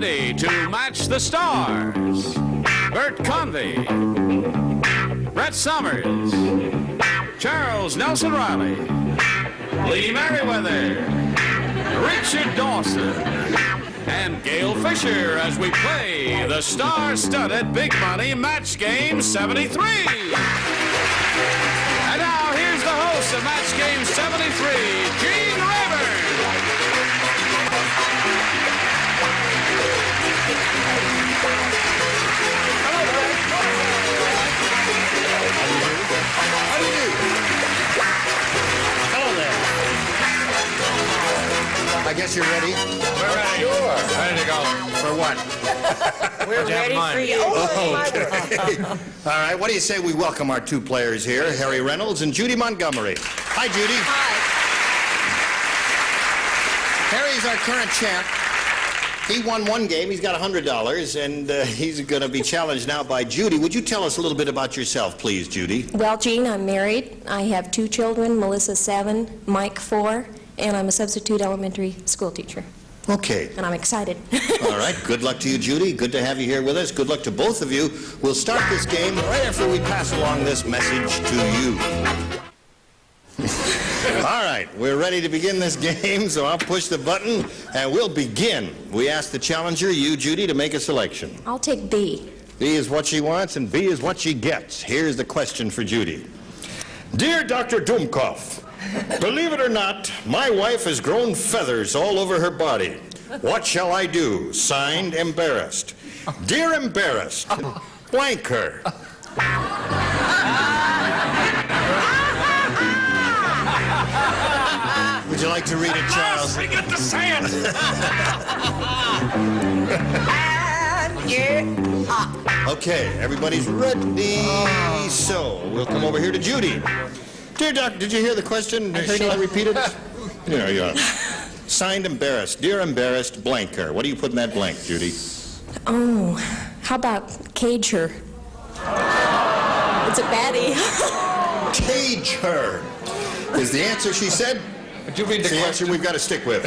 ready to match the stars. Bert Convey, Brett Summers, Charles Nelson Riley, Lee Merriweather, Richard Dawson, and Gail Fisher as we play the star-studded Big Money Match Game 73. And now here's the host of Match Game 73, Gene Rayburn. How do you do? Hello there. I guess you're ready? We're ready. Sure. Ready to go. For what? We're ready for you. Okay. All right, what do you say we welcome our two players here, Harry Reynolds and Judy Montgomery. Hi, Judy. Hi. Harry's our current champ. He won one game. He's got $100, and he's going to be challenged now by Judy. Would you tell us a little bit about yourself, please, Judy? Well, Gene, I'm married. I have two children, Melissa 7, Mike 4, and I'm a substitute elementary school teacher. Okay. And I'm excited. All right. Good luck to you, Judy. Good to have you here with us. Good luck to both of you. We'll start this game right after we pass along this message to you. All right. We're ready to begin this game, so I'll push the button, and we'll begin. We ask the challenger, you, Judy, to make a selection. I'll take B. B is what she wants, and B is what she gets. Here's the question for Judy. Dear Dr. Dumkoff, believe it or not, my wife has grown feathers all over her body. What shall I do? Signed, Embarrassed. Dear Embarrassed, blank her. Would you like to read it, Charles? We get to say it. Okay, everybody's ready. So, we'll come over here to Judy. Dear Doc, did you hear the question? Shall I repeat it? There you are. Signed, Embarrassed. Dear Embarrassed, blank her. What do you put in that blank, Judy? Oh, how about cage her? It's a baddie. Cage her is the answer, she said. Would you read It's the the answer question? we've got to stick with.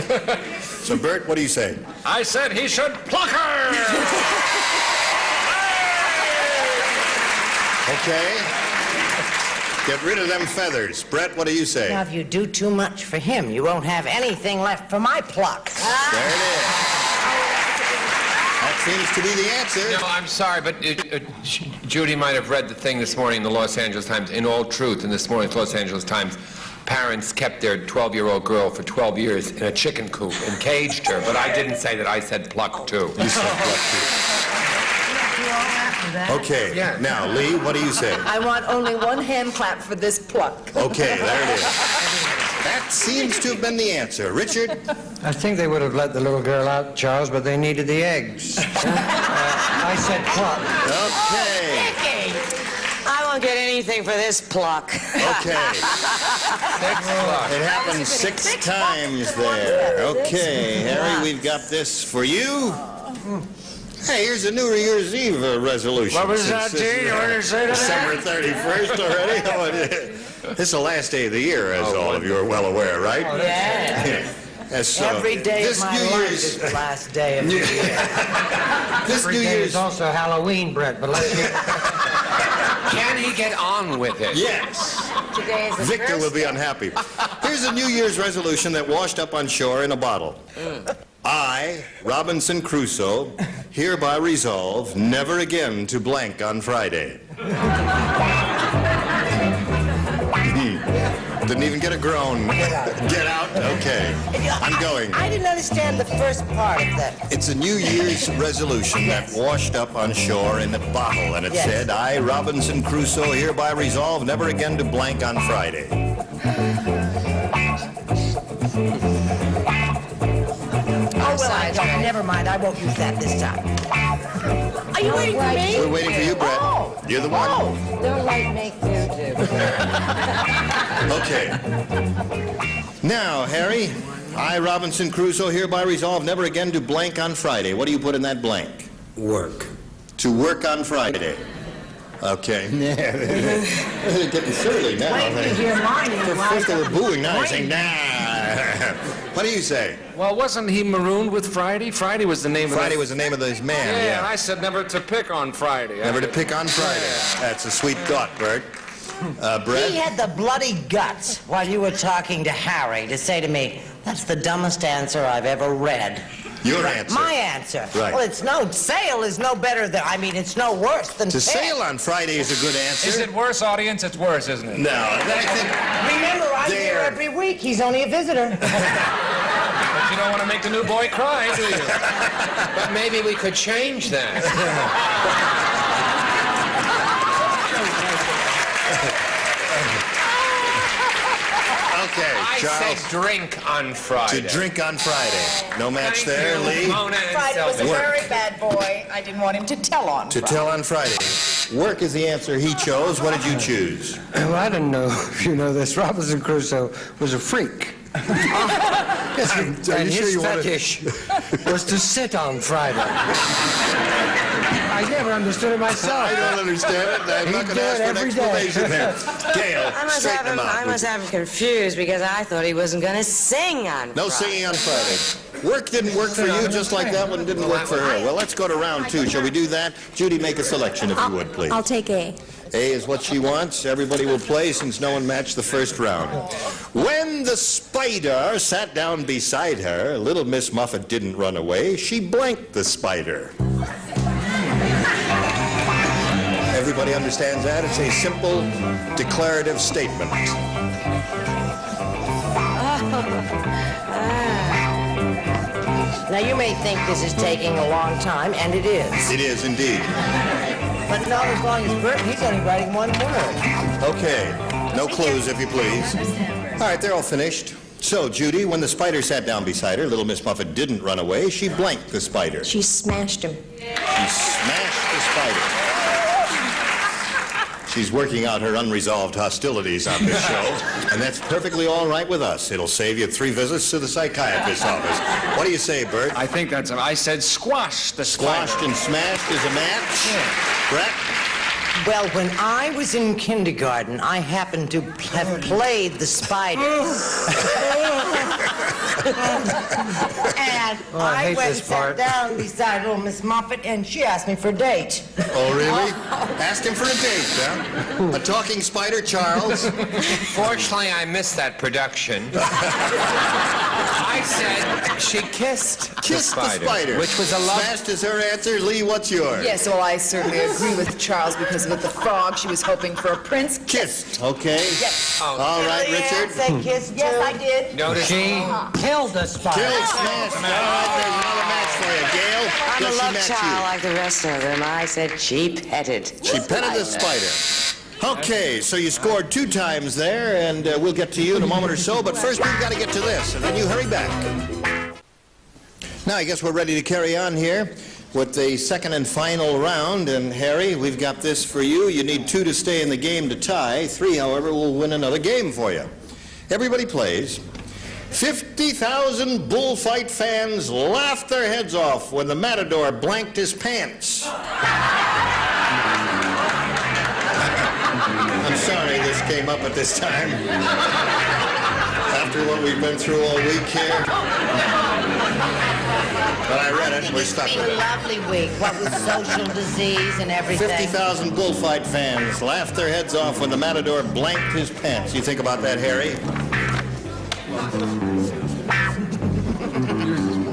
So, Bert, what do you say? I said he should pluck her. Okay. Get rid of them feathers. Brett, what do you say? Now, if you do too much for him, you won't have anything left for my pluck. There it is. That seems to be the answer. No, I'm sorry, but Judy might have read the thing this morning in the Los Angeles Times. In all truth, in this morning's Los Angeles Times, parents kept their 12-year-old girl for 12 years in a chicken coop and caged her. But I didn't say that. I said pluck too. You said pluck too. Okay. Yeah. Now, Lee, what do you say? I want only one hand clap for this pluck. Okay, there it is. That seems to have been the answer. Richard? I think they would have let the little girl out, Charles, but they needed the eggs. I said pluck. Okay. I won't get anything for this pluck. Okay. It happened six times there. Okay, Harry, we've got this for you. Hey, here's a New Year's Eve resolution. What was that, Gene? What did you say to December 31st already? Oh, it is. This is the last day of the year, as all of you are well aware, right? Yeah. So, Every day this of my New life Year's, is the last day of the year. this Every New day Year's, is also Halloween, Brett, but let's hear. Can he get on with it? yes. Today is the Victor first will be unhappy. Here's a New Year's resolution that washed up on shore in a bottle. I, Robinson Crusoe, hereby resolve never again to blank on Friday. Didn't even get a groan. Get out? Okay. I'm going. I didn't understand the first part of that. It's a New Year's resolution that washed up on shore in a bottle, and it Yes. said, I, Robinson Crusoe, hereby resolve never again to blank on Friday. Oh, well, I don't. Never mind. I won't use that this time. Are you waiting for me? We're waiting for you, Brett. Oh. You're the one. Don't like make you do. Okay. Now, Harry, I, Robinson Crusoe, hereby resolve never again to blank on Friday. What do you put in that blank? Work. To work on Friday. Okay. They're getting silly now. Wait to hear mine. First they were booing, now they're saying, nah. What do you say? Well, wasn't he marooned with Friday? Friday was the name of Friday was the name of this man, Yeah, and yeah. I said never to pick on Friday. Never to pick on Friday. That's a sweet thought, Bert. Brett? He had the bloody guts while you were talking to Harry to say to me, "That's the dumbest answer I've ever read." Your answer. My answer. Right. Well, sale is no better than, it's no worse than To pick. sail on Friday is a good answer. Is it worse, audience? It's worse, isn't it? No, I think Remember, I'm here There. every week. He's only a visitor. But you don't want to make the new boy cry, do you? But maybe we could change that. Okay, I Charles. said drink on Friday. To drink on Friday. No match Thank there, you, Lee? Mona and Friday was a Sylvia. very bad boy. I didn't want him to tell on To Friday. tell on Friday. Work is the answer he chose. What did you choose? Well, I don't know if you know this. Robinson Crusoe was a freak. Yes, And his fetish was to sit on Friday. I never understood it myself. I don't understand it. I'm not going to do ask it for an every day. explanation there. Gail, straighten him out. I must have him confused because I thought he wasn't going to sing on No Friday. singing on Friday. Work didn't work for you, just like that one didn't work for her. Well, let's go to round two. Shall we do that? Judy, make a selection if you would, please. I'll take A. A is what she wants. Everybody will play since no one matched the first round. When the spider sat down beside her, little Miss Muffet didn't run away. She blanked the spider. Everybody understands that? It's a simple declarative statement. Now, you may think this is taking a long time, and it is. It is indeed. But not as long as Bert, he's only writing one word. Okay. No clues, if you please. All right, they're all finished. So, Judy, when the spider sat down beside her, little Miss Muffet didn't run away. She blanked the spider. She smashed him. She smashed the spider. She's working out her unresolved hostilities on this show, and that's perfectly all right with us. It'll save you 3 visits to the psychiatrist's office. What do you say, Bert? I think that's... I said squash the spider. Squashed and smashed is a match? Brett? Well, when I was in kindergarten, I happened to have played the spider. And I I hate went this and sat part. down beside little Miss Muffet, and she asked me for a date. Oh, really? Ask him for a date, huh? A talking spider, Charles? Fortunately, I missed that production. I said she kissed Kissed the spider. which was a love... Smashed is her answer. Lee, what's yours? Yes, well, I certainly agree with Charles because with the frog, she was hoping for a prince. Kissed, okay? Yes. Oh, All right, Richard. Say kiss too. Yes, I did. notice... She killed the spider. Killed, smashed. All right, there's another match for you. Gail, I'm does a she love match child you? like the rest of them. I said she petted. She petted the spider. Okay, so you scored 2 times there, and we'll get to you in a moment or so, but first we've got to get to this, and then you hurry back. Now, I guess we're ready to carry on here with the second and final round, and Harry, we've got this for you. You need 2 to stay in the game to tie. 3, however, will win another game for you. Everybody plays. 50,000 bullfight fans laughed their heads off when the matador blanked his pants. I'm sorry this came up at this time. After what we've been through all week here. But I read it, we're stuck It's with been a it. lovely week, what with social disease and everything. 50,000 bullfight fans laughed their heads off when the matador blanked his pants. You think about that, Harry?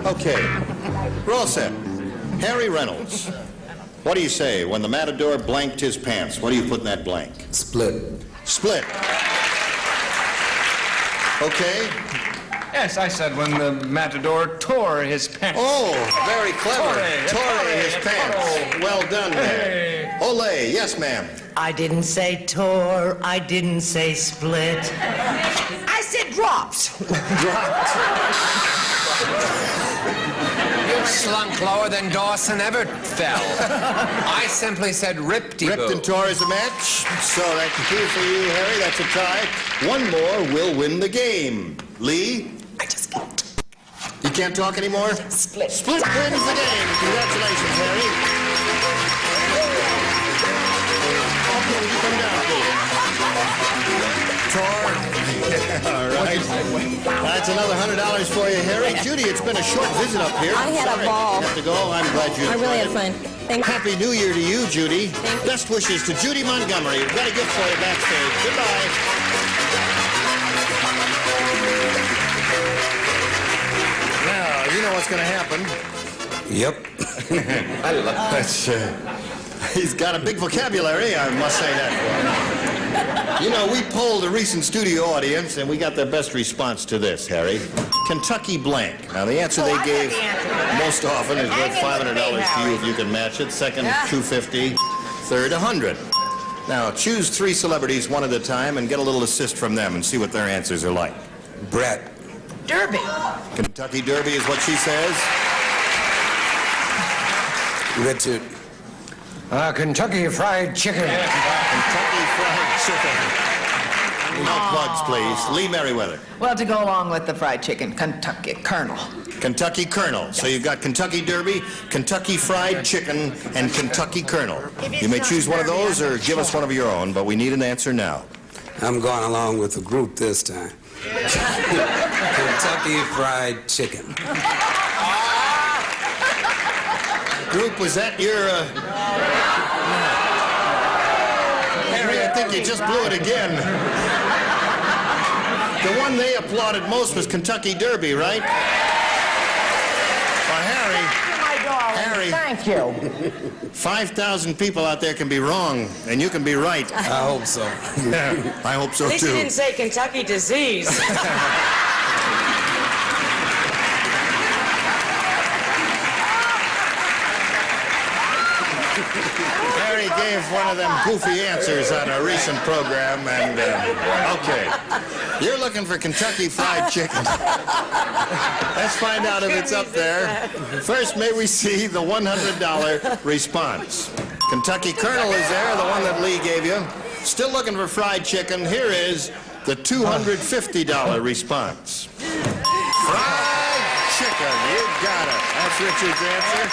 Okay, we're all set. Harry Reynolds, what do you say when the matador blanked his pants? What do you put in that blank? Split. Split. Okay. Yes, I said when the matador tore his pants. Oh, very clever. Tore his tore. pants. Well done there. Ole, yes, ma'am. I didn't say tore, I didn't say split. I said dropped. You slunk lower than Dawson ever fell. I simply said rip-de-boo. Ripped and tore is a match. So that's a 2 for you, Harry. That's a tie. 1 more will win the game. Lee? I just can't. You can't talk anymore? Split. Split wins the game. Congratulations, Harry. Okay, you come down, please. Tore. All right. right. That's another $100 for you, Harry. Judy, it's been a short visit up here. I had a Sorry ball. you have to go. I'm glad you I really had enjoyed fun. it. Thank you. Happy New Year to you, Judy. Thank you. Best wishes to Judy Montgomery. We've got a gift for you backstage. Goodbye. Now, you know what's going to happen. Yep. I love that. He's got a big vocabulary, I must say that. You know, we polled a recent studio audience, and we got their best response to this, Harry. Kentucky blank. Now, the answer they gave most often is worth $500 to you if you can match it. Second, $250. Third, $100. Now, choose 3 celebrities one at a time and get a little assist from them and see what their answers are like. Brett. Derby. Kentucky Derby is what she says. Richard. Kentucky Fried Chicken. Kentucky Fried Chicken. No plugs, please. Lee Merriweather. Well, to go along with the fried chicken, Kentucky Colonel. Kentucky Colonel. So you've got Kentucky Derby, Kentucky Fried Chicken, and Kentucky Colonel. You may choose one of those or give us one of your own, but we need an answer now. I'm going along with the group this time. Kentucky Fried Chicken. Group, was that your... Harry, I think you just blew it again. The one they applauded most was Kentucky Derby, right? Well, Harry, Thank you. 5,000 people out there can be wrong, and you can be right. I hope so. I hope so, At least he too. didn't say Kentucky disease. Harry gave one of them goofy answers on a recent program, and, okay. You're looking for Kentucky Fried Chicken. Let's find out if it's up there. First, may we see the $100 response. Kentucky Colonel is there, the one that Lee gave you. Still looking for fried chicken. Here is the $250 response. Fried chicken. You got it. That's Richard's answer.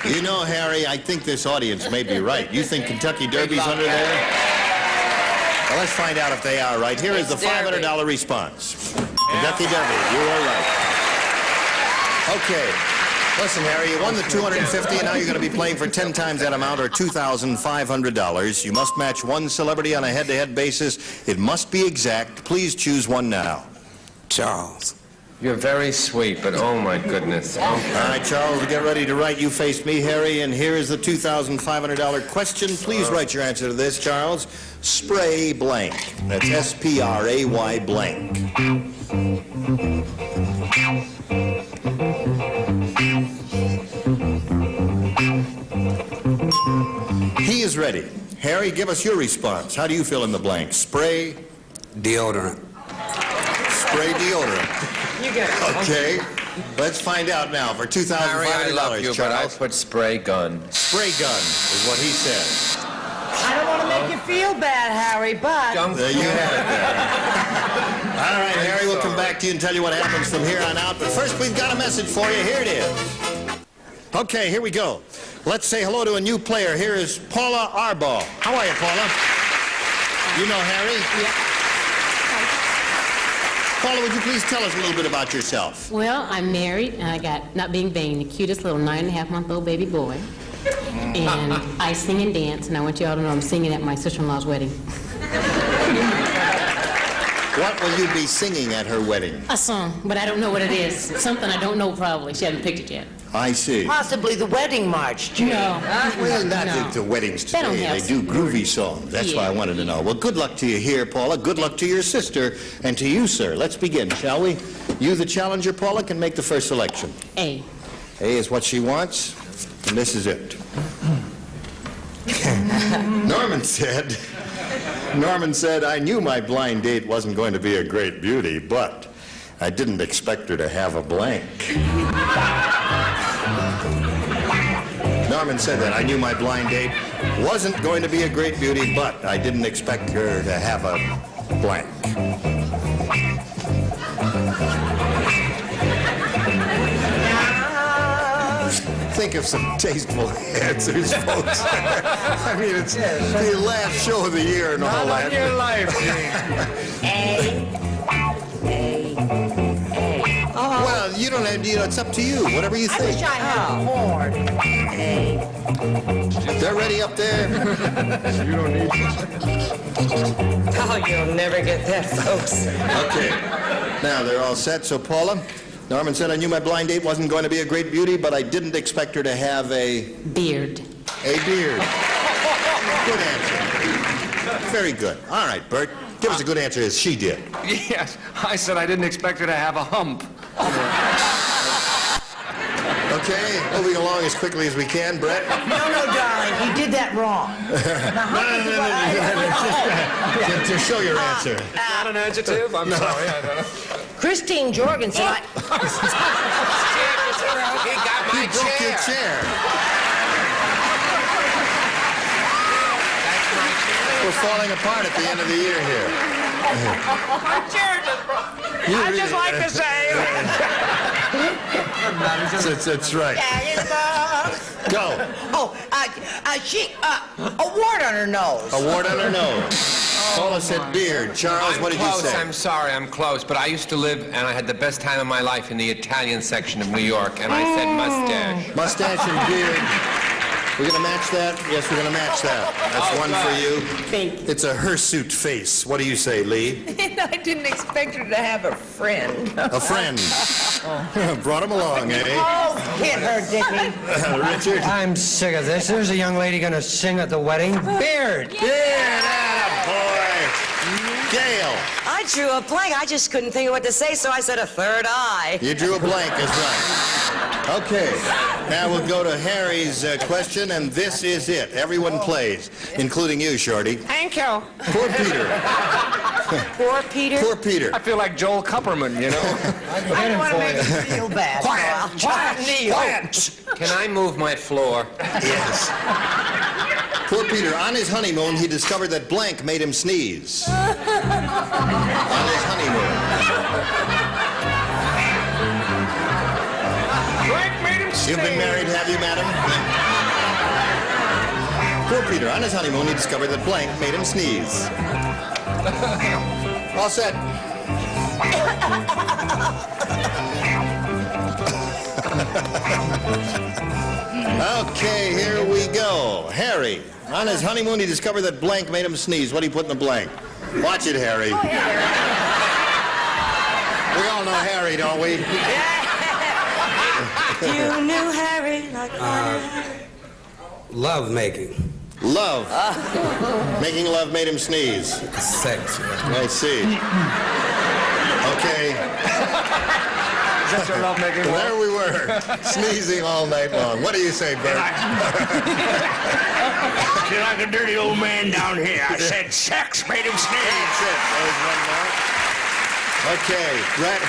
You know, Harry, I think this audience may be right. You think Kentucky Derby's under there? Well, let's find out if they are right. Here is the $500 response. Kentucky Derby, you are right. Okay. Listen, Harry, you won the $250, and now you're going to be playing for 10 times that amount, or $2,500. You must match one celebrity on a head-to-head basis. It must be exact. Please choose one now. Charles. You're very sweet, but oh my goodness. All right, Charles, get ready to write. You face me, Harry, and here is the $2,500 question. Please write your answer to this, Charles. Spray blank. That's S-P-R-A-Y blank. He is ready. Harry, give us your response. How do you fill in the blank? Spray? Deodorant. Spray deodorent. You get it. Okay. Let's find out now for $2,500, Harry, I love you, but I Charles. put spray gun. Spray gun is what he said. I don't want to make you feel bad, Harry, but... There you had it there. All right, Harry, we'll come back to you and tell you what happens from here on out. But first, we've got a message for you. Here it is. Okay, here we go. Let's say hello to a new player. Here is Paula Arbaugh. How are you, Paula? You know Harry? Yeah. Paula, would you please tell us a little bit about yourself? Well, I'm married, and I got, not being vain, the cutest little 9.5-month-old baby boy. And I sing and dance, and I want you all to know I'm singing at my sister-in-law's wedding. What will you be singing at her wedding? A song, but I don't know what it is. Something I don't know probably. She hasn't picked it yet. I see. Possibly the wedding march, Judy. No. Well, not No. the weddings They don't today. have They do groovy songs. That's why I wanted to know. Well, good luck to you here, Paula. Good luck to your sister and to you, sir. Let's begin, shall we? You, the challenger, Paula, can make the first selection. A. A is what she wants, and this is it. Norman said, I knew my blind date wasn't going to be a great beauty, but I didn't expect her to have a blank. Norman said that. I knew my blind date wasn't going to be a great beauty, but I didn't expect her to have a blank. Think think of some tasteful answers, folks. I mean, it's the last show of the year and all that. Not on your life, Gene. Well, you don't have, it's up to you. Whatever you think. I wish I had more. They're ready up there. You don't need Oh, you'll never get that, folks. Okay. Now they're all set. So, Paula, Norman said I knew my blind date wasn't going to be a great beauty, but I didn't expect her to have a Beard. beard. Good answer. Very good. All right, Bert. Give us a good answer as she did. Yes, I said I didn't expect her to have a hump. Okay, moving along as quickly as we can, Brett. No, darling, you did that wrong. To show your answer. Not an adjective? I'm sorry, I don't know. Christine Jorgensen, He got my Broke your chair. That's my chair. We're falling apart at the end of the year here. My chair just broke. I just like to say. That's right. Go. Oh, a wart on her nose. A wart on her nose. Paula said beard. Charles, what did you close. say? I'm sorry, I'm close. But I used to live, and I had the best time of my life in the Italian section of New York, and I said mustache. Mustache and beard. We're going to match that? Yes, we're going to match that. That's one for you. Thank you. It's a hirsute face. What do you say, Lee? I didn't expect her to have a friend. A friend. Brought him along, eh? Oh, hit her, Dickie. Richard? I'm sick of this. There's a young lady going to sing at the wedding. Beard. Beard, boy. Gail. I drew a blank. I just couldn't think of what to say, so I said a third eye. You drew a blank, that's right. Okay, now we'll go to Harry's question, and this is it. Everyone plays, including you, Shorty. Thank you. Poor Peter. Poor Peter. Poor Peter. I feel like Joel Kupperman, you know? I don't want to make you feel bad. Quiet. Can I move my floor? Yes. Poor Peter. On his honeymoon, he discovered that blank made him sneeze. On his honeymoon. You've been married, have you, madam? Poor Peter. On his honeymoon, he discovered that blank made him sneeze. All set. Okay, here we go. Harry. On his honeymoon, he discovered that blank made him sneeze. What do you put in the blank? Watch it, Harry. We all know Harry, don't we? You knew Harry like Love making. Love. Making love made him sneeze. Sex. I see. Okay. Is that your lovemaking? There we were, sneezing all night long. What do you say, Bert? You're like a dirty old man down here. I said sex made him sneeze. That's it. There's one more. Okay, Brett.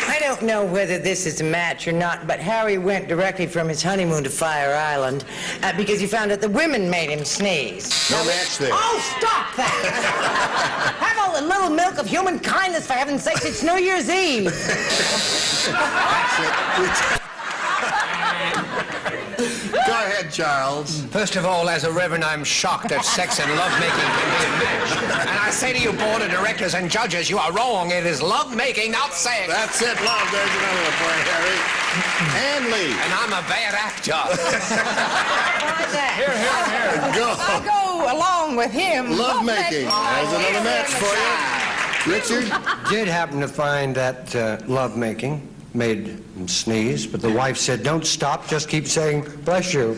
I don't know whether this is a match or not, but Harry went directly from his honeymoon to Fire Island because he found out the women made him sneeze. No match there. Oh, stop that! Have a little milk of human kindness, for heaven's sakes. It's New Year's Eve. That's it. Go ahead, Charles. First of all, as a reverend, I'm shocked that sex and lovemaking can be a match. And I say to you, board of directors and judges, you are wrong. It is lovemaking, not sex. That's it, love. There's another point, Harry. And Lee. And I'm a bad actor. Go. I'll go along with him. Love making. There's another match for you. Richard? Did happen to find that love making made him sneeze, but the wife said, "Don't stop, just keep saying, bless you."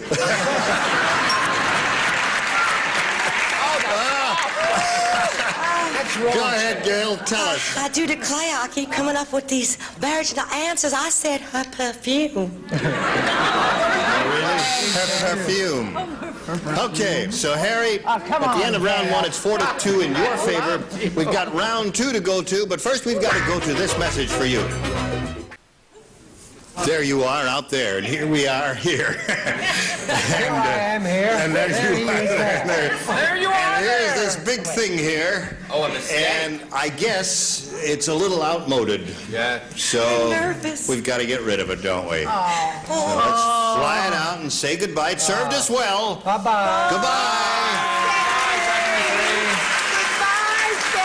Go ahead, Gail. Tell us. I do declare I keep coming up with these virginal answers. I said her perfume. Her perfume. Okay, so Harry, at the end of round one, it's 4-2 in your favor. We've got round two to go to, but first we've got to go to this message for you. There you are out there, and here we are here. Here I am here. And there you are. There you are. here's this big thing here. Oh, and the steak. And I guess it's a little outmoded. Yeah. So nervous. we've got to get rid of it, don't we? So let's fly it out and say goodbye. It served us well. Bye-bye. Goodbye.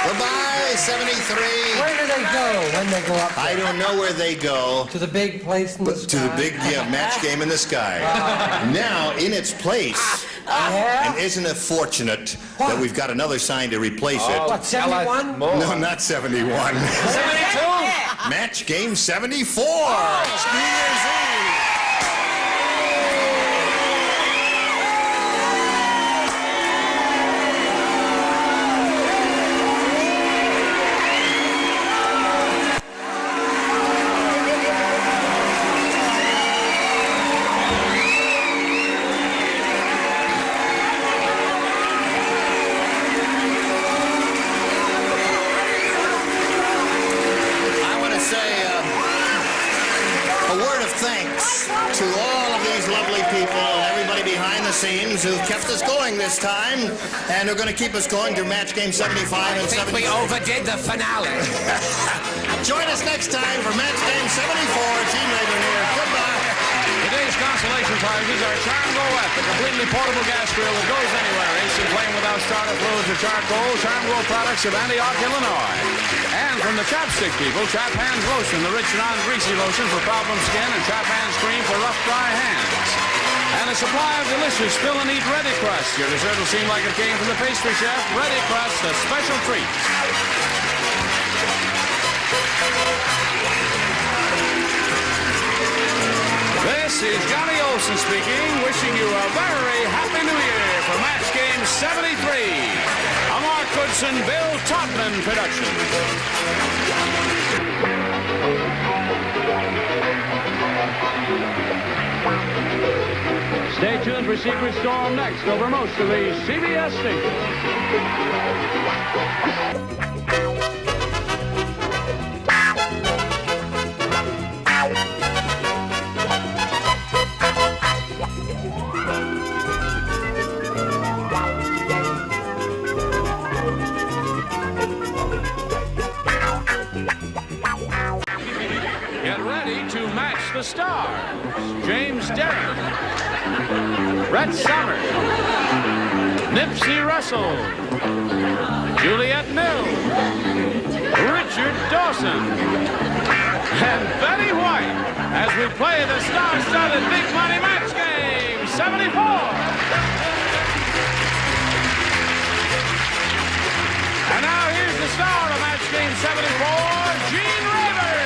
Goodbye, 73. Where do they go when they go up there? I don't know where they go. To the big place in the But sky? to the big match game in the sky. Now, in its place, Yeah? and isn't it fortunate that we've got another sign to replace it? What, 71? No, not 71. 72? Match game 74. It's New Year's Eve. Thanks to all of these lovely people and everybody behind the scenes who kept us going this time and are going to keep us going through match game 75 and 76. We overdid the finale. Join us next time for match game 74. Gene Rayburn here. Goodbye. Today's consolation prizes are Charm Go-Wet, the completely portable gas grill that goes anywhere. Instant flame without starter fluids or charcoal. Charm Go products of Antioch, Illinois. And from the Chapstick people, Chap Hands Lotion, the rich non-greasy lotion for problem skin, and Chap Hands Cream for rough, dry hands. And a supply of delicious spill and eat Ready Crust. Your dessert will seem like it came from the pastry chef. Ready Crust, a special treat. This is Johnny Olson speaking, wishing you a very happy New Year for match game 73. A Mark Goodson, Bill Todman production. Stay tuned for Secret Storm next over most of the CBS stations. Get ready to match the stars. James Derrick, Brett Summers, Nipsey Russell, Juliette Mills, Richard Dawson, and Betty White as we play the star-studded Big Money Match Game 74. And now here's the star of Match Game 74, Gene Rayburn.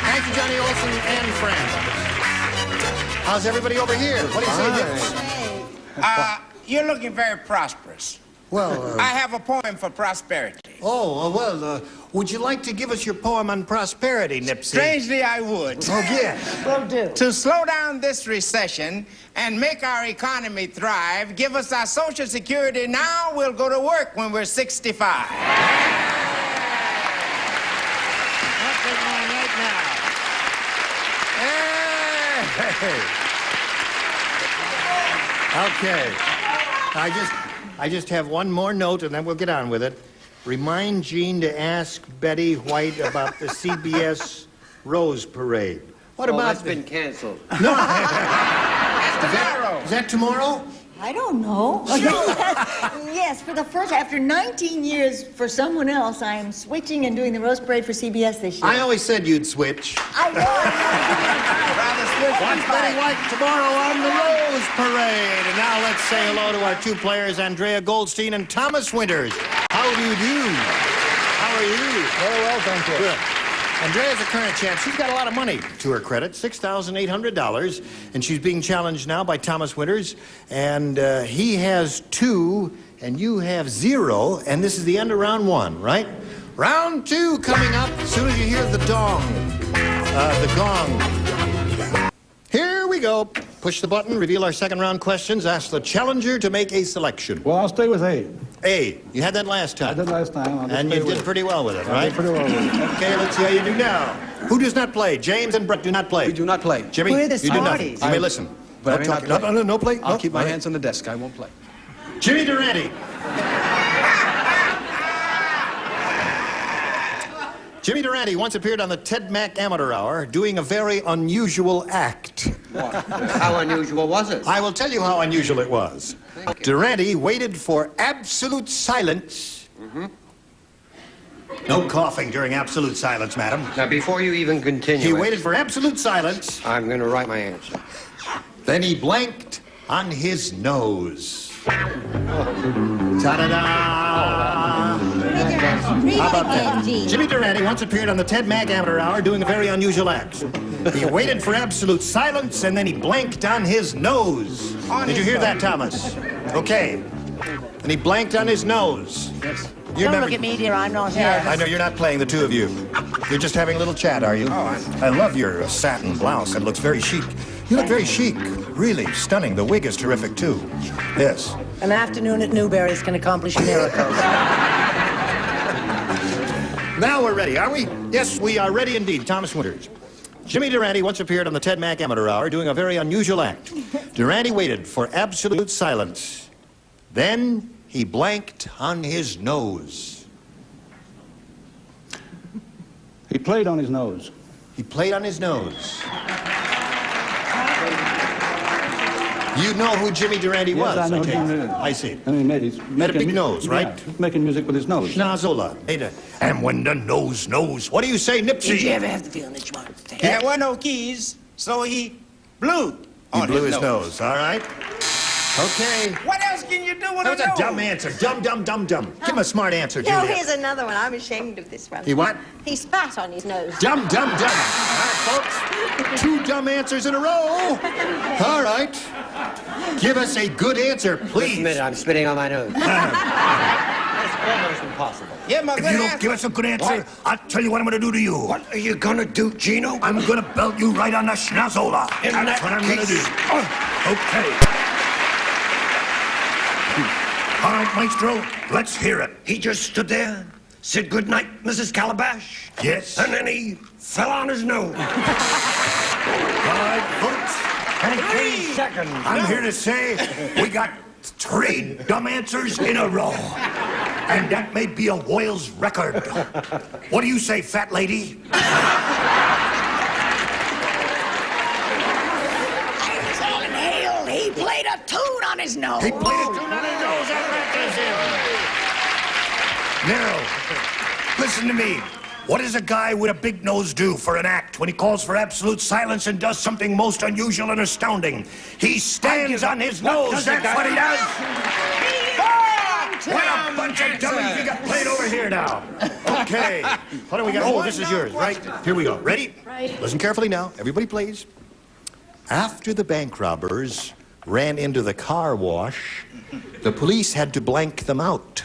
Thank you, Johnny Olson and friends. How's everybody over here? What do you say, Dick? You're looking very prosperous. Well, I have a poem for prosperity. Would you like to give us your poem on prosperity, Nipsey? Strangely, I would. Oh, yes. Will do. To slow down this recession and make our economy thrive, give us our Social Security now, we'll go to work when we're 65. Okay. I just have one more note, and then we'll get on with it. Remind Gene to ask Betty White about the CBS Rose Parade. What about that's been canceled. No. Tomorrow. Is that tomorrow? I don't know. Yes, for the first, after 19 years for someone else, I am switching and doing the Rose Parade for CBS this year. I always said you'd switch. I know. Watch Betty White tomorrow on the Rose Parade. And now let's say hello to our two players, Andrea Goldstein and Thomas Winters. How do you do? How are you? Very well, thank you. Good. Andrea's a current champ. She's got a lot of money to her credit, $6,800, and she's being challenged now by Thomas Winters. And he has 2, and you have 0, and this is the end of round 1, right? Round 2 coming up as soon as you hear the gong. Here we go. Push the button, reveal our second round questions, ask the challenger to make a selection. Well, I'll stay with A. A. You had that last time. I did last time. And you did pretty well with it, right? I did pretty well with it. Okay, let's see how you do now. Who does not play? James and Brett do not play. We do not play. Jimmy, We're the you do nothing. smarties. You may listen. But I No may talking. not play. No play. I'll No? keep my All right. hands on the desk. I won't play. Jimmy Durante. Jimmy Durante once appeared on the Ted Mack Amateur Hour doing a very unusual act. How unusual was it? I will tell you how unusual it was. Durante waited for absolute silence. No coughing during absolute silence, madam. Now, before you even continue, He waited for absolute silence. I'm going to write my answer. Then he blanked on his nose. Ta-da-da! How about that? Jimmy Durante once appeared on the Ted Mack Amateur Hour doing a very unusual act. He waited for absolute silence, and then he blanked on his nose. Did you hear that, Thomas? Okay. And he blanked on his nose. Yes. Don't look at me, dear. I'm not here. I know you're not playing, the two of you. You're just having a little chat, are you? I love your satin blouse. It looks very chic. You look very chic. Really stunning. The wig is terrific, too. Yes. An afternoon at Newberry's can accomplish miracles. Now we're ready, are we? Yes, we are ready indeed. Thomas Winters. Jimmy Durante once appeared on the Ted Mack Amateur Hour doing a very unusual act. Durante waited for absolute silence. Then he blanked on his nose. He played on his nose. He played on his nose. You know who Jimmy Durante was, Yes, I know take who it. Jimmy is. I see. And he's Had a big nose, right? Yeah, he's making music with his nose. Schnazola. And when the nose knows. What do you say, Nipsey? Did you ever have the feeling that you wanted to take There were no keys, so he blew He on blew his nose. All right. Okay. What else can you do with That was a a nose? dumb answer. Dumb. Give him a smart answer, No, Julia. here's another one. I'm ashamed of this one. He what? He spat on his nose. Dumb. All right, folks. 2 dumb answers in a row. All right. Give us a good answer, Just a please. minute, I'm spitting on my nose. That's almost impossible. Yeah, my If good you don't answer. give us a good answer, I'll tell you what I'm going to do to you. What are you going to do, Gino? I'm going to belt you right on the schnazola. That's what I'm going to do. Okay. All right, Maestro, let's hear it. He just stood there, said good night, Mrs. Calabash. Yes. And then he fell on his nose. All right, folks. 3 seconds. I'm here to say we got 3 dumb answers in a row. And that may be a Royals record. What do you say, fat lady? Hell, he played a tune on his nose. He played a tune on his nose. That records him. Now, listen to me. What does a guy with a big nose do for an act when he calls for absolute silence and does something most unusual and astounding? He stands on his nose. That's what he does. What a bunch of dummies we got played over here now. Okay. What do we got? Oh, this is yours, right? Here we go. Ready? Right. Listen carefully now. Everybody, please. After the bank robbers ran into the car wash, the police had to blank them out.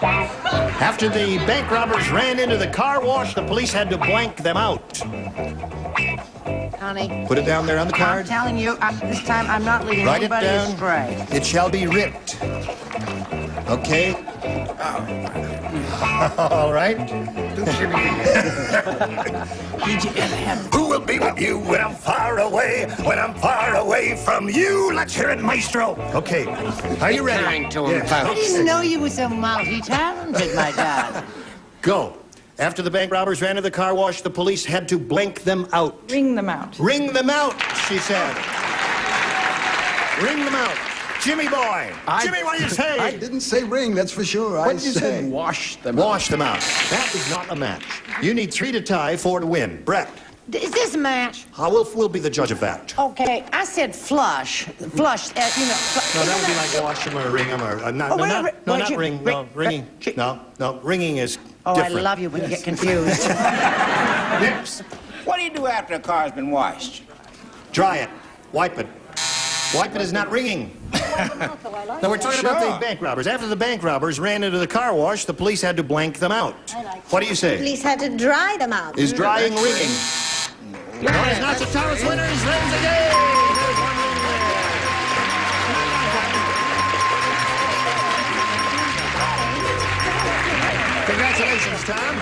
After the bank robbers ran into the car wash, the police had to blank them out. Honey, Put it down there on the I'm card. telling you, this time I'm not leading Write it anybody down. astray. It shall be writ. Okay? All right. Who will be with you when I'm far away? When I'm far away from you? Let's hear it, Maestro. Okay. Are you ready? Lying to him, Yes. folks. I didn't know you were so multi-talented, my dad. Go. After the bank robbers ran to the car wash, the police had to blank them out. Ring them out. Ring them out, she said. Ring them out. Jimmy boy. Jimmy, what do you say? I didn't say ring, that's for sure. What did you say? Wash them out. Wash them out. That is not a match. You need 3 to tie, 4 to win. Brett, Is this a match? we'll be the judge of that. Okay, I said flush. Flush, No, that would be like wash them or ring them or not ring. No, ringing. No, ringing is Oh, different. I love you when you get confused. Nips. What do you do after a car's been washed? Dry it. Wipe it. Wipe it is not ringing. Now, we're talking about the bank robbers. After the bank robbers ran into the car wash, the police had to blank them out. What do you say? Police had to dry them out. Is drying ringing? No, it's not. So Thomas Winters wins the game. There's one win there. Congratulations, Tom.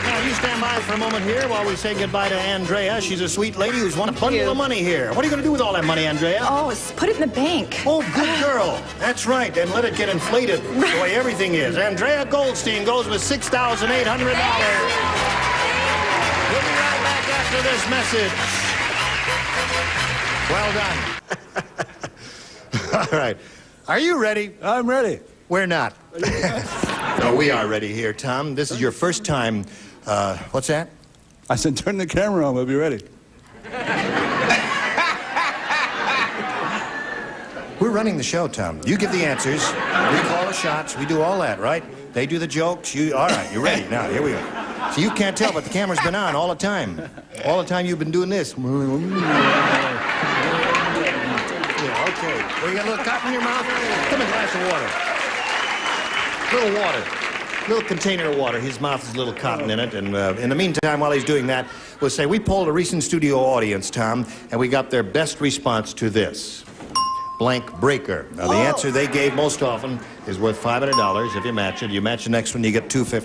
Now, you stand by for a moment here while we say goodbye to Andrea. She's a sweet lady who's won a bundle of money here. What are you going to do with all that money, Andrea? Oh, put it in the bank. Oh, good girl. That's right. And let it get inflated the way everything is. Andrea Goldstein goes with $6,800. We'll be right back after this message. Well done. All right. Are you ready? I'm ready. We're not. No, we are ready here, Tom. This is your first time. What's that? I said, turn the camera on. We'll be ready. We're running the show, Tom. You give the answers. We call the shots. We do all that, right? They do the jokes. All right, you're ready. Now, here we go. So you can't tell, but the camera's been on all the time. All the time you've been doing this. Yeah, okay. Well, you got a little cotton in your mouth? Come a glass of water. Little water. Little container of water. His mouth has a little cotton in it. And in the meantime, while he's doing that, we'll say we polled a recent studio audience, Tom, and we got their best response to this. Blank breaker. Now, the answer they gave most often is worth $500 if you match it. You match the next one, you get $250.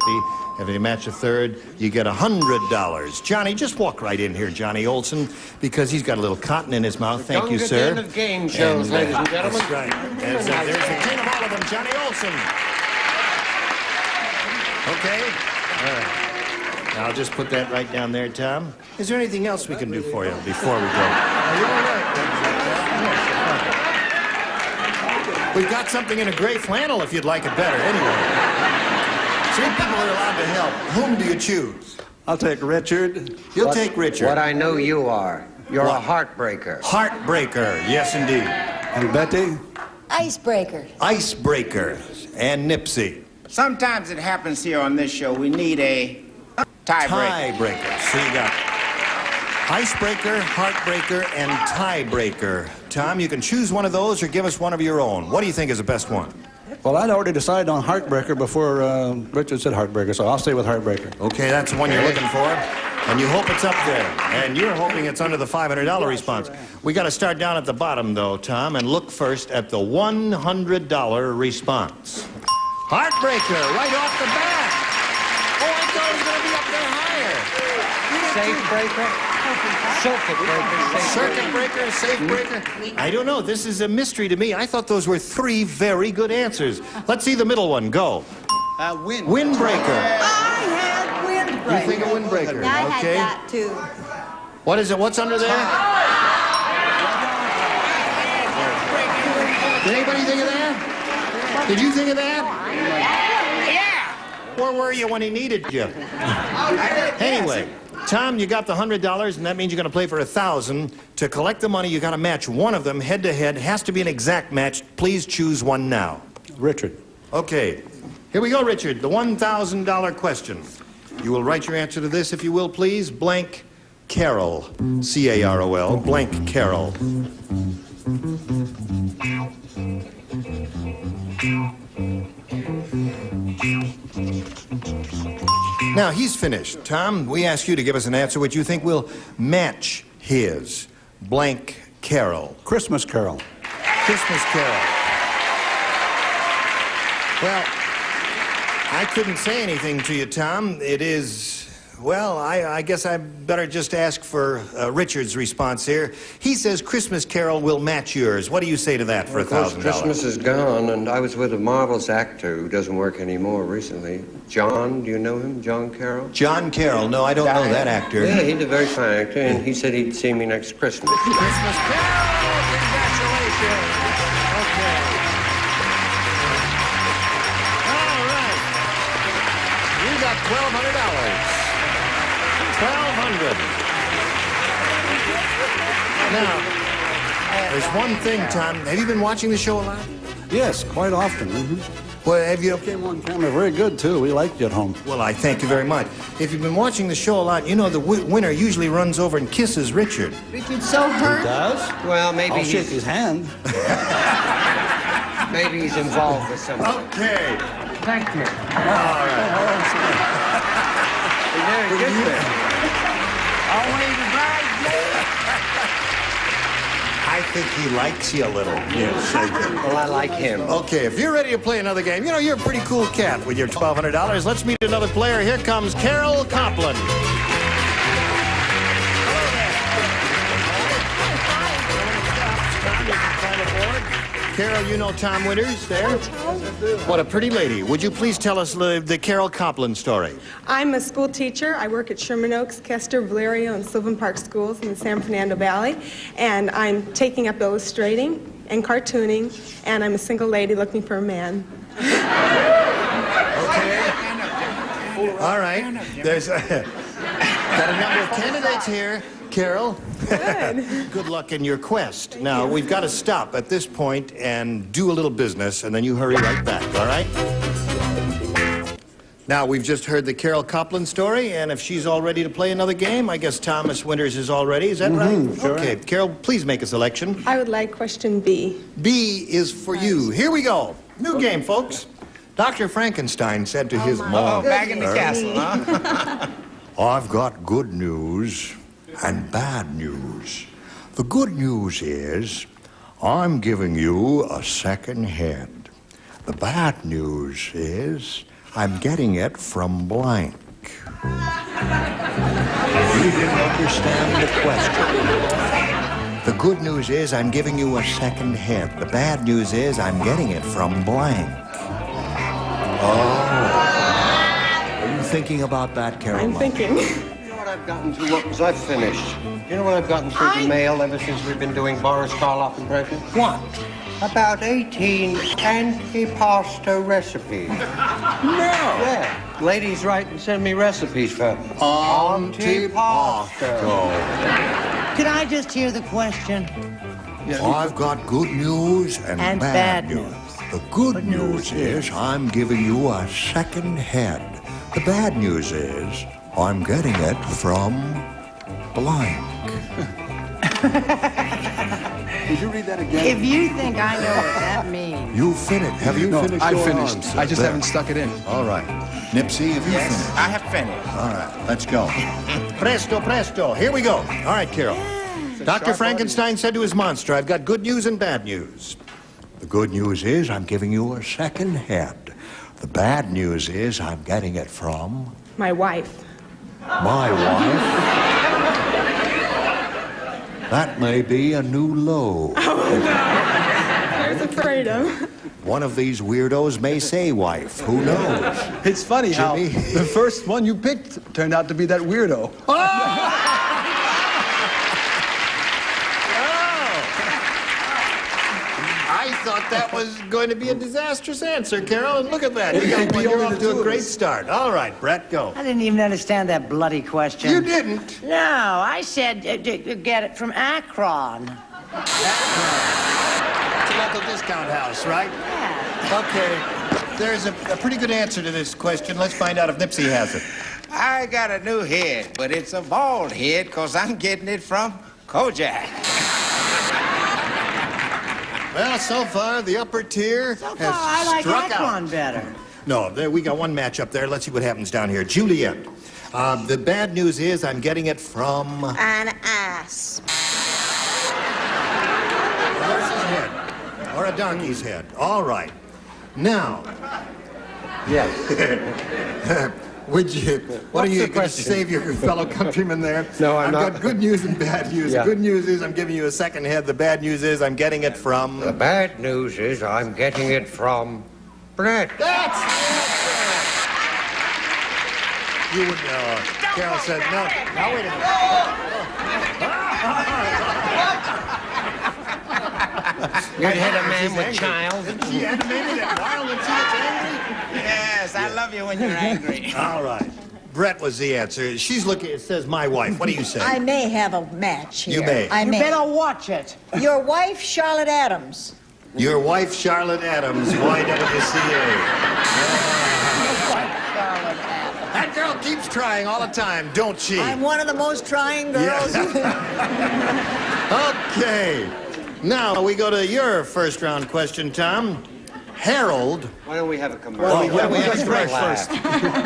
If you match a third, you get $100. Johnny, just walk right in here, Johnny Olson, because he's got a little cotton in his mouth. Thank you, sir. End of game shows, ladies and gentlemen. That's right. There's the king of all of them, Johnny Olson. Okay? All right. Now, I'll just put that right down there, Tom. Is there anything else we can do for you before we go? Are you all right? We've got something in a gray flannel if you'd like it better. Anyway. 3 people are allowed to help. Whom do you choose? I'll take Richard. You'll take Richard. What I know you are. You're a heartbreaker. Heartbreaker, yes, indeed. And Betty? Icebreaker. Icebreaker. And Nipsey. Sometimes it happens here on this show. We need a tiebreaker. Tiebreaker. So you got icebreaker, heartbreaker, and tiebreaker. Tom, you can choose one of those or give us one of your own. What do you think is the best one? Well, I'd already decided on Heartbreaker before Richard said Heartbreaker, so I'll stay with Heartbreaker. Okay, that's the one you're looking for. And you hope it's up there. And you're hoping it's under the $500 response. We got to start down at the bottom, though, Tom, and look first at the $100 response. Heartbreaker, right off the bat. Oh, I thought it was going to be up there higher. Safe breaker? Circuit breaker. Circuit breaker, safe breaker. I don't know. This is a mystery to me. I thought those were 3 very good answers. Let's see the middle one. Go. Windbreaker. I had windbreaker. You think of windbreaker? Yeah, I okay. had that too. What is it? What's under there? Did anybody think of that? Did you think of that? Yeah. Where were you when he needed you? Anyway, Tom, you got the $100, and that means you're going to play for $1,000. To collect the money, you got to match one of them head to head. Has to be an exact match. Please choose one now. Richard. Okay. Here we go, Richard. The $1,000 question. You will write your answer to this, if you will, please. Blank Carol. C-A-R-O-L. Blank Carol. Now, he's finished. Tom, we ask you to give us an answer which you think will match his. Blank Carol. Christmas Carol. Christmas Carol. Well, I couldn't say anything to you, Tom. It is, well, I guess I better just ask for Richard's response here. He says Christmas Carol will match yours. What do you say to that for $1,000? Christmas is gone, and I was with a marvelous actor who doesn't work anymore recently. John, do you know him? John Carroll? John Carroll. No, I don't know that actor. Yeah, he's a very fine actor, and he said he'd see me next Christmas. Christmas Carol! Congratulations! Okay. All right. You got $1,200. $1,200. Now, there's one thing, Tom. Have you been watching the show a lot? Yes, quite often. Mm-hmm. Well, have you? Came on camera very good, too. We liked you at home. Well, I thank you very much. If you've been watching the show a lot, you know the winner usually runs over and kisses Richard. Richard's so hurt. He does? Well, maybe I'll shake his hand. Maybe he's involved with something. Okay. Thank you. All right. I think he likes you a little. Yes. Well, I like him. Okay, if you're ready to play another game, you know, you're a pretty cool cat with your $1,200. Let's meet another player. Here comes Carol Copland. Carol, you know Tom Winters there? What a pretty lady. Would you please tell us the Carol Copland story? I'm a school teacher. I work at Sherman Oaks, Kester, Valerio, and Sylvan Park schools in the San Fernando Valley. And I'm taking up illustrating and cartooning, and I'm a single lady looking for a man. Okay. All right. There's got a number of candidates here. Carol, good luck in your quest. Now, we've got to stop at this point and do a little business, and then you hurry right back, all right? Now, we've just heard the Carol Copland story, and if she's all ready to play another game, I guess Thomas Winters is all ready. Is that right? Sure. Okay, Carol, please make a selection. I would like question B. B is for you. Here we go. New game, folks. Dr. Frankenstein said to his mom... back in the castle, huh? I've got good news and bad news. The good news is I'm giving you a second head. The bad news is I'm getting it from blank. You didn't understand the question. The good news is I'm giving you a second head. The bad news is I'm getting it from blank. Oh. Are you thinking about that, Carol? I'm thinking. I've gotten through what was I finished? You know what I've gotten through the mail ever since we've been doing Boris Karloff impressions? What? About 18 antipasto recipes. No! Yeah. Ladies write and send me recipes for antipasto. Could I just hear the question? I've got good news and bad news. The good news is I'm giving you a second head. The bad news is I'm getting it from blank. Would you read that again? If you think I know what that means. You finished. Have you finished I your finished. answer? I just There. haven't stuck it in. All right. Nipsey, have you finished? I have finished. All right, let's go. Presto, presto. Here we go. All right, Carol. Dr. Frankenstein said to his monster, I've got good news and bad news. The good news is I'm giving you a second head. The bad news is I'm getting it from... My wife. My wife? That may be a new low. Oh, no. I was afraid of. One of these weirdos may say wife. Who knows? It's funny how Jimmy? the first one you picked turned out to be that weirdo. I thought that was going to be a disastrous answer, Carol, and look at that. You got one. You're off to a great start. All right, Brett, go. I didn't even understand that bloody question. You didn't. No, I said get it from Akron. It's a local discount house, right? Yeah. Okay. There's a pretty good answer to this question. Let's find out if Nipsey has it. I got a new head, but it's a bald head because I'm getting it from Kojak. Well, so far, the upper tier has I like struck Akron out. better. No, we got one match up there. Let's see what happens down here. Juliet. The bad news is I'm getting it from... An ass. A horse's head. Or a donkey's head. All right. Now... Yes. Would you... What are you the going to question? save your fellow countrymen there? No, I'm not. I've got good news and bad news. Yeah. The good news is I'm giving you a second head. The bad news is I'm getting it from... The bad news is I'm getting it from Brett. That's the answer! You would... Carol said no. Now, wait a minute. You'd hit a man with child. Isn't she animated and wild when she gets angry? Yes, I love you when you're angry. All right. Brett was the answer. She's looking, it says my wife. What do you say? I may have a match here. You may. I may. You better watch it. Your wife, Charlotte Adams. Your wife, Charlotte Adams, YWCA. That girl keeps trying all the time, don't she? I'm one of the most trying girls. Okay. Now we go to your first round question, Tom. Harold. Why don't we have a commercial? Oh, we have a break first.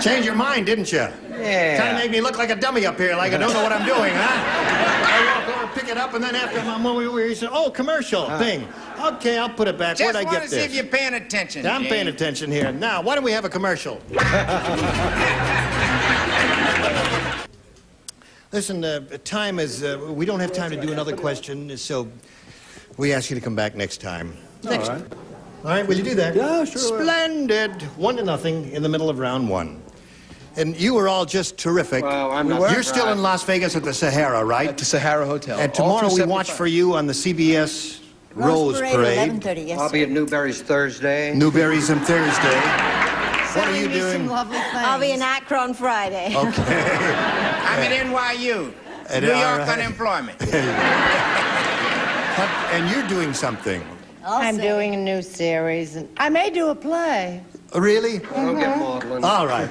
Changed your mind, didn't you? Yeah. Trying to make me look like a dummy up here, like I don't know what I'm doing, huh? pick it up, and then after when we were, he said, "Oh, commercial thing." Okay, I'll put it back. Just Where'd I want get to see this? if you're paying attention. I'm Gene. paying attention here. Now, why don't we have a commercial? Listen, time is, we don't have time to do another question, so we ask you to come back next time. Next. right. All right, will you do that? Yeah, sure. Splendid. 1-0 in the middle of round one. And you were all just terrific. Well, I'm not You're still in Las Vegas at the Sahara, right? At the Sahara Hotel. And tomorrow we watch for you on the CBS Rose Parade. 11:30, yes, I'll be at Newberry's Thursday. Newberry's on Thursday. What are you doing? I'll be in Akron Friday. Okay. I'm at NYU, At New York NYU. unemployment. And you're doing something. I'm doing a new series, and I may do a play. Really? I'll get maudlin. All right.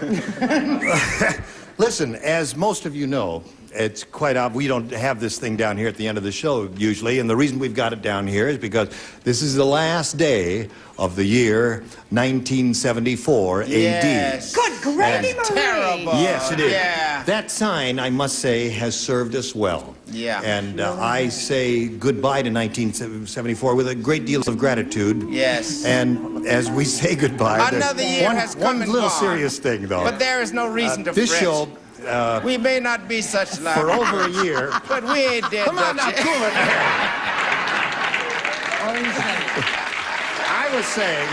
Listen, as most of you know, it's quite obvious we don't have this thing down here at the end of the show usually, and the reason we've got it down here is because this is the last day of the year 1974 Yes. AD. Good gravy, Marie. Terrible. Yes, it is. Yeah. That sign, I must say, has served us well. Yeah. And I say goodbye to 1974 with a great deal of gratitude. Yes. And as we say goodbye, there's Another year has come one and little gone. serious thing, though. But there is no reason to This fret. show, We may not be such luck. for over a year... But we ain't dead. Come on now, Dutchie. cool it down. I was saying...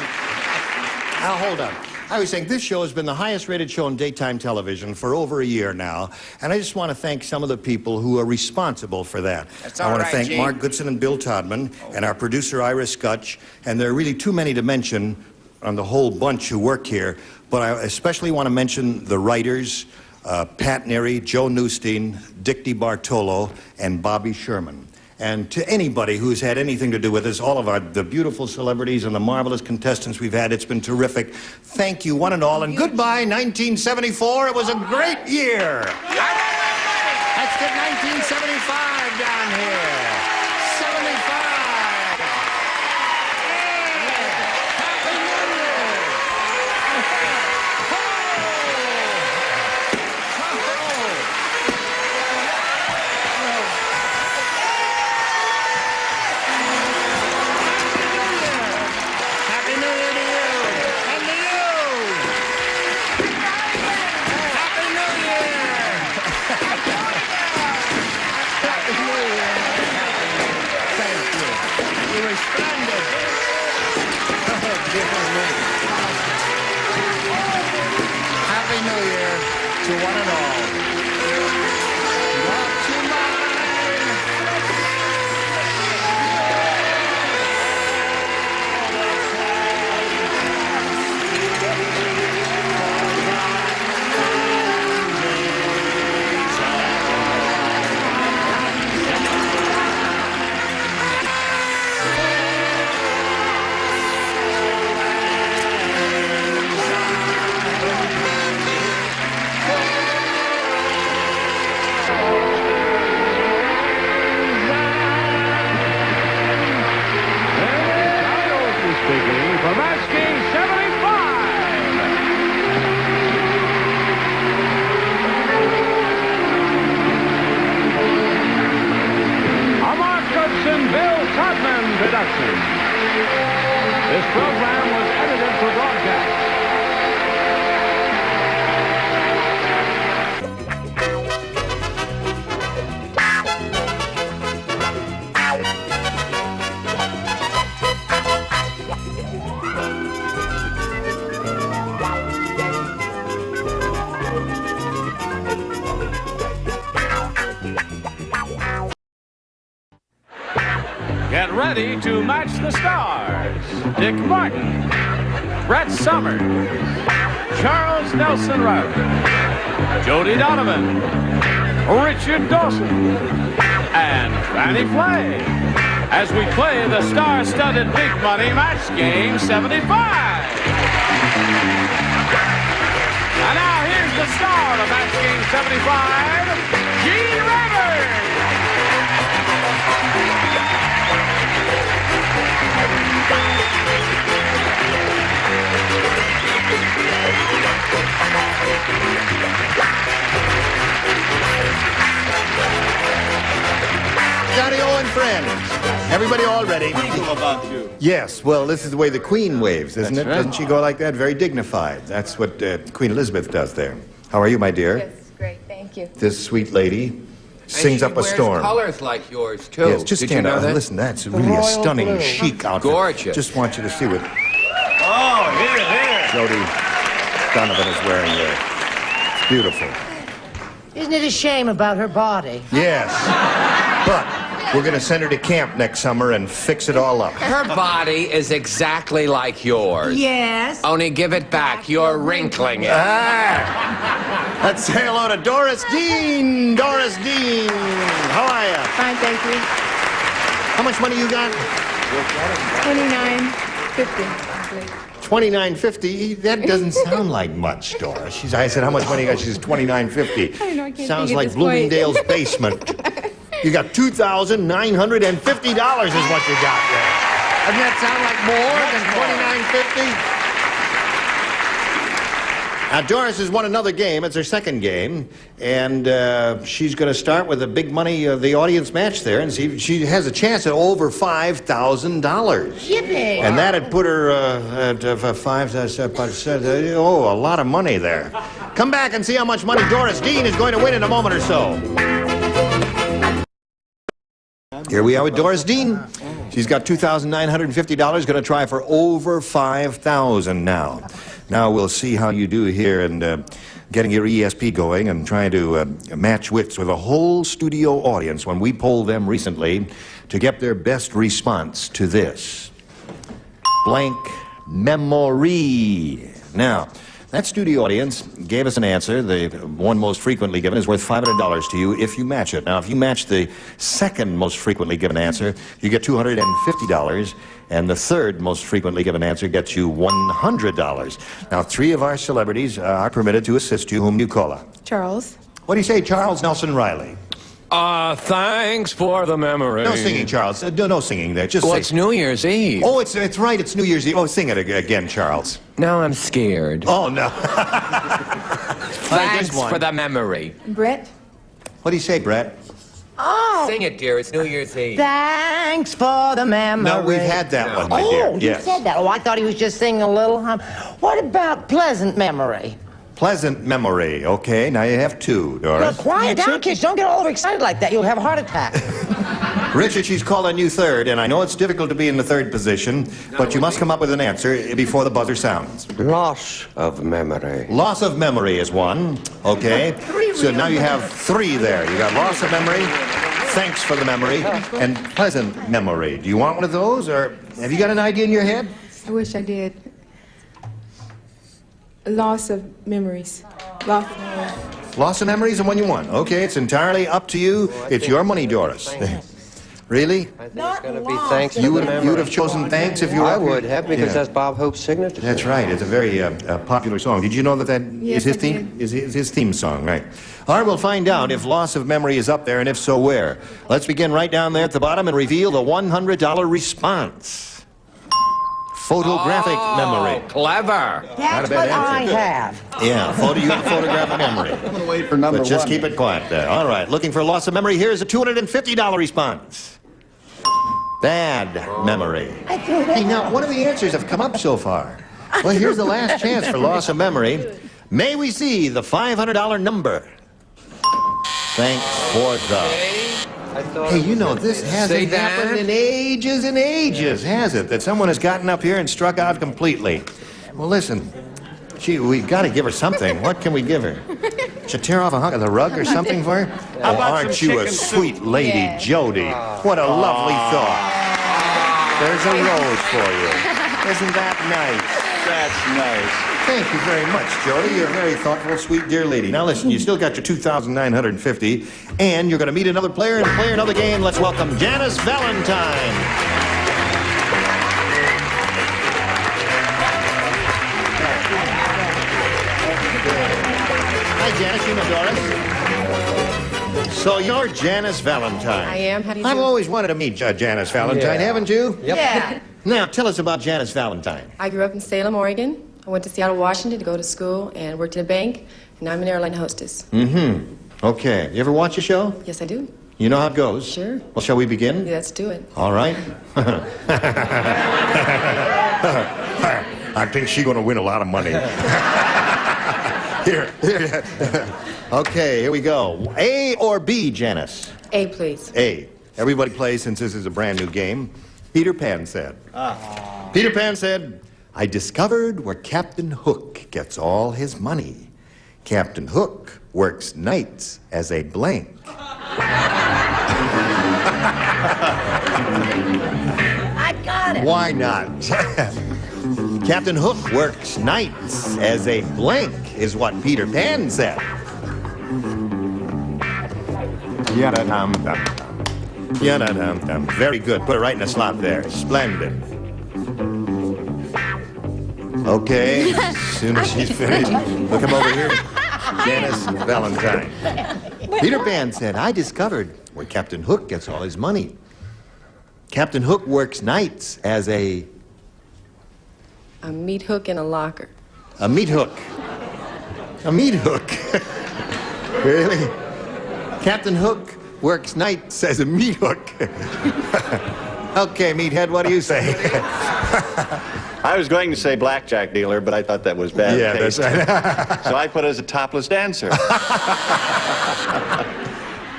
Now, hold on. I was saying this show has been the highest rated show on daytime television for over a year now, and I just want to thank some of the people who are responsible for that. That's I all want right, to thank Gene. Mark Goodson and Bill Todman, and our producer Ira Scutch, and there are really too many to mention on the whole bunch who work here, but I especially want to mention the writers, Pat Neary, Joe Newstein, Dick DiBartolo, and Bobby Sherman. And to anybody who's had anything to do with this, all of the beautiful celebrities and the marvelous contestants we've had, it's been terrific. Thank you, one and all, and goodbye, 1974. It was a great year. Let's get 1975 down here. 75. Happy New Year. Happy New Year to you. And to you. Happy New Year. Happy New Year. Thank you. You were splendid. Oh, dear me. Happy New Year to one and all. Not to mine. Speaking for Match Game 75. A Mark Goodson, Bill Todman production. This program was edited for broadcast. Get ready to match the stars. Dick Martin, Brett Summers, Charles Nelson Riley, Jody Donovan, Richard Dawson, and Fannie Flay as we play the star-studded big money match game 75. And now here's the star of match game 75, Gene Rivers. Daddy O and friends. Everybody all ready? About you. Yes, well, this is the way the Queen waves, isn't That's it? right. Doesn't she go like that? Very dignified. That's what Queen Elizabeth does there. How are you, my dear? Yes, great, thank you. This sweet lady sings up a And storm. she wears colors like yours, too. Yes, just Did stand you know up. that? Listen, that's really a stunning, chic outfit. Gorgeous. Just want you to see what Oh, here. Jody Donovan is wearing there. It's beautiful. Isn't it a shame about her body? Yes, but we're going to send her to camp next summer and fix it all up. Her body is exactly like yours. Yes. Only give it back. You're wrinkling it. Let's say hello to Doris Dean. Doris Dean, how are you? Fine, thank you. How much money you got? $29.50. $29.50. That doesn't sound like much, Doris. I said, how much money you got? She says $29.50. I know, I can't Sounds think at like this point. Bloomingdale's basement. You got $2,950 is what you got there. Doesn't that sound like more than $29.50? Now, Doris has won another game. It's her second game. And she's going to start with the big money of the audience match there and see if she has a chance at over $5,000. Yippee! And that'd put her at 5%. Oh, a lot of money there. Come back and see how much money Doris Dean is going to win in a moment or so. Here we are with Doris Dean. She's got $2,950, going to try for over $5,000 now. Now we'll see how you do here and getting your ESP going and trying to match wits with a whole studio audience when we polled them recently to get their best response to this. Blank memory. Now, that studio audience gave us an answer. The one most frequently given is worth $500 to you if you match it. Now, if you match the second most frequently given answer, you get $250, and the third most frequently given answer gets you $100. Now, 3 of our celebrities are permitted to assist you. Whom do you call up? Charles. What do you say, Charles Nelson Riley? Thanks for the memory. No singing, Charles. No singing there. Just Well, say. it's New Year's Eve. Oh, it's right. It's New Year's Eve. Oh, sing it again, Charles. Now I'm scared. Oh, no. Thanks for the memory. Brett. What do you say, Brett? Oh, Sing it, dear. It's New Year's Eve. thanks for the memory. No, we've had that one, my dear. Oh, you Yes. said that. Oh, I thought he was just singing a little hum. What about pleasant memory? Pleasant memory. Okay, now you have 2, Well, Doris. quiet down, kids. Don't get all overexcited like that. You'll have a heart attack. Richard, she's called on you third, and I know it's difficult to be in the third position, but you must come up with an answer before the buzzer sounds. Loss of memory. Loss of memory is one. Okay. So now you have 3 there. You got loss of memory, thanks for the memory, and pleasant memory. Do you want one of those, or have you got an idea in your head? I wish I did. Loss of memories. Loss of memories. Loss of memory is the one you want. Okay, it's entirely up to you. It's your money, Doris. Really? I think it's going to be thanks You for would the memory. you'd have chosen thanks if you were I up here? would have, because Yeah. that's Bob Hope's signature. That's right. It's a very popular song. Did you know that Yes, is his I theme? Is his theme song, right? All right, we'll find out if loss of memory is up there, and if so, where. Let's begin right down there at the bottom and reveal the $100 response. Photographic memory. Clever. Not That's a bad what I answer. have. Yeah, you have photographic memory. I'm going to wait for number But just one. keep it quiet there. All right, looking for loss of memory. Here's a $250 response. Bad memory. Hey, now, what are the answers have come up so far? Well, here's the last chance for loss of memory. May we see the $500 number? Thanks for the... Hey, you know, this hasn't happened in ages and ages, has it? That someone has gotten up here and struck out completely. Well, listen, gee, we've got to give her something. What can we give her? Should tear off a hunk of the rug or something for her? Oh, aren't you a sweet lady, Jody? What a lovely thought. There's a rose for you. Isn't that nice? That's nice. Thank you very much, Jody. You're a very thoughtful, sweet, dear lady. Now listen, you still got your $2,950, and you're going to meet another player and play another game. Let's welcome Janice Valentine. Hi, Janice. You know Doris. So you're Janice Valentine. I am. How do you I've do? always wanted to meet Janice Valentine, haven't you? Yep. Yeah. Now, tell us about Janice Valentine. I grew up in Salem, Oregon. I went to Seattle, Washington to go to school and worked in a bank, and I'm an airline hostess. Mm-hmm. Okay. You ever watch a show? Yes, I do. You know how it goes? Sure. Well, shall we begin? Yeah, let's do it. All right. I think she's going to win a lot of money. Here. Okay, here we go. A or B, Janice? A, please. A. Everybody plays since this is a brand new game. Peter Pan said. Peter Pan said, I discovered where Captain Hook gets all his money. Captain Hook works nights as a blank. I got it. Why not? Captain Hook works nights as a blank, is what Peter Pan said. Yada-dum-dum. Yada-dum-dum. Very good. Put it right in the slot there. Splendid. Okay. As soon as she's finished, look him over here. Janice Valentine. Peter Pan said, I discovered where Captain Hook gets all his money. Captain Hook works nights as a meat hook in a locker. A meat hook. A meat hook. Really? Captain Hook works nights as a meat hook. Okay, meathead, what do you say? I was going to say blackjack dealer, but I thought that was bad taste. That's right. So I put it as a topless dancer.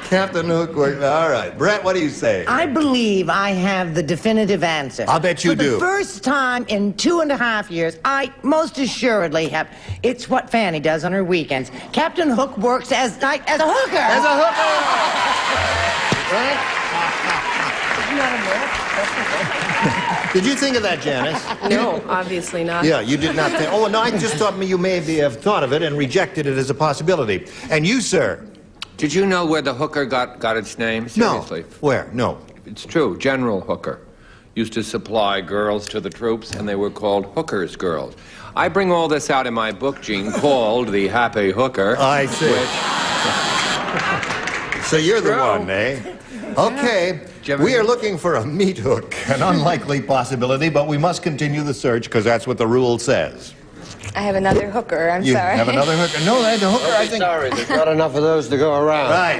Captain Hook works. All right. Brett, what do you say? I believe I have the definitive answer. I'll bet you do. For the first time in 2.5 years, I most assuredly have. It's what Fanny does on her weekends. Captain Hook works as a hooker. As a hooker! Right? Did you think of that, Janice? No, obviously not. Yeah, you did not think. Oh, no, I just thought you may have thought of it and rejected it as a possibility. And you, sir? Did you know where the hooker got its name? Seriously. No. Where? No. It's true. General Hooker used to supply girls to the troops, and they were called Hooker's girls. I bring all this out in my book, Gene, called The Happy Hooker. I see. So you're the one, eh? Okay. We are looking for a meat hook, an unlikely possibility, but we must continue the search because that's what the rule says. I have another hooker. I'm You sorry. have another hooker? No, that's a hooker, I think. Sorry, there's not enough of those to go around. Right.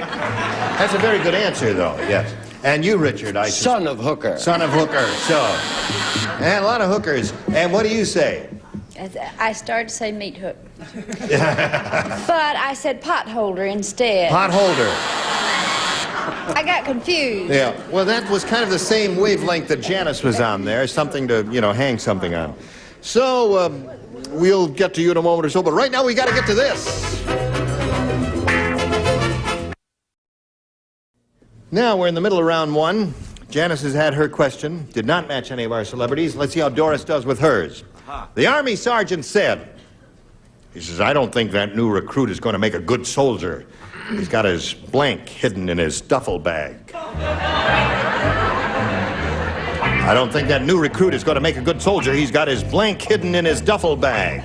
That's a very good answer, though, yes. And you, Richard, I Son of Hooker. Son of Hooker, so. And a lot of hookers. And what do you say? I started to say meat hook. But I said pot holder instead. Pot holder. I got confused. Yeah. Well, that was kind of the same wavelength that Janice was on there. Something to, hang something on. So, we'll get to you in a moment or so, but right now we got to get to this. Now we're in the middle of round one. Janice has had her question. Did not match any of our celebrities. Let's see how Doris does with hers. The Army sergeant said, he says, I don't think that new recruit is going to make a good soldier. He's got his blank hidden in his duffel bag. I don't think that new recruit is going to make a good soldier. He's got his blank hidden in his duffel bag.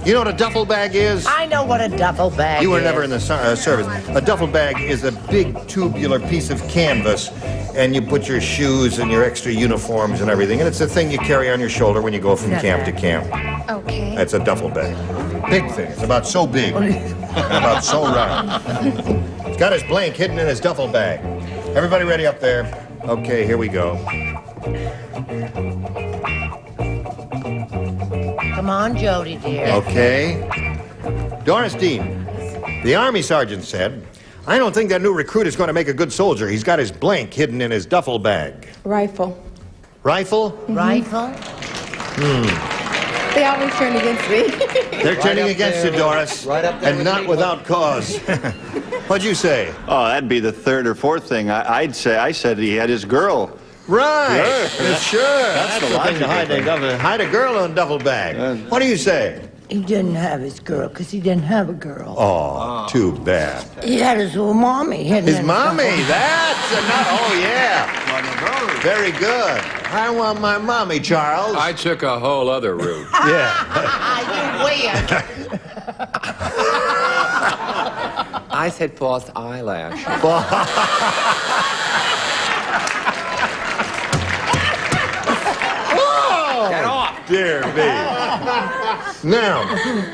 You know what a duffel bag is? I know what a duffel bag is. You were never in the service. A duffel bag is a big tubular piece of canvas, and you put your shoes and your extra uniforms and everything, and it's a thing you carry on your shoulder when you go from camp to camp. Okay. That's a duffel bag. Big thing. It's about so big. And about so round. He's got his blank hidden in his duffel bag. Everybody ready up there? Okay, here we go. Come on, Jody, dear. Okay. Doris Dean, the Army sergeant said, I don't think that new recruit is going to make a good soldier. He's got his blank hidden in his duffel bag. Rifle. Rifle? Rifle? They always turn against me. They're turning against you, Doris. Right up there and not without cause. What'd you say? Oh, that'd be the third or fourth thing. I said he had his girl. Right. Yeah. Sure. That's the thing to hide a girl in a duffel bag. What do you say? He didn't have his girl because he didn't have a girl. Oh, too bad. He had his little mommy. His mommy. That's not. Oh, yeah. Very good. I want my mommy, Charles. I took a whole other route. Yeah. You weird. I said false eyelash. Get off! Dear me. Now,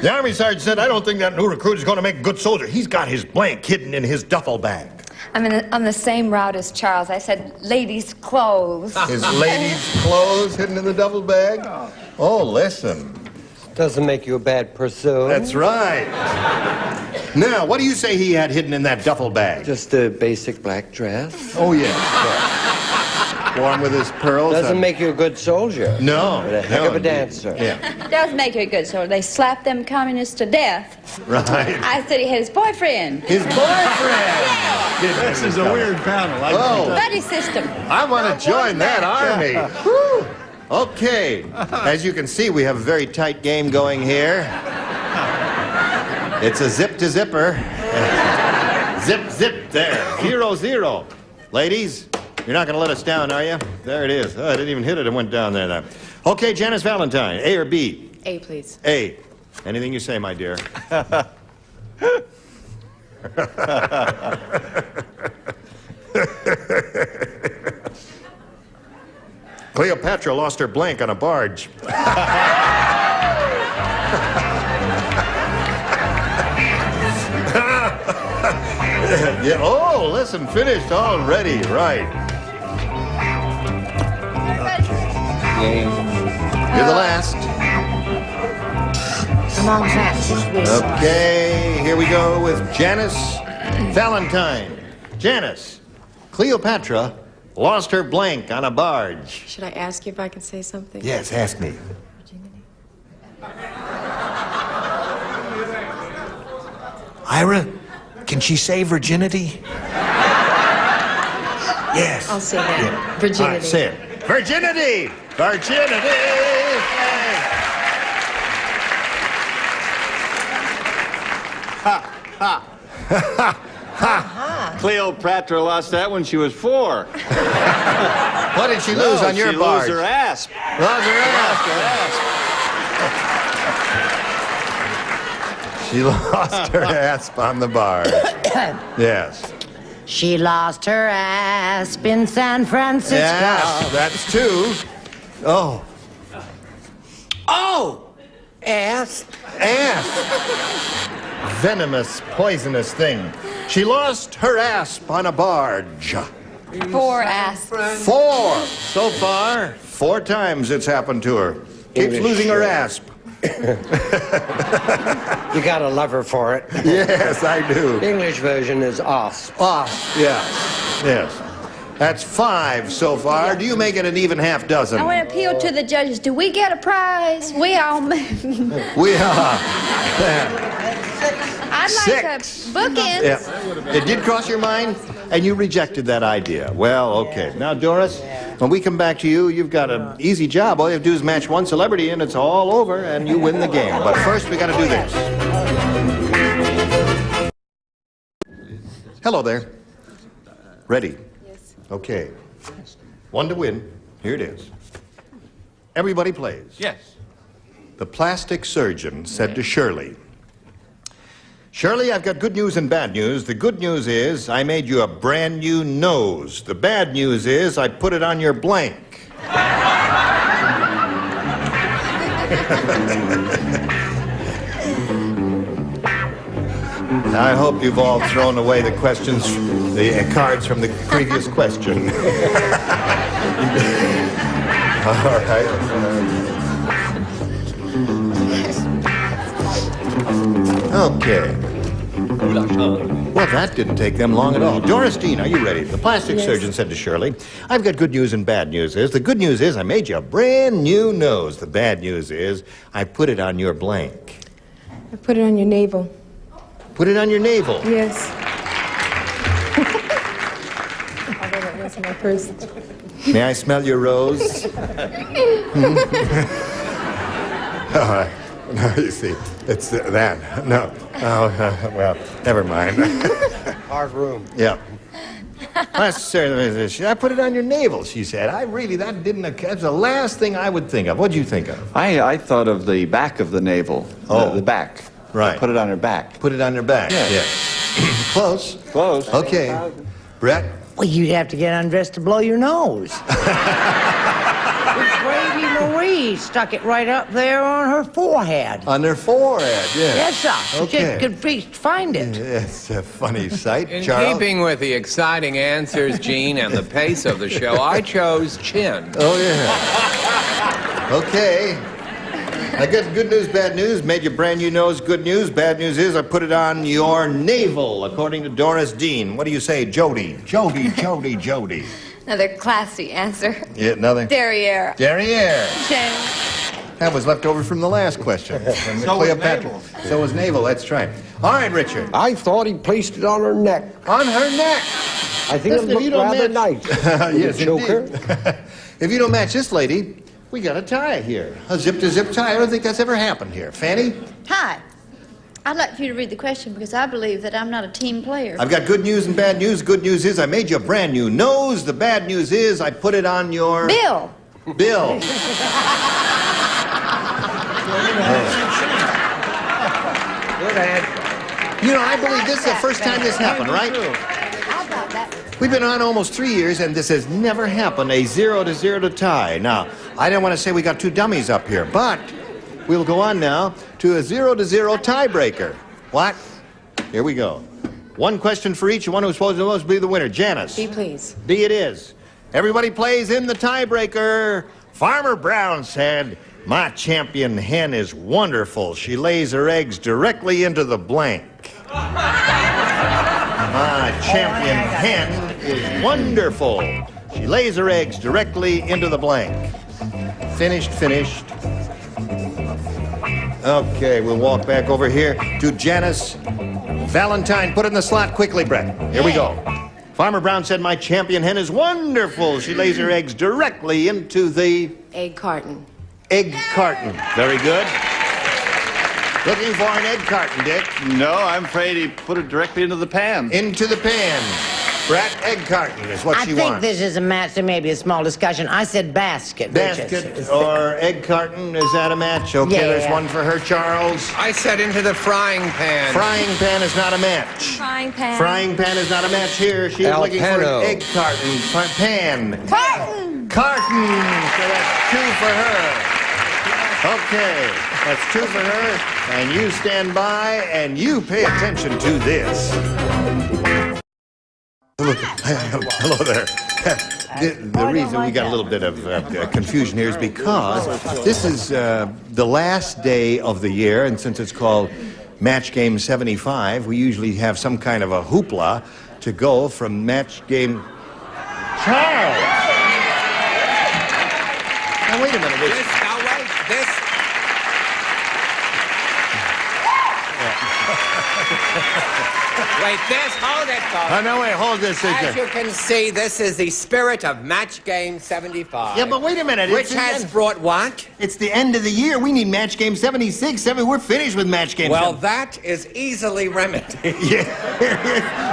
the Army sergeant said, I don't think that new recruit is going to make a good soldier. He's got his blank hidden in his duffel bag. I'm on the same route as Charles. I said ladies' clothes. His ladies' clothes hidden in the duffel bag? Oh, listen. Doesn't make you a bad person. That's right. Now, what do you say he had hidden in that duffel bag? Just a basic black dress. Oh, yes. Warm with his pearls. Doesn't make you a good soldier. No. But a heck of a dancer. Yeah. It does make you a good soldier. They slapped them communists to death. Right. I said he had his boyfriend. His boyfriend! This is a weird panel. Buddy system. I want to join that army. Whew. Okay. As you can see, we have a very tight game going here. It's a zip to zipper. Zip, zip, there. 0-0. Ladies, you're not going to let us down, are you? There it is. Oh, I didn't even hit it. It went down there. Okay, Janice Valentine, A or B? A, please. A. Anything you say, my dear. Cleopatra lost her blank on a barge. Yeah. Oh, listen, finished already. Right. You're the last. Come on, Max. Okay, here we go with Janice Valentine. Janice, Cleopatra lost her blank on a barge. Should I ask you if I can say something? Yes, ask me. Ira, can she say virginity? Yes. I'll say that. Yeah. Virginity. All right, say it. Virginity! Virginity! Ha, ha. Ha. Cleopatra lost that when she was 4. What did she lose on your barge? She lost her asp. Lost her asp. She lost her asp on the barge. Yes. She lost her asp in San Francisco. Yeah, that's 2. Oh. Oh! Ass. Asp. Venomous, poisonous thing. She lost her asp on a barge. 4 asps. 4 so far. 4 times it's happened to her. Keeps English, losing her asp. You gotta love her for it. Yes, I do. English version is asp. Asp, yes. Yes. That's 5 so far. Do you make it an even half dozen? I want to appeal to the judges. Do we get a prize? We all. We are. I'd like a 6. bookends. Yeah. It did cross your mind, and you rejected that idea. Well, okay. Now, Doris, when we come back to you, you've got an easy job. All you have to do is match one celebrity, and it's all over, and you win the game. But first, we got to do this. Hello there. Ready? Yes. Okay. 1 to win. Here it is. Everybody plays. Yes. The plastic surgeon said to Shirley, Shirley, I've got good news and bad news. The good news is I made you a brand new nose. The bad news is I put it on your blank. I hope you've all thrown away the questions, the cards from the previous question. All right. Okay. Well, that didn't take them long at all. Doris Dean, are you ready? The plastic surgeon said to Shirley, I've got good news and bad news. The good news is I made you a brand new nose. The bad news is I put it on your blank. I put it on your navel. Put it on your navel? Yes. Although that wasn't my first. May I smell your rose? All right. No, you see, it's that. No. Oh, well, never mind. Hard room. Yeah. I put it on your navel, she said. That's the last thing I would think of. What'd you think of? I thought of the back of the navel. Oh. The back. Right. Put it on her back. Put it on her back. Yeah. Close. Close. Okay. Brett? Well, you'd have to get undressed to blow your nose. Gravy Marie stuck it right up there on her forehead. On their forehead, yeah. Yes, sir. Okay. She could find it. It's a funny sight, In Charles. keeping with the exciting answers, Gene, and the pace of the show, I chose chin. Oh, yeah. Okay. I got good news, bad news. Made your brand new nose good news. Bad news is I put it on your navel, according to Doris Dean. What do you say, Jody? Jody. Another classy answer. Yeah, nothing? Derriere. Derriere. Shame. That was left over from the last question. From So was Cleopatra. navel. So was navel, that's right. All right, Richard. I thought he placed it on her neck. On her neck. I think Listen, it if you looked don't rather match- nice. Yes, Joker. indeed. If you don't match this lady, we got a tie here. A zip-to-zip tie. I don't think that's ever happened here. Fanny? Hi. I'd like for you to read the question because I believe that I'm not a team player. I've got good news and bad news. Good news is I made you a brand new nose. The bad news is I put it on your... Bill. Bill. Good answer. You know, I believe this is the first time this happened, right? How about that? We've been on almost 3 years, and this has never happened, a 0-0 tie. Now, I didn't want to say we got two dummies up here, but we'll go on now to a 0-0 tiebreaker. What? Here we go. One question for each, and one who's supposed to most be the winner. Janice. B, please. B it is. Everybody plays in the tiebreaker. Farmer Brown said, "My champion hen is wonderful. She lays her eggs directly into the blank." My champion hen is wonderful. She lays her eggs directly into the blank. Finished. Okay, we'll walk back over here to Janice. Valentine, put it in the slot quickly, Brett. Here we go. Farmer Brown said, "My champion hen is wonderful. She lays her eggs directly into the Egg carton. egg carton." Very good. Looking for an egg carton, Dick. No, I'm afraid he put it directly into the pan. Into the pan. Brett, egg carton is what I she think wants. this is a match. There may be a small discussion. I said basket. Basket or egg carton, is that a match? Okay, Yeah. there's one for her, Charles. I said into the frying pan. Frying pan is not a match. Frying pan. Frying pan is not a match here. She's looking for Alpano. an egg carton. Pan. Carton. Carton. So that's two for her. Okay, that's two for her. And you stand by and you pay attention to this. Hello there. The reason we got a little bit of confusion here is because this is the last day of the year, and since it's called Match Game 75, we usually have some kind of a hoopla to go from Match Game... Charles! Now, wait a minute. This, now wait, this... Wait, hold it, folks. Oh, no, wait, hold this. As you can see, this is the spirit of Match Game 75. Yeah, but wait a minute. Which it's the has end. brought what? It's the end of the year. We need Match Game 76. We're finished with Match Game Well, 76. that is easily remedied. Yeah.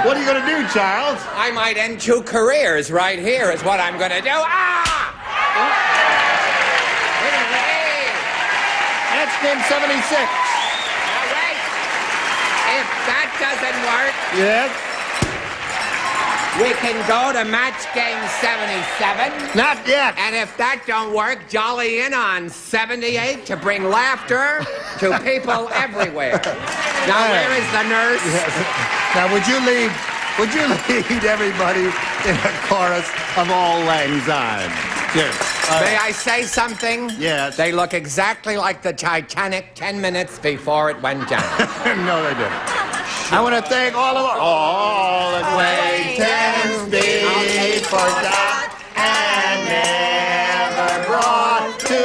What are you going to do, Charles? I might end 2 careers right here is what I'm going to do. Ah! Wait a minute. Hey! Match Game 76. Now wait. If that doesn't work, Yes. we can go to Match Game 77. Not yet. And if that don't work, jolly in on 78 to bring laughter to people everywhere. Now, where is the nurse? Yes. Now, would you lead everybody in a chorus of All Lang Syne? Here. May I say something? Yes. They look exactly like the Titanic 10 minutes before it went down. No, they didn't. I want to thank all of all acquaintance be forgot and never brought to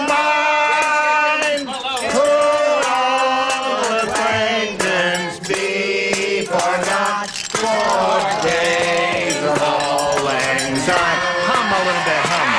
mind. Could all acquaintance be forgot for days of All Lang Syne? Hum a little bit, hum.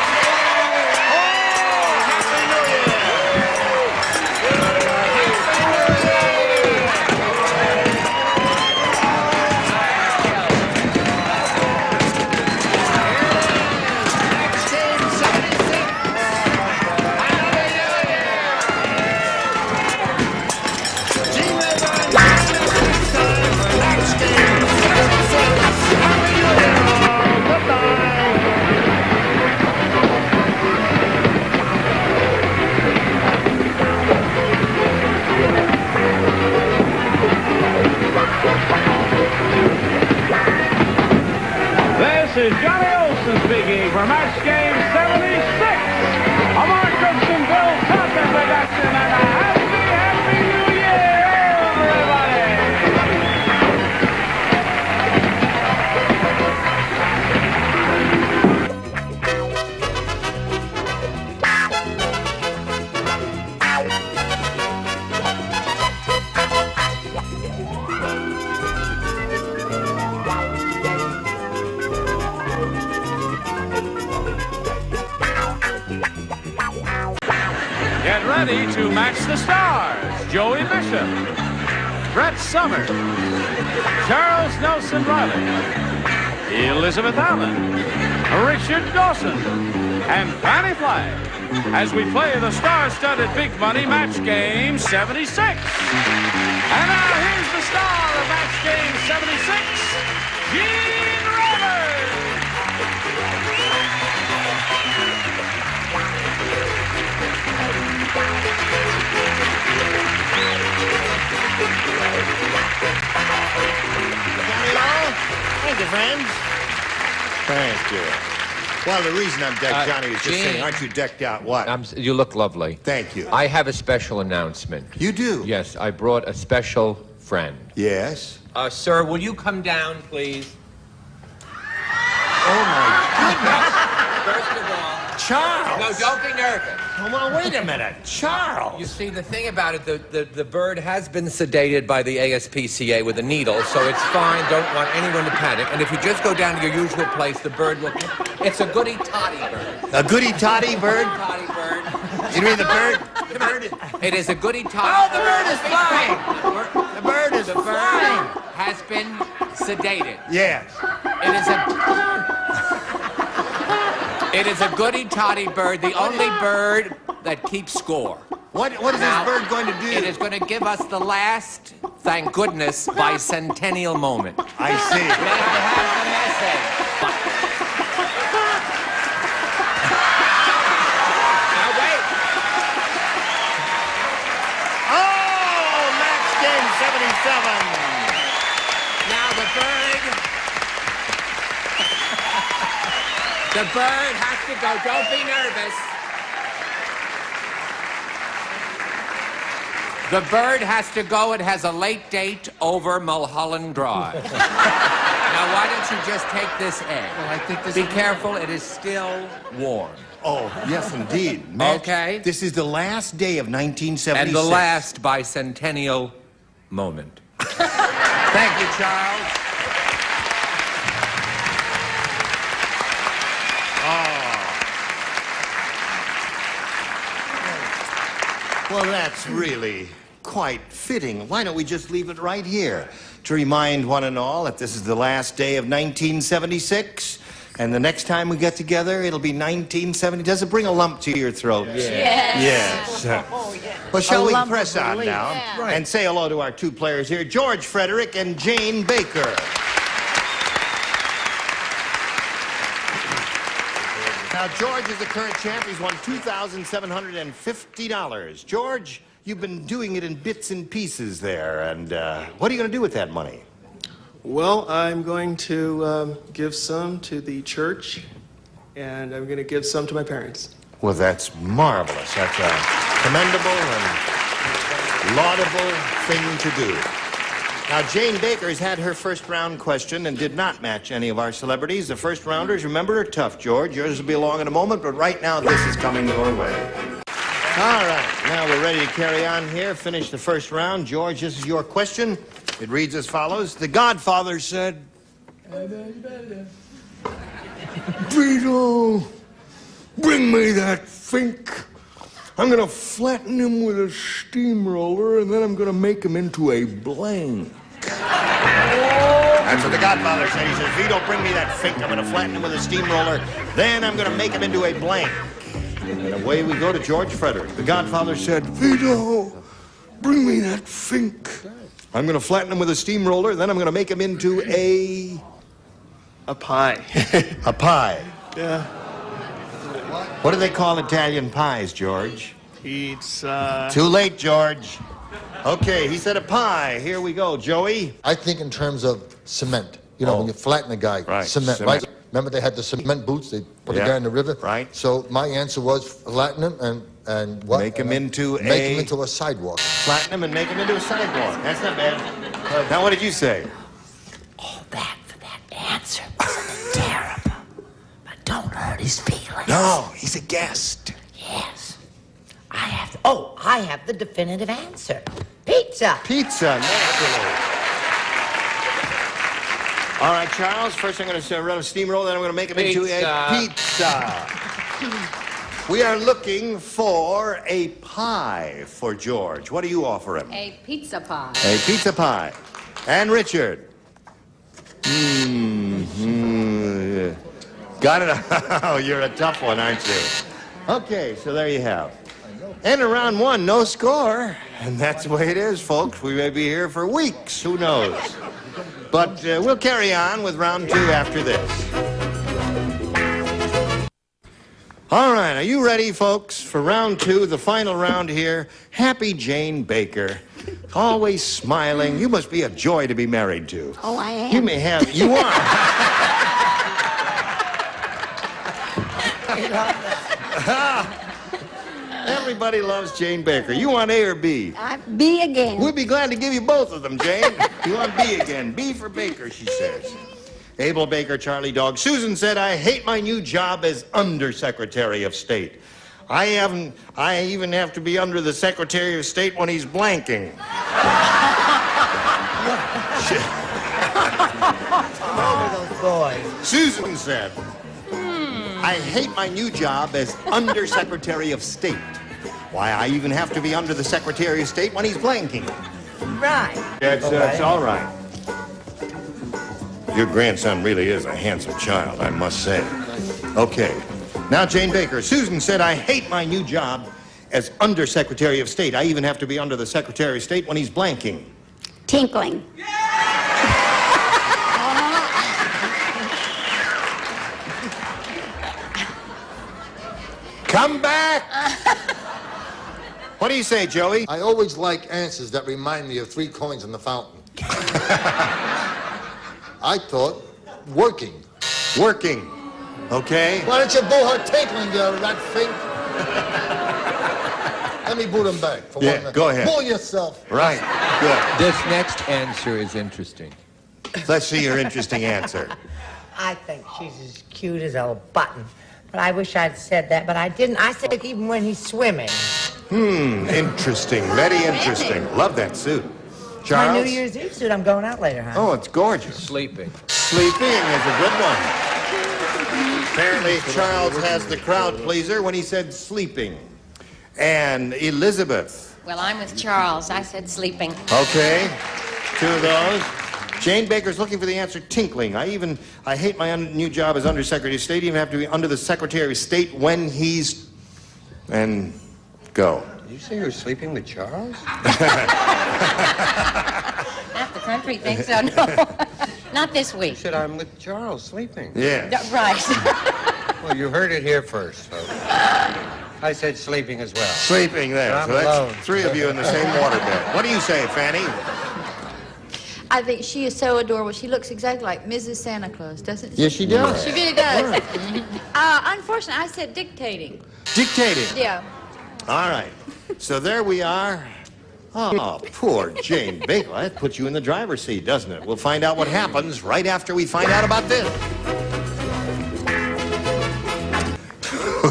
This is Johnny Olson speaking for match game 76. A Mark Goodson, Bill Tucker production, and a happy New Year, everybody! Get ready to match the stars. Joey Bishop, Brett Summers, Charles Nelson Riley, Elizabeth Allen, Richard Dawson, and Fanny Flagg as we play the star-studded big money match game 76. And now here's the star of match game 76, Gene Rivers. Thank you, friends. Thank you. Well, the reason I'm decked, Johnny, is just Gene, saying, aren't you decked out? What? You look lovely. Thank you. I have a special announcement. You do? Yes, I brought a special friend. Yes? Sir, will you come down, please? Oh, my goodness. First of all... Charles! No, don't be nervous. Well, wait a minute. Charles! You see, the thing about it, the bird has been sedated by the ASPCA with a needle, so it's fine. Don't want anyone to panic. And if you just go down to your usual place, the bird will... It's a goody-toddy bird. A goody-toddy bird? Goody-toddy bird. You mean the bird? The bird is... It is a goody-toddy Oh, the bird is flying! The bird is flying! Has been sedated. Yes. It is a goody-toddy bird, the only bird that keeps score. What is this bird going to do? It is going to give us the last, thank goodness, bicentennial moment. I see. May I have the message? Now wait. Oh, match game 77. Now the bird has to go. Don't be nervous. The bird has to go. It has a late date over Mulholland Drive. Now, why don't you just take this egg? Well, I think this Be careful. It is still warm. Oh, yes, indeed. Match, Okay. This is the last day of 1976. And the last bicentennial moment. Thank you, Charles. Well, that's really quite fitting. Why don't we just leave it right here to remind one and all that this is the last day of 1976, and the next time we get together, it'll be 1970. Does it bring a lump to your throat? Yes. Yes. Oh, yes. Well, shall A we lump press of on relief. now Yeah. and say hello to our two players here, George Frederick and Jane Baker. Now, George is the current champ. He's won $2,750. George, you've been doing it in bits and pieces there, and what are you going to do with that money? Well, I'm going to give some to the church, and I'm going to give some to my parents. Well, that's marvelous. That's a commendable and laudable thing to do. Now, Jane Baker's had her first round question and did not match any of our celebrities. The first rounders, remember, are tough, George. Yours will be along in a moment, but right now this is coming your way. All right, now we're ready to carry on here. Finish the first round. George, this is your question. It reads as follows. The Godfather said... Vito, bring me that fink. I'm going to flatten him with a steamroller, and then I'm going to make him into a blank. That's what the Godfather said. He says, Vito, bring me that fink. I'm going to flatten him with a steamroller. Then I'm going to make him into a blank. And away we go to George Frederick. The Godfather said, Vito, bring me that fink. I'm going to flatten him with a steamroller. Then I'm going to make him into a pie. A pie. Yeah. What do they call Italian pies, George? Pizza. Too late, George. Okay, he said a pie. Here we go. Joey? I think in terms of cement. You know, when you flatten the guy, Right, cement, right? Remember they had the cement boots? They put the guy in the river? Right. So my answer was flatten him and what? Make him into a sidewalk. Flatten him and make him into a sidewalk. That's not bad. Now, what did you say? All that for that answer wasn't terrible. But don't hurt his feelings. No, he's a guest. Yes. I have the definitive answer. Pizza. Pizza, naturally. All right, Charles, first I'm going to run a steamroll, then I'm going to make him into a pizza. We are looking for a pie for George. What do you offer him? A pizza pie. A pizza pie. And Richard? Got it? Oh, you're a tough one, aren't you? Okay, so there you have. And in round one, no score. And that's the way it is, folks. We may be here for weeks. Who knows? But we'll carry on with round two after this. All right, are you ready, folks, for round two, the final round here? Happy Jane Baker. Always smiling. You must be a joy to be married to. Oh, I am. You may have... You are. Everybody loves Jane Baker. You want A or B? B again. We'd be glad to give you both of them, Jane. You want B again. B for Baker, she says. Abel Baker, Charlie Dog. Susan said, I hate my new job as Undersecretary of State. I even have to be under the Secretary of State when he's blanking. Those boys. Susan said, I hate my new job as Undersecretary of State. Why, I even have to be under the Secretary of State when he's blanking. Right. That's all right. Your grandson really is a handsome child, I must say. Okay. Now, Jane Baker. Susan said, I hate my new job as Undersecretary of State. I even have to be under the Secretary of State when he's blanking. Tinkling. Come back! What do you say, Joey? I always like answers that remind me of 3 coins in the fountain. I thought working. Working. Okay. Why don't you boo her tinkling, you rat fink? Let me boot him back. For Yeah, one go ahead. Boo yourself. Right. Good. This next answer is interesting. Let's see your interesting answer. I think she's as cute as a button. But I wish I'd said that, but I didn't. I said even when he's swimming. Interesting. Very interesting. Love that suit. Charles? My New Year's Eve suit. I'm going out later, huh? Oh, it's gorgeous. Sleeping. Sleeping is a good one. Apparently, Charles has the crowd pleaser when he said sleeping. And Elizabeth. Well, I'm with Charles. I said sleeping. Okay. 2 of those. Jane Baker's looking for the answer, tinkling. I hate my new job as Undersecretary of State. Even have to be under the Secretary of State when he's... And go. Did you say you were sleeping with Charles? Half the country thinks so. No, not this You week. said I'm with Charles sleeping. Yeah. Right. Well, you heard it here first, folks. I said sleeping as well. Sleeping there. I'm So that's alone. 3 of you in the same waterbed. What do you say, Fanny? I think she is so adorable. She looks exactly like Mrs. Santa Claus, doesn't she? Yes, she does. She really does. Unfortunately, I said dictating. Dictating. Yeah. All right. So there we are. Oh, poor Jane Baker. That puts you in the driver's seat, doesn't it? We'll find out what happens right after we find out about this.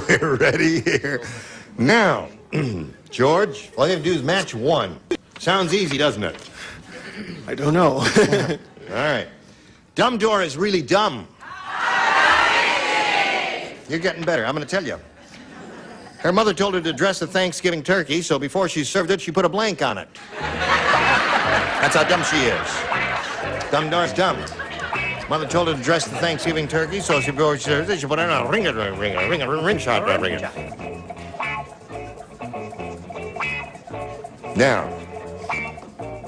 We're ready here. Now, George, all you have to do is match 1. Sounds easy, doesn't it? I don't know. All right. Dumb door is really dumb. You're getting better. I'm going to tell you. Her mother told her to dress the Thanksgiving turkey, so before she served it, she put a blank on it. That's how dumb she is. Dumb door's dumb. Mother told her to dress the Thanksgiving turkey, so before she served it, she put it on a ring shot. Now,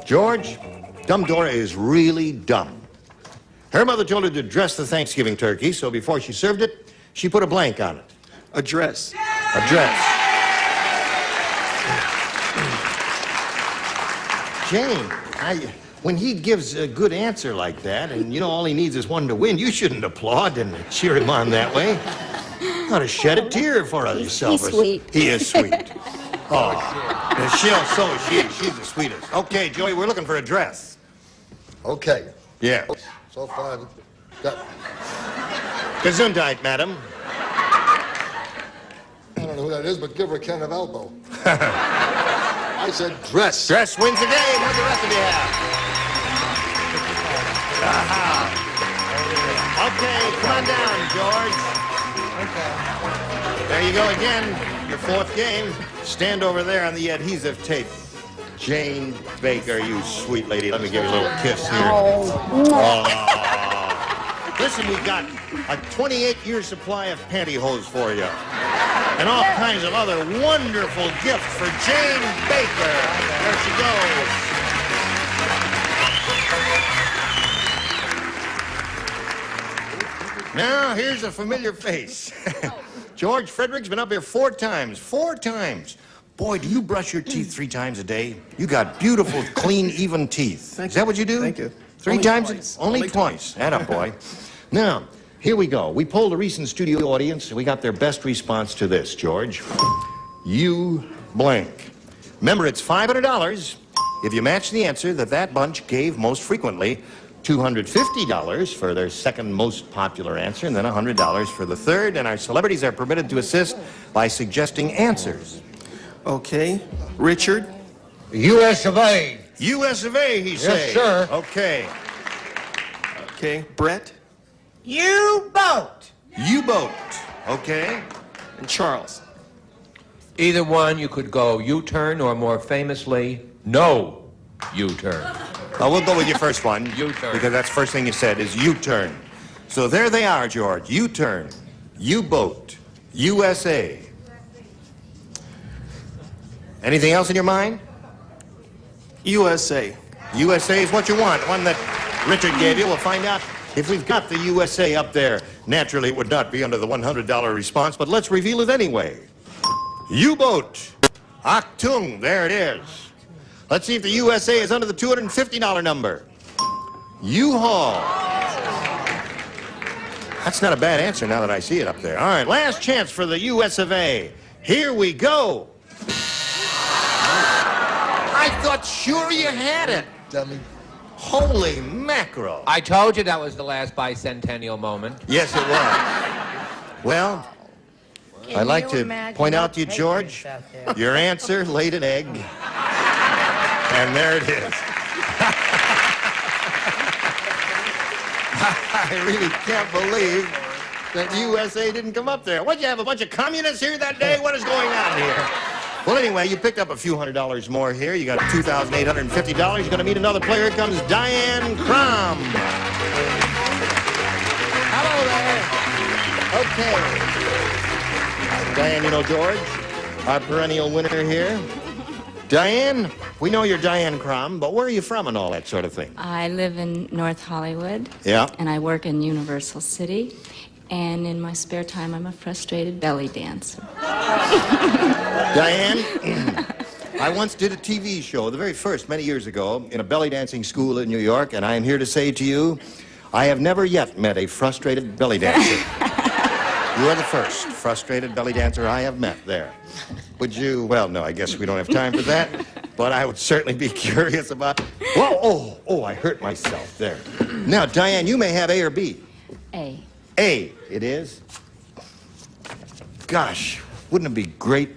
George, dumb Dora is really dumb. Her mother told her to dress the Thanksgiving turkey, so before she served it, she put a blank on it. A dress. A dress. Jane, when he gives a good answer like that, and you know all he needs is one to win, you shouldn't applaud and cheer him on that way. You ought to shed a tear for yourself. He's sweet. He is sweet. Oh, she's the sweetest. Okay, Joey, we're looking for a dress. Okay. Yeah. So far, got... Gesundheit, madam. I don't know who that is, but give her a can of elbow. I said dress. Dress wins the game. What do the rest of you have? Okay, come on down, George. Okay. There you go again. Your fourth game. Stand over there on the adhesive tape. Jane Baker, you sweet lady. Let me give you a little kiss here. Oh. Listen, we got a 28-year supply of pantyhose for you. And all kinds of other wonderful gifts for Jane Baker. There she goes. Now, here's a familiar face. George Frederick's been up here 4 times. 4 times. Boy, do you brush your teeth 3 times a day? You got beautiful, clean, even teeth. Is that what you do? Thank you. 3 times? Only twice. Atta boy. Now, here we go. We polled a recent studio audience, and we got their best response to this, George. You blank. Remember, it's $500 if you match the answer that bunch gave most frequently. $250 for their second most popular answer, and then $100 for the third. And our celebrities are permitted to assist by suggesting answers. Okay. Richard? U.S. of A. U.S. of A, he says. Yes, sir. Okay. Okay. Brett? U-boat. U-boat. Okay. And Charles? Either one, you could go U-turn or more famously, no U-turn. Well, we'll go with your first one. U-turn. Because that's the first thing you said is U-turn. So there they are, George. U-turn, U-boat, USA. Anything else in your mind? USA. USA is what you want. One that Richard gave you. We'll find out if we've got the USA up there. Naturally, it would not be under the $100 response, but let's reveal it anyway. U-boat. Achtung. There it is. Let's see if the USA is under the $250 number. U-Haul. That's not a bad answer now that I see it up there. All right, last chance for the US of A. Here we go. I thought sure you had it. Dummy. Holy mackerel. I told you that was the last bicentennial moment. Yes, it was. Well, I'd like to point out to you, George, your answer laid an egg. And there it is. I really can't believe that the USA didn't come up there. What, you have a bunch of communists here that day? What is going on here? Well, anyway, you picked up a few $100 more here. You got $2,850. You're going to meet another player. Here comes Diane Crum. Hello there. Okay. Diane, you know George, our perennial winner here. Diane, we know you're Diane Crum, but where are you from and all that sort of thing? I live in North Hollywood. Yeah. And I work in Universal City. And in my spare time, I'm a frustrated belly dancer. Diane, I once did a TV show, the very first, many years ago, in a belly dancing school in New York, and I am here to say to you, I have never yet met a frustrated belly dancer. You are the first frustrated belly dancer I have met there. Would you, well, no, I guess we don't have time for that, but I would certainly be curious about, whoa, oh, I hurt myself there. Now, Diane, you may have A or B. A. A, it is. Gosh, wouldn't it be great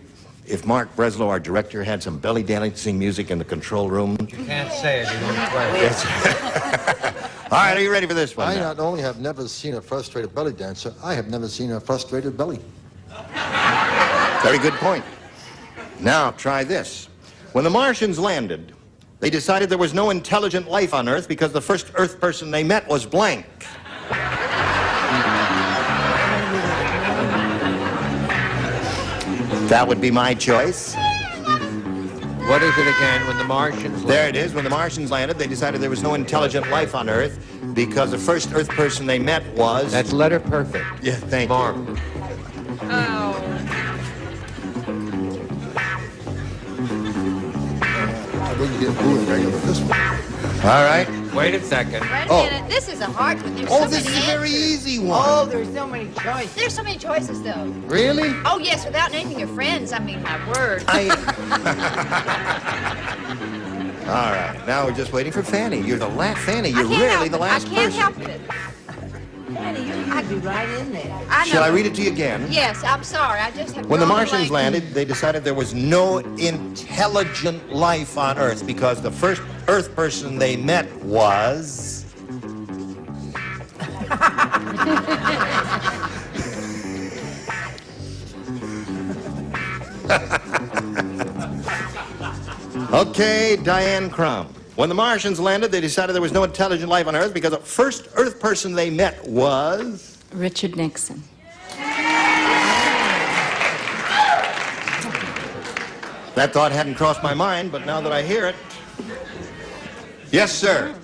if Mark Breslow, our director, had some belly dancing music in the control room? You can't say it, you don't play it. All right, are you ready for this one? I not only have never seen a frustrated belly dancer, I have never seen a frustrated belly. Very good point. Now, try this. When the Martians landed, they decided there was no intelligent life on Earth because the first Earth person they met was blank. That would be my choice. What is it again, when the Martians landed? There it is. When the Martians landed, they decided there was no intelligent life on Earth because the first Earth person they met was... That's letter perfect. Yeah, thank Mark. you. Oh. I wouldn't get booing regular this one. All right. Wait a second. Wait a Oh. minute. This is a hard one. There's Oh, so this many is a very answers. easy one. Oh, there's so many choices. There's so many choices, though. Really? Oh, yes, without naming your friends. I mean, my word. All right. Now we're just waiting for Fanny. You're the last. Fanny, you're I can't rarely help the it. last I can't person. help it. Fanny, you could be right in there. I know. Shall I read it to you again? Yes, I'm sorry. I just have When the drawn Martians blank. landed, they decided there was no intelligent life on Earth because the first Earth person they met was... Okay, Diane Crumb. When the Martians landed, they decided there was no intelligent life on Earth because the first Earth person they met was... Richard Nixon. That thought hadn't crossed my mind, but now that I hear it... Yes, sir.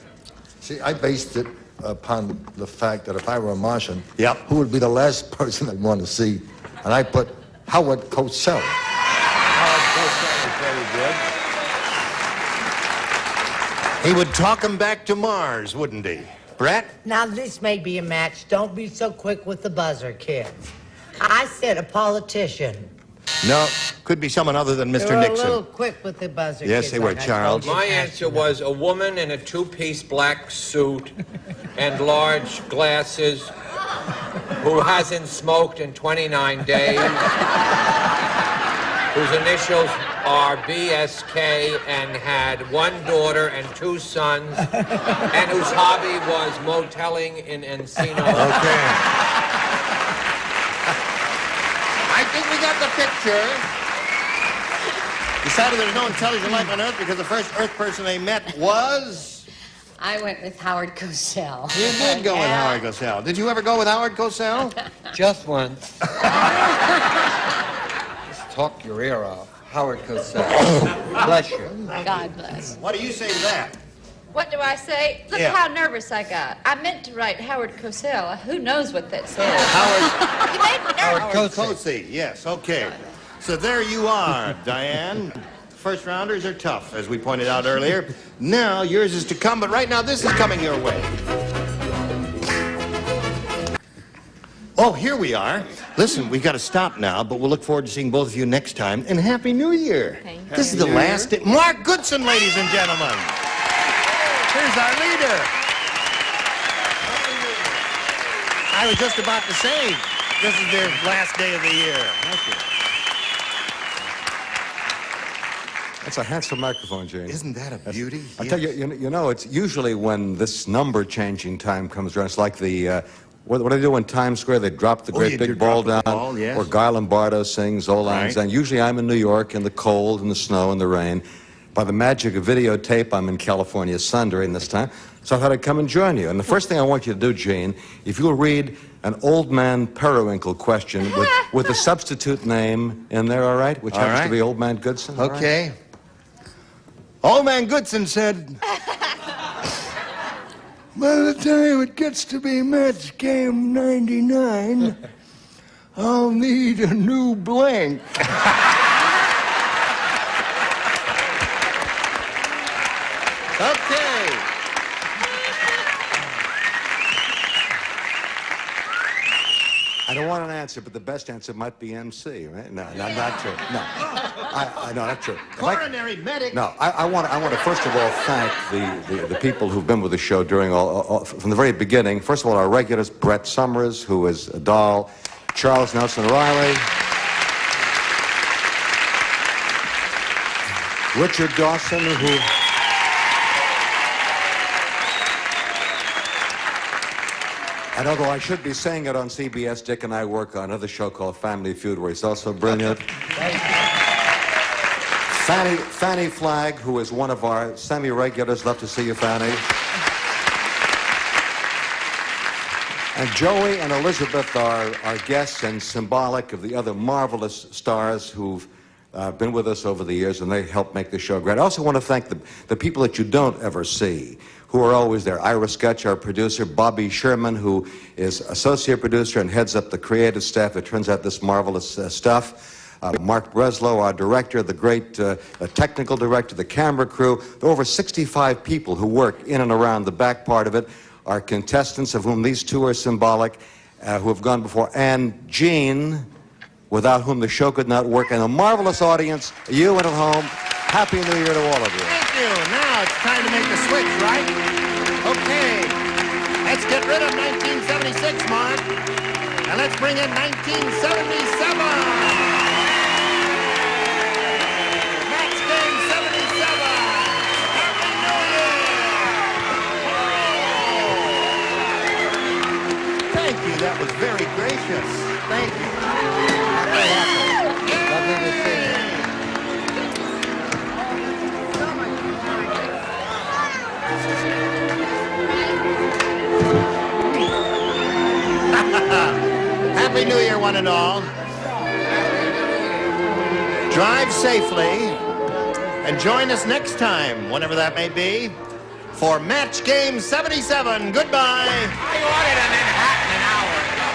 See, I based it upon the fact that if I were a Martian, Yep. who would be the last person I'd want to see? And I put Howard Cosell. He would talk him back to Mars, wouldn't he? Brett? Now, this may be a match. Don't be so quick with the buzzer, kids. I said a politician. No, could be someone other than Mr. They were Nixon. a little quick with the buzzer, Yes, kids, they were, like I Charles. told you. My answer was a woman in a two-piece black suit and large glasses who hasn't smoked in 29 days, whose initials are BSK and had one daughter and two sons, and whose hobby was motelling in Encino. Okay. I think we got the picture. Decided there was no intelligent life on Earth because the first Earth person they met was... I went with Howard Cosell. You did go with Howard Cosell. Did you ever go with Howard Cosell? Just once. Just talk your ear off. Howard Cosell. Bless you. God bless. What do you say to that? What do I say? Look Yeah. how nervous I got. I meant to write Howard Cosell. Who knows what that says? Howard... You made me nervous. Howard Cosell, yes, okay. So there you are, Diane. First rounders are tough, as we pointed out earlier. Now, yours is to come, but right now, this is coming your way. Oh, here we are. Listen, we've got to stop now, but we'll look forward to seeing both of you next time. And Happy New Year. This is the last day. Mark Goodson, ladies and gentlemen. Here's our leader. I was just about to say, this is their last day of the year. Thank you. That's a handsome microphone, Gene. Isn't that a beauty? I tell you, you know, it's usually when this number changing time comes around, it's like the, what do they do in Times Square? They drop the great big ball down, yes. or Guy Lombardo sings Old Lang Right. Syne. Usually I'm in New York in the cold and the snow and the rain. By the magic of videotape, I'm in California's sun during this time, so I thought I'd come and join you. And the first thing I want you to do, Gene, if you'll read an Old Man Periwinkle question with a substitute name in there, all right? Which All happens right. to be Old Man Goodson. all right? Okay. Old Man Goodson said, By the time it gets to be match game 99, I'll need a new blank. okay. I don't want an answer, but the best answer might be MC, right? No, not true. No, I no, not true. Coronary medic. No, I want to first of all thank the people who've been with the show during all from the very beginning. First of all, our regulars, Brett Summers, who is a doll, Charles Nelson Riley, Richard Dawson, who. And although I should be saying it on CBS, Dick and I work on another show called Family Feud, where he's also brilliant. Fanny Flagg, who is one of our semi-regulars. Love to see you, Fanny. And Joey and Elizabeth are our guests and symbolic of the other marvelous stars who've been with us over the years, and they help make the show great. I also want to thank the people that you don't ever see, who are always there. Ira Sketch, our producer, Bobby Sherman, who is associate producer and heads up the creative staff that turns out this marvelous stuff. Mark Breslow, our director, the great technical director, the camera crew. There are over 65 people who work in and around the back part of it. Our contestants, of whom these two are symbolic, who have gone before, and Gene, without whom the show could not work, and a marvelous audience, you and at home. Happy New Year to all of you. Thank you. Now it's time to make the switch, right? Okay. Let's get rid of 1976, Mark. And let's bring in 1977. Match game 77. Happy New Year. Thank you. That was very gracious. Thank you. Very happy. Lovely to see you. Happy New Year, one and all. Drive safely and join us next time, whenever that may be, for Match Game 77. Goodbye. I ordered a Manhattan an hour ago.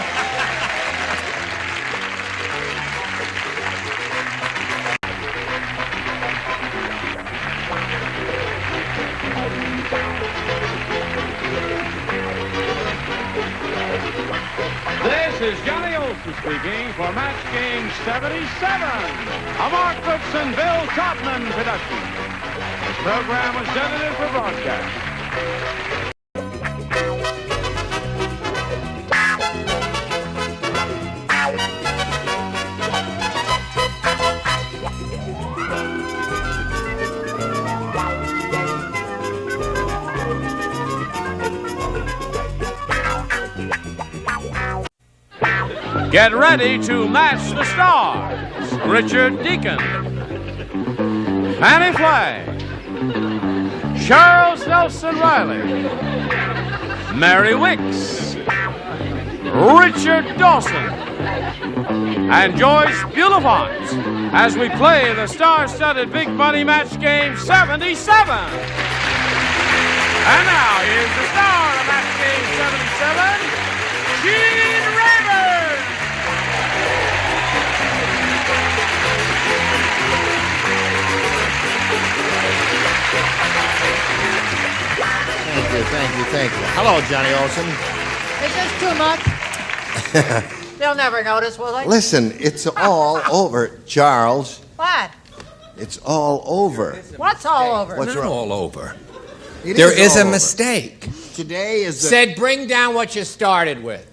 This is Johnny Olson speaking for Match Game 77, a Mark Brooks and Bill Todman production. This program was edited for broadcast. Get ready to match the stars. Richard Deacon, Fannie Flagg, Charles Nelson Riley, Mary Wicks, Richard Dawson, and Joyce Bulifant as we play the star-studded Big Money Match Game 77. And now, here's the star of Match Game 77, Gene Rayburn. Thank you. Hello, Johnny Olson. Is this too much? They'll never notice, will they? Listen, it's all over, Charles. What? It's all over. What's all over? What's wrong? All over. There is a all over. mistake. Today is the... Said bring down what you started with.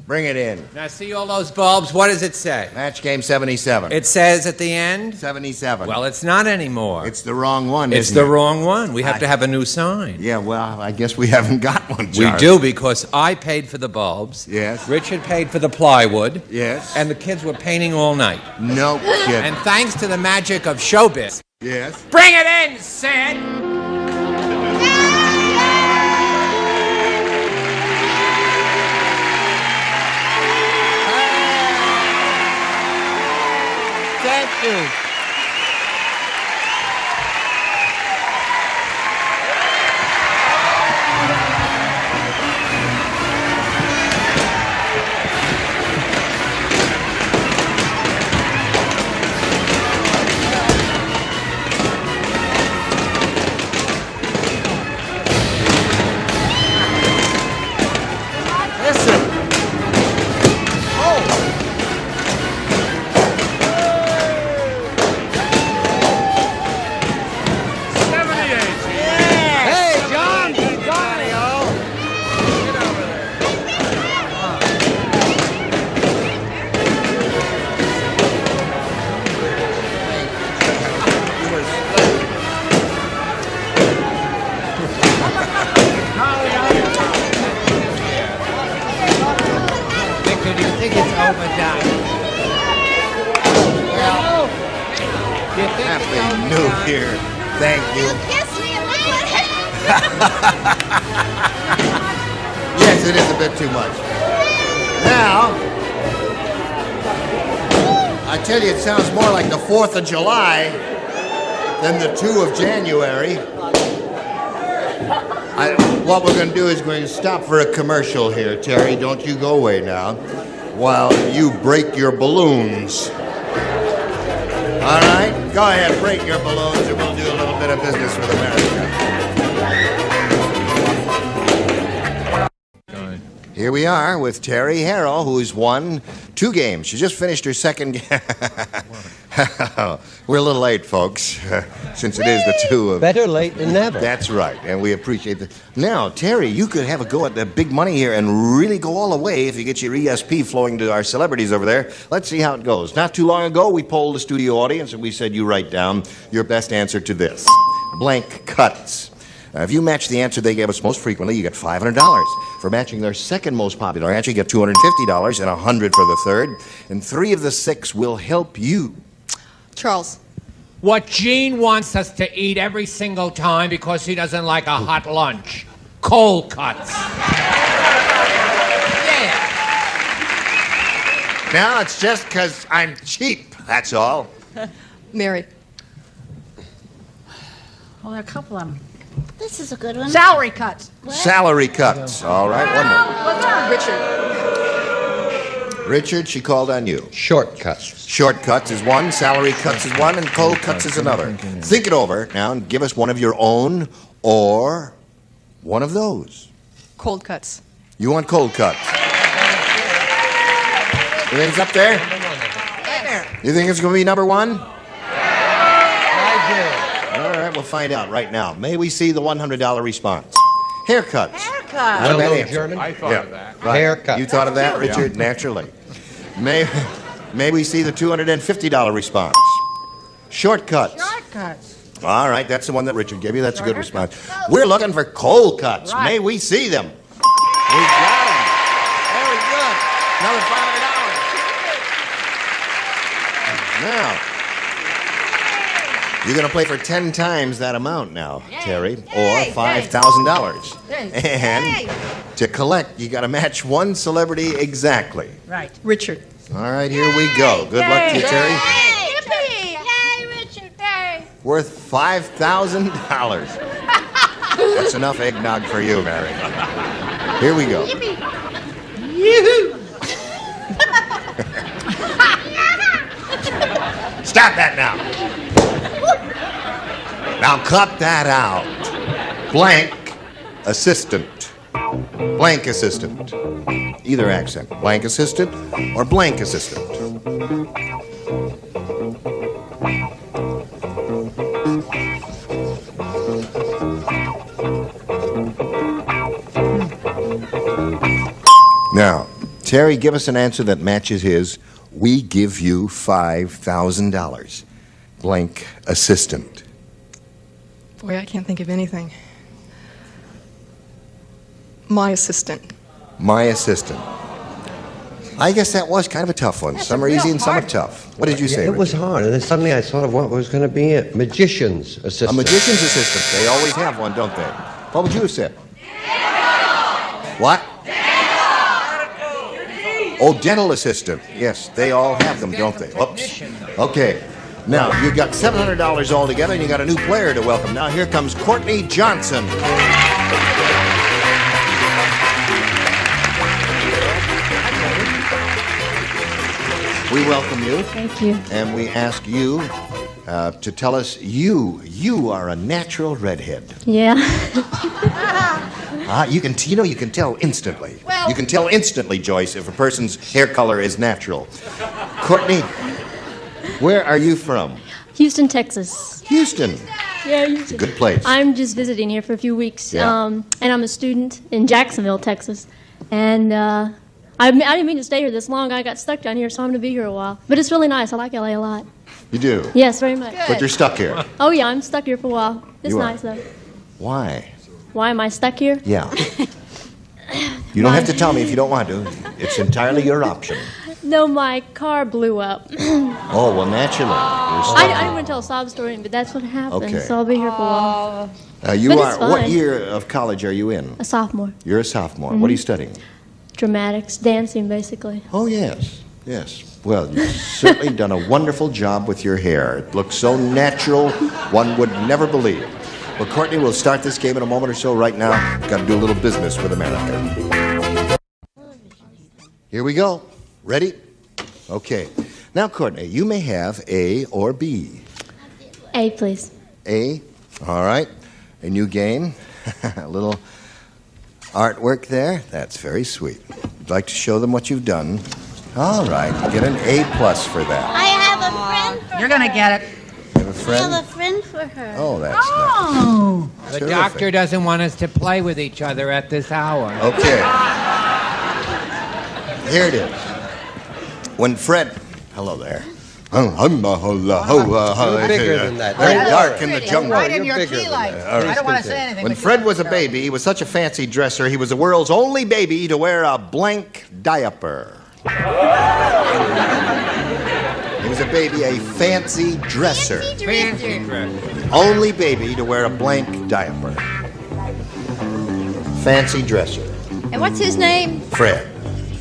Bring it in. Now see all those bulbs? What does it say? Match Game 77. It says at the end? 77. Well, it's not anymore. It's the wrong one, It's isn't the it? wrong one. We have to have a new sign. Yeah, well, I guess we haven't got one, We Charles. do, because I paid for the bulbs. Yes. Richard paid for the plywood. Yes. And the kids were painting all night. No kidding. And thanks to the magic of showbiz. Yes. Bring it in, Sid! Thank you. Listen. Oh. Hey, John! Victor, do you think it's overdone? Well, Do you think Happy it's New overdone? Year. Thank you. Yes, it is a bit too much. Now, I tell you, it sounds more like the 4th of July than the 2 of January. What we're going to do is we're going to stop for a commercial here. Terry, don't you go away now while you break your balloons. All right, go ahead, break your balloons, and we'll do a little bit of business with America. Here we are with Terry Harrell, who's won 2 games. She just finished her second game. We're a little late, folks, since it is the 2 of... Better late than never. That's right, and we appreciate that. Now, Terry, you could have a go at the big money here and really go all the way if you get your ESP flowing to our celebrities over there. Let's see how it goes. Not too long ago, we polled the studio audience, and we said you write down your best answer to this. Blank cuts. If you match the answer they gave us most frequently, you get $500. For matching their second most popular answer, you get $250 and $100 for the third. And 3 of the 6 will help you. Charles. What Gene wants us to eat every single time because he doesn't like a hot lunch. Cold cuts. Yeah. Now, it's just because I'm cheap, that's all. Mary. Well, there are a couple of them. This is a good one. Salary cuts. Salary cuts. All right, one more. Richard. Richard, she called on you. Shortcuts. Shortcuts is one, salary cuts is one, and cold cuts is another. Think it over now and give us one of your own or one of those. Cold cuts. You want cold cuts? You think it's up there? You think it's going to be number 1? All right, we'll find out right now. May we see the $100 response? Haircuts. Haircut. What about Hello, German? I thought of that. Right. Haircut. You thought of that, Richard? Naturally. May we see the $250 response? Shortcuts. Shortcuts. All right, that's the one that Richard gave you. That's a good response. We're looking for cold cuts. Right. May we see them? We got them. Very good. Another $500. Now, you're going to play for 10 times that amount now, Terry, or $5,000. And to collect, you got to match one celebrity exactly. Right. Richard. All right, here we go. Good luck to you, Terry. Yippee! Yay, Richard, yay! Worth $5,000. That's enough eggnog for you, Mary. Here we go. Yippee! Yoo-hoo! Stop that now. Now cut that out. Blank assistant. Blank assistant. Either accent. Blank assistant or blank assistant. Now, Terry, give us an answer that matches his. We give you $5,000. Blank assistant. Boy, I can't think of anything. My assistant. My assistant. I guess that was kind of a tough one. Some are easy and some are tough. What did you say, It was hard, and then suddenly I thought of what was going to be it. Magician's assistant. A magician's assistant. They always have one, don't they? What would you have said? What? Oh, dental assistant. Yes, they all have them, don't they? Oops. Okay. Now, you've got $700 altogether, and you got a new player to welcome. Now, here comes Courtney Johnson. We welcome you. Thank you. And we ask you to tell us you are a natural redhead. Yeah. You can tell instantly. Well- You can tell instantly, Joyce, if a person's hair color is natural. Courtney, where are you from? Houston, Texas. Houston. Yeah, Houston. Good place. I'm just visiting here for a few weeks, Yeah. and I'm a student in Jacksonville, Texas. And I didn't mean to stay here this long. I got stuck down here, so I'm going to be here a while. But it's really nice. I like LA a lot. You do? Yes, very much. But you're stuck here. Oh, yeah, I'm stuck here for a while. It's You are. nice, though. Why? Why am I stuck here? Yeah. You don't have to tell me if you don't want to. It's entirely your option. No, my car blew up. Oh, well, naturally. You're stuck I here. didn't want to tell a sob story, but that's what happened. Okay. So I'll be here for a while. You But are. it's What fine. year of college are you in? A sophomore. You're a sophomore. What are you Mhm. studying? Dramatics, dancing, basically. Oh, yes. Yes. Well, you've certainly done a wonderful job with your hair. It looks so natural, one would never believe. Well, Courtney, we'll start this game in a moment or so. Right now, we've got to do a little business with America. Here we go. Ready? Okay. Now, Courtney, you may have A or B. A, please. A, all right. A new game, a little artwork there. That's very sweet. Would like to show them what you've done? All right, you get an A+ for that. I have a friend for You're gonna get it. You have a friend? I have a friend for her. Oh, that's nice. Oh. The Terrific. doctor doesn't want us to play with each other at this hour. Okay. Here it is. When Fred, hello there. You're bigger than that. Very Oh, dark in the pretty. jungle. Right in your You're bigger key than light. that. All right. I don't want to say anything. When but Fred you- was a baby, he was such a fancy dresser, he was the world's only baby to wear a blank diaper. He was a baby, a fancy dresser. Fancy dress. Only baby to wear a blank diaper. Fancy dresser. And what's his name? Fred.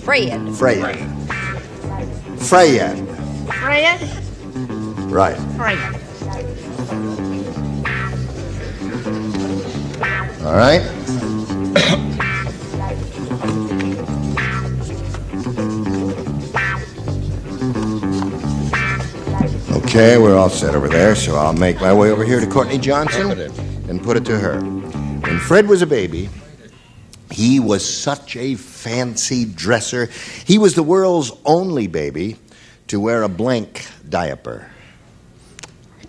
Fred. Freya. Freya. Freya? Right. Freya. All right. Okay, we're all set over there, so I'll make my way over here to Courtney Johnson and put it to her. When Fred was a baby, he was such a fancy dresser. He was the world's only baby to wear a blank diaper.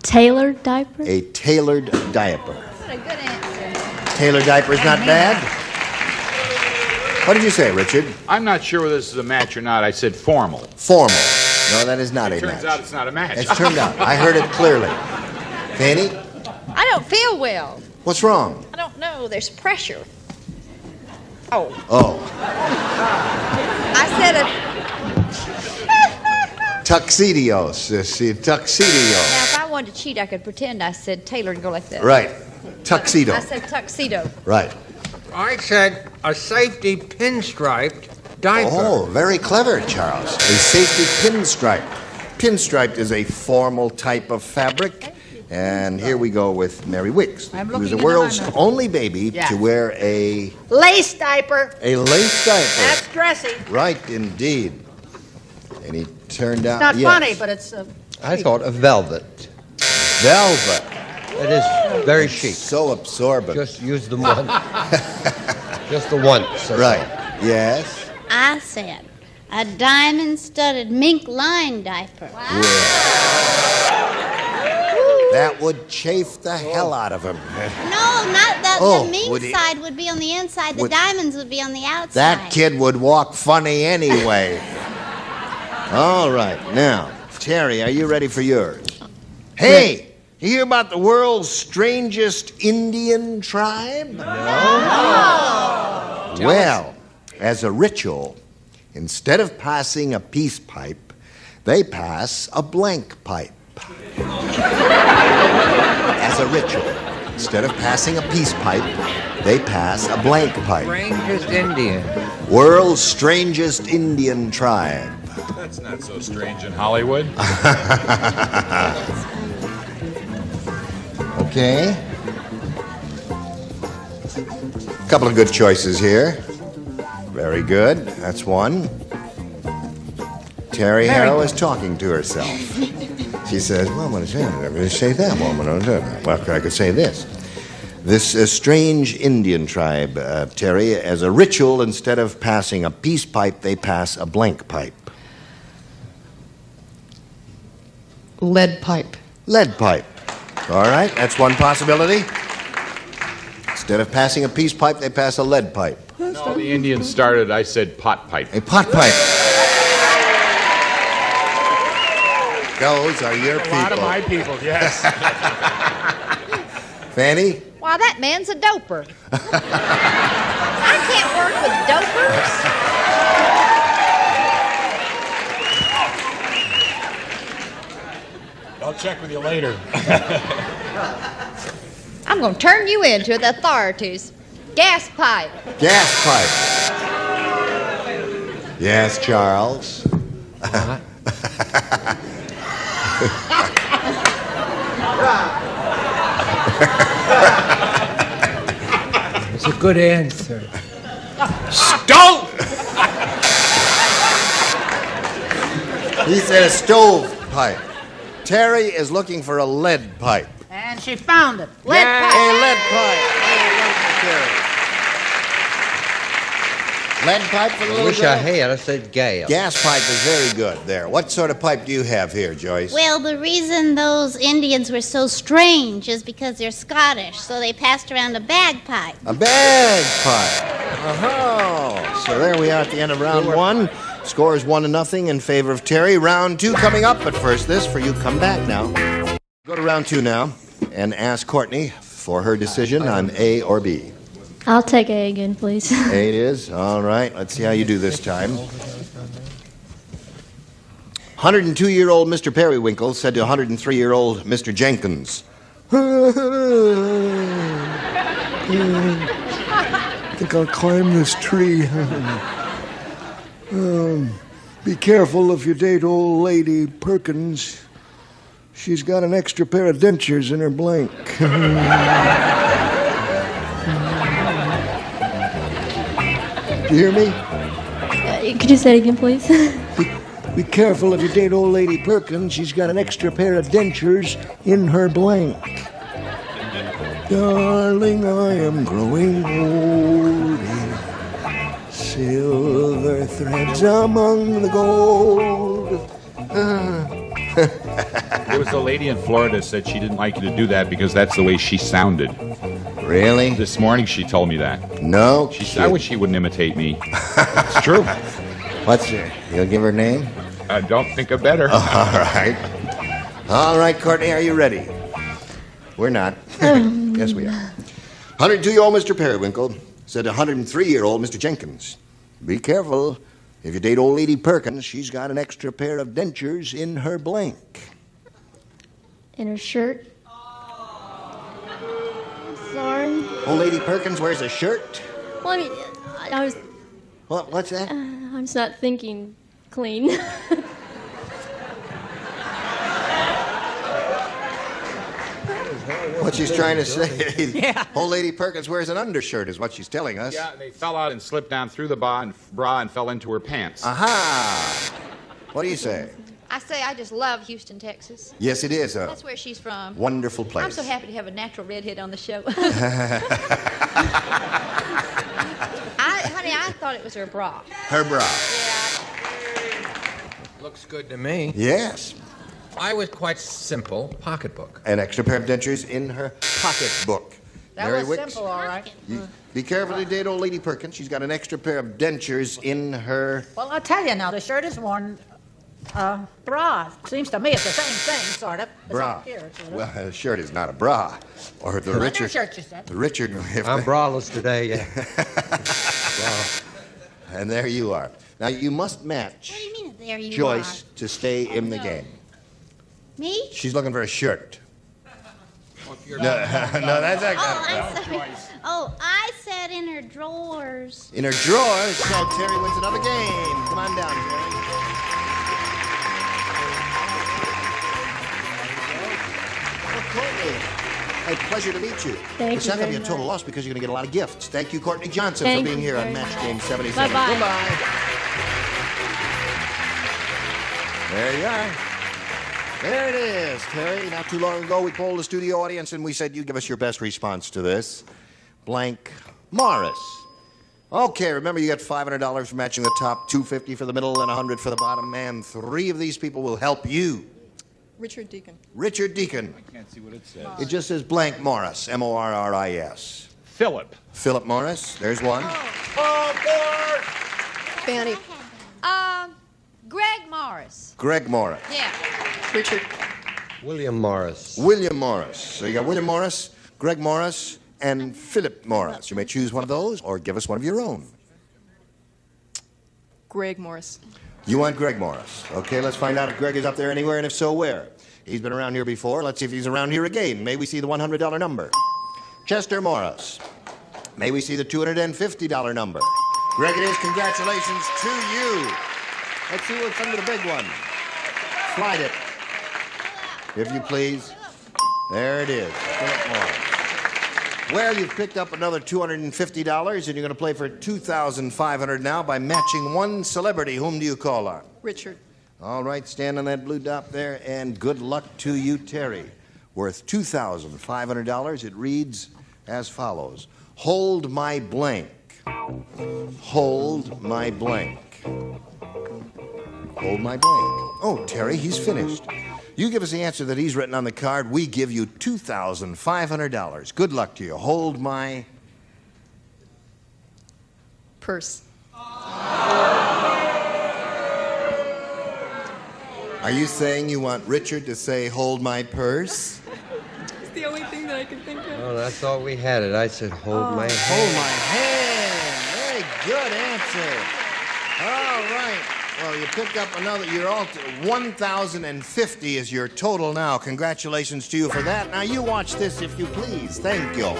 Tailored diaper? A tailored diaper. What a good answer. Tailored diaper is not bad. What did you say, Richard? I'm not sure whether this is a match or not. I said formal. Formal. No, that is not a match. Turns out it's not a match. It's turned out. I heard it clearly. Fanny, I don't feel well. what's wrong? I don't know. There's pressure. Oh. Oh, I said a. tuxedos. Tuxedo. Now, if I wanted to cheat, I could pretend I said Taylor and go like that. Right. Tuxedo. I said tuxedo. Right. I said a safety pinstriped diaper. Oh, very clever, Charles. A safety pinstripe. Pinstriped is a formal type of fabric. And here we go with Mary Wicks. I'm He was looking the into world's my notes. only baby Yeah. to wear a Lace diaper. lace diaper. That's dressy. Right, indeed. And he turned out. It's not yes. funny, but it's. I thought of velvet. Velvet. It is very chic. So absorbent. Just use the one. Just the once. Right. Yes. I said a diamond-studded mink line diaper. That would chafe the hell out of him. No, not the, Oh, the mink would he- side would be on the inside. The Would- diamonds would be on the outside. That kid would walk funny anyway. All right. Now, Terry, are you ready for yours? Hey, you hear about the world's strangest Indian tribe? No. Well, as a ritual, instead of passing a peace pipe, they pass a blank pipe. As a ritual, instead of passing a peace pipe, they pass a blank pipe. Strangest Indian. World's strangest Indian tribe. That's not so strange in Hollywood. Okay. A couple of good choices here. Very good. That's one. Terry Harrow is talking to herself. She says, well, I'm going to say that. Well, I could say this. This strange Indian tribe, Terry, as a ritual, instead of passing a peace pipe, they pass a blank pipe. Lead pipe. Lead pipe. All right, that's one possibility. Instead of passing a peace pipe, they pass a lead pipe. No, the Indians started, I said pot pipe. A pot pipe. Those are your people. A lot of my people, yes. Fanny? Why, that man's a doper. I can't work with dopers. I'll check with you later. I'm going to turn you in to the authorities. Gas pipe. Gas pipe. Yes, Charles. It's a good answer. Stove! He said a stove pipe. Terry is looking for a lead pipe. And she found it. Lead pipe. A lead pipe. Terry. Lead pipe for the I little wish girl? I had. I said gas. Gas pipe is very good there. What sort of pipe do you have here, Joyce? Well, the reason those Indians were so strange is because they're Scottish, so they passed around a bagpipe. A bagpipe. Oh, so there we are at the end of round one. Score is 1-0 in favor of Terry. Round two coming up, but first this for you. Come back now. Go to round two now and ask Courtney for her decision on A or B. I'll take A again, please. A it is. All right. Let's see how you do this time. 102-year-old Mr. Periwinkle said to 103-year-old Mr. Jenkins, I think I'll climb this tree. Be careful if you date old lady Perkins. She's got an extra pair of dentures in her blank. Do you hear me? Could you say it again, please? Be careful if you date old lady Perkins. She's got an extra pair of dentures in her blank. Darling, I am growing old. Silver threads among the gold. There was a lady in Florida said she didn't like you to do that because that's the way she sounded. Really? This morning she told me that. No. She said, I wish she wouldn't imitate me. It's true. What's her? You'll give her name? I don't think of better. All right. All right, Courtney, are you ready? We're not. Yes, we are. 102-year-old Mr. Periwinkle said to 103-year-old Mr. Jenkins, be careful. If you date old lady Perkins, she's got an extra pair of dentures in her blank. In her shirt. Sorry. Old lady Perkins wears a shirt? Well, I mean, I was... What's that? I'm just not thinking clean. What she's trying to say. Yeah. Old lady Perkins wears an undershirt is what she's telling us. Yeah, they fell out and slipped down through the bra and fell into her pants. Aha! What do you say? I say I just love Houston, Texas. Yes, it is. That's where she's from. Wonderful place. I'm so happy to have a natural redhead on the show. Honey, I thought it was her bra. Her bra. Looks good to me. Yes. I was quite simple. Pocketbook. An extra pair of dentures in her pocketbook. That Mary was Wicks, simple, all right. Be careful to date old lady Perkins. She's got an extra pair of dentures in her... Well, I'll tell you now, the shirt is worn bra. Seems to me it's the same thing, sort of. It's bra. up here, sort of. Well, a shirt is not a bra. Or the Richard... Undershirt, you said. The Richard... I'm braless today, yeah. And there you are. Now, you must match What do you mean, there you Joyce to stay in the game. Me? She's looking for a shirt. No, that's Oh, not... I'm sorry. Oh, I said in her drawers. In her drawers, so Terry wins another game. Come on down, Terry. Well, Courtney, a pleasure to meet you. Thank It's you not going to be very a total much. loss because you're going to get a lot of gifts. Thank you, Courtney Johnson, Thank for being you here on very Match much. Game 77. Bye-bye. Goodbye. There you are. There it is, Terry. Not too long ago, we polled the studio audience, and we said, you give us your best response to this. Blank Morris. Okay, remember, you get $500 for matching the top, $250 for the middle, and $100 for the bottom. And 3 of these people will help you. Richard Deacon. Richard Deacon. I can't see what it says. It just says Blank Morris, M-O-R-R-I-S. Philip. Philip Morris, there's one. Fanny. Greg Morris. Greg Morris. Yeah. Richard. William Morris. William Morris. So you got William Morris, Greg Morris, and Philip Morris. You may choose one of those or give us one of your own. Greg Morris. You want Greg Morris. Okay, let's find out if Greg is up there anywhere, and if so, where. He's been around here before. Let's see if he's around here again. May we see the $100 number. Chester Morris. May we see the $250 number. Greg, it is. Congratulations to you. Let's see what's under the big one. Slide it, if you please. There it is. Philip Morris. Well, you've picked up another $250, and you're going to play for $2,500 now by matching one celebrity. Whom do you call on? Richard. All right, stand on that blue dot there, and good luck to you, Terry. Worth $2,500. It reads as follows. Hold my blank. Hold my blank. Hold my blank. Oh, Terry, he's finished. You give us the answer that he's written on the card. We give you $2,500. Good luck to you. Hold my... Purse. Are you saying you want Richard to say, hold my purse? It's the only thing that I can think of. Oh, that's all we had it. I said, hold my hand. Hold my hand. Very good answer. All right. Well, you picked up another. You're all 1,050 is your total now. Congratulations to you for that. Now you watch this, if you please. Thank you.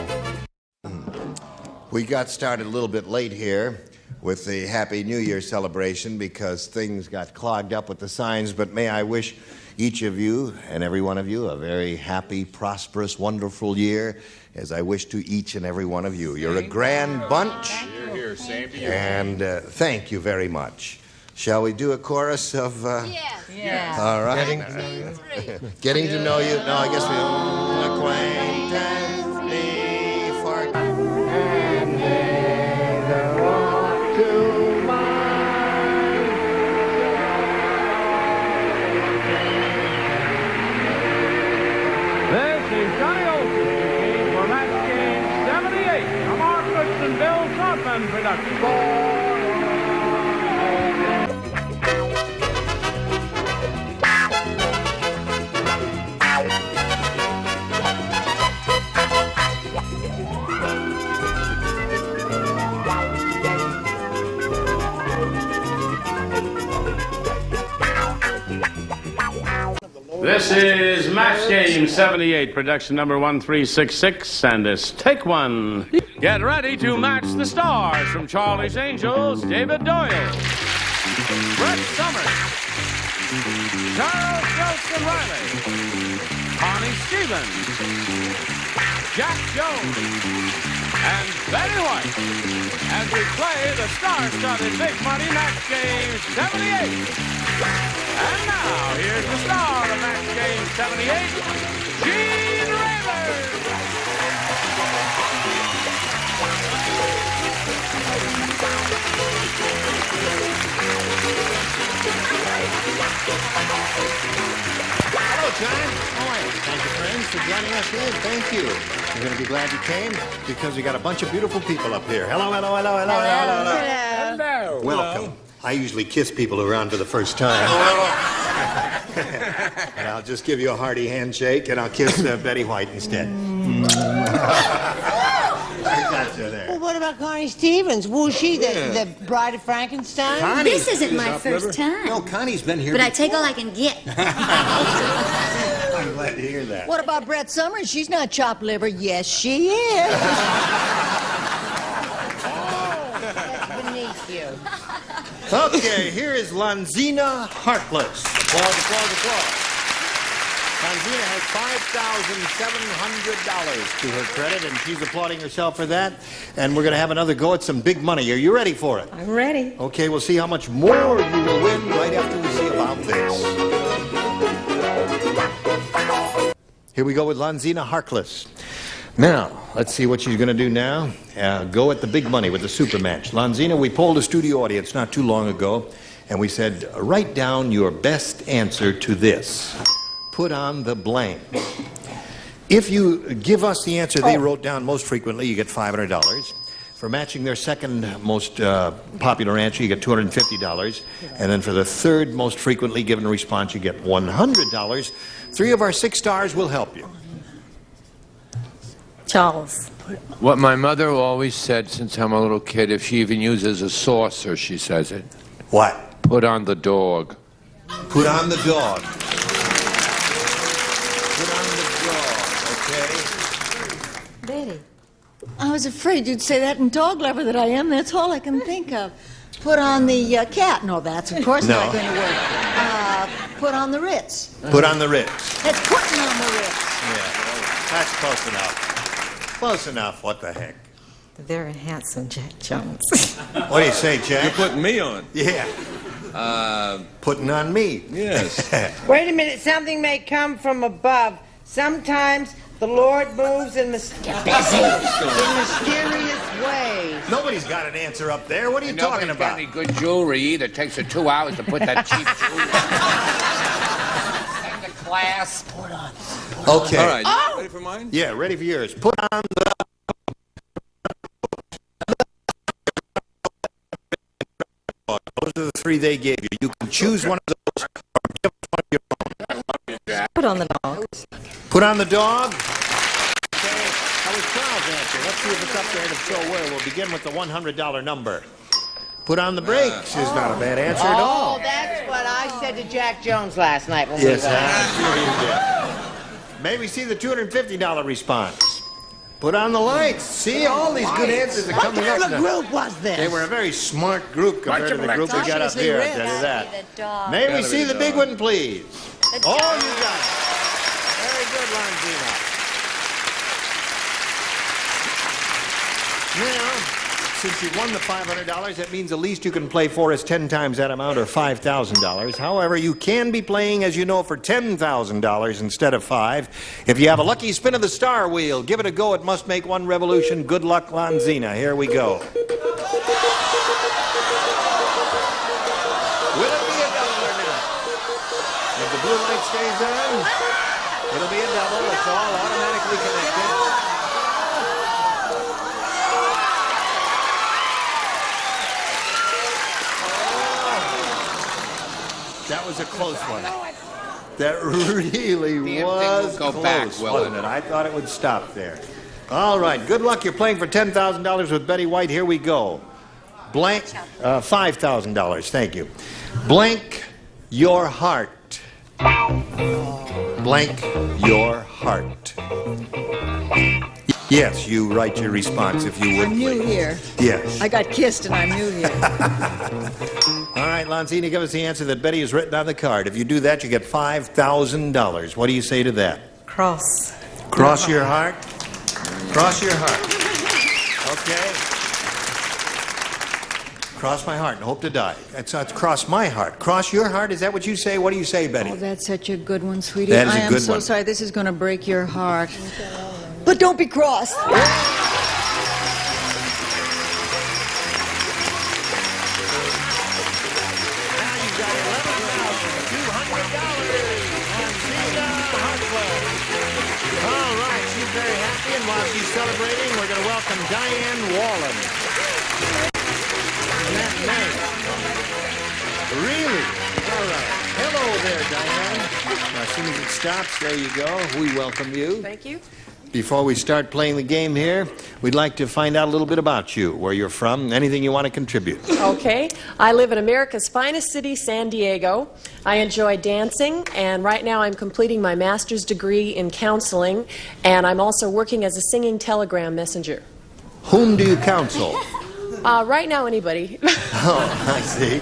We got started a little bit late here with the Happy New Year celebration because things got clogged up with the signs. But may I wish each of you and every one of you a very happy, prosperous, wonderful year, as I wish to each and every one of you. You're a grand bunch. Here, here, same to you. And thank you very much. Shall we do a chorus of... Yes. Yeah. All right. Getting to know you. Getting to know you. No, I guess we... Acquaintance me for... And the walk to mine. This is Johnny Olsen speaking for Match Game 78, a Mark Goodson Bill Trotman production. This is Match Game 78, production number 1366, and this take one. Get ready to match the stars from Charlie's Angels, David Doyle, Brett Summers, Charles Nelson Riley, Connie Stevens, Jack Jones, and Betty White, as we play the star-studded Big Money Match Game 78. And now, here's the star of Match Game 78, Gene Rayburn. Hello, John. How are you? Thank you, friends, for joining us here. Thank you. You're going to be glad you came because we got a bunch of beautiful people up here. Hello, hello, hello, hello, hello, hello. Hello. Welcome. I usually kiss people around for the first time. And I'll just give you a hearty handshake, and I'll kiss Betty White instead. I got you there. Well, what about Connie Stevens? Was she the bride of Frankenstein? Connie. This isn't my first time. No, Connie's been here. But I take all I can get. I'm glad to hear that. What about Brett Summers? She's not chopped liver. Yes, she is. That's beneath you. Okay, here is Lanzina Harkless. Applause, applause, applause. Lanzina has $5,700 to her credit, and she's applauding herself for that. And we're going to have another go at some big money. Are you ready for it? I'm ready. Okay, we'll see how much more you will win right after we see about this. Here we go with Lanzina Harkless. Now, let's see what she's going to do now. Go at the big money with the super match. Lanzina, we polled a studio audience not too long ago, and we said, write down your best answer to this. Put on the blank. If you give us the answer they wrote down most frequently, you get $500. For matching their second most popular answer, you get $250. And then for the third most frequently given response, you get $100. 3 of our 6 stars will help you. Charles. What my mother always said since I'm a little kid, if she even uses a saucer, she says it. What? Put on the dog. Put on the dog. Put on the dog, okay? Betty, I was afraid you'd say that in dog lover that I am. That's all I can think of. Put on the cat. No, that's of course not going to work. Put on the Ritz. Put on the Ritz. It's putting on the Ritz. Yeah, that's close enough. Close enough, what the heck? The very handsome Jack Jones. What do you say, Jack? You're putting me on. Yeah. Putting on me. Yes. Wait a minute. Something may come from above. Sometimes the Lord moves in mysterious ways. Nobody's got an answer up there. What are you Nobody's talking got about? any good jewelry either. It takes her 2 hours to put that cheap jewelry on. Send the class. Okay. All right. You ready for mine? Yeah, ready for yours. Put on the... Those are the three they gave you. You can choose one of those or give us one of your own. Put on the dog. Put on the dog. Okay. That was Charles' answer. Let's see if it's up there to show where. We'll begin with the $100 number. Put on the brakes is not a bad answer at all. Oh, that's what I said to Jack Jones last night when Yes, we were I'm sure you did. May we see the $250 response? Put on the lights. See, all these good answers are coming up. What kind of group was this? They were a very smart group compared to the group we got up here, I'll tell you that. May we see the big one, please? Oh, you got it. Very good, Longino. Now, since you won the $500, that means the least you can play for is 10 times that amount, or $5,000. However, you can be playing, as you know, for $10,000 instead of 5. If you have a lucky spin of the star wheel, give it a go. It must make one revolution. Good luck, Lonzina. Here we go. Will it be a double or not? If the blue light stays on, it'll be a double. It's all automatically connected. That was a close one. That really was go close, back, wasn't it? I thought it would stop there. All right, good luck. You're playing for $10,000 with Betty White. Here we go. Blank, $5,000. Thank you. Blank your heart. Blank your heart. Yes, you write your response if you would. I'm new here. Yes. I got kissed and I'm new here. All right, Lonzini, give us the answer that Betty has written on the card. If you do that, you get $5,000. What do you say to that? Cross. Cross your heart? Cross your heart. Okay. Cross my heart and hope to die. That's cross my heart. Cross your heart? Is that what you say? What do you say, Betty? Oh, that's such a good one, sweetie. That is a I am good so one. sorry. This is going to break your heart. But don't be cross. All right, she's very happy, and while she's celebrating, we're going to welcome Diane Wallen. Isn't that nice? Really? All right. Hello there, Diane. Now, as soon as it stops, there you go. We welcome you. Thank you. Before we start playing the game here, we'd like to find out a little bit about you, where you're from, anything you want to contribute. Okay. I live in America's finest city, San Diego. I enjoy dancing, and right now I'm completing my master's degree in counseling, and I'm also working as a singing telegram messenger. Whom do you counsel? Right now, anybody. Oh, I see.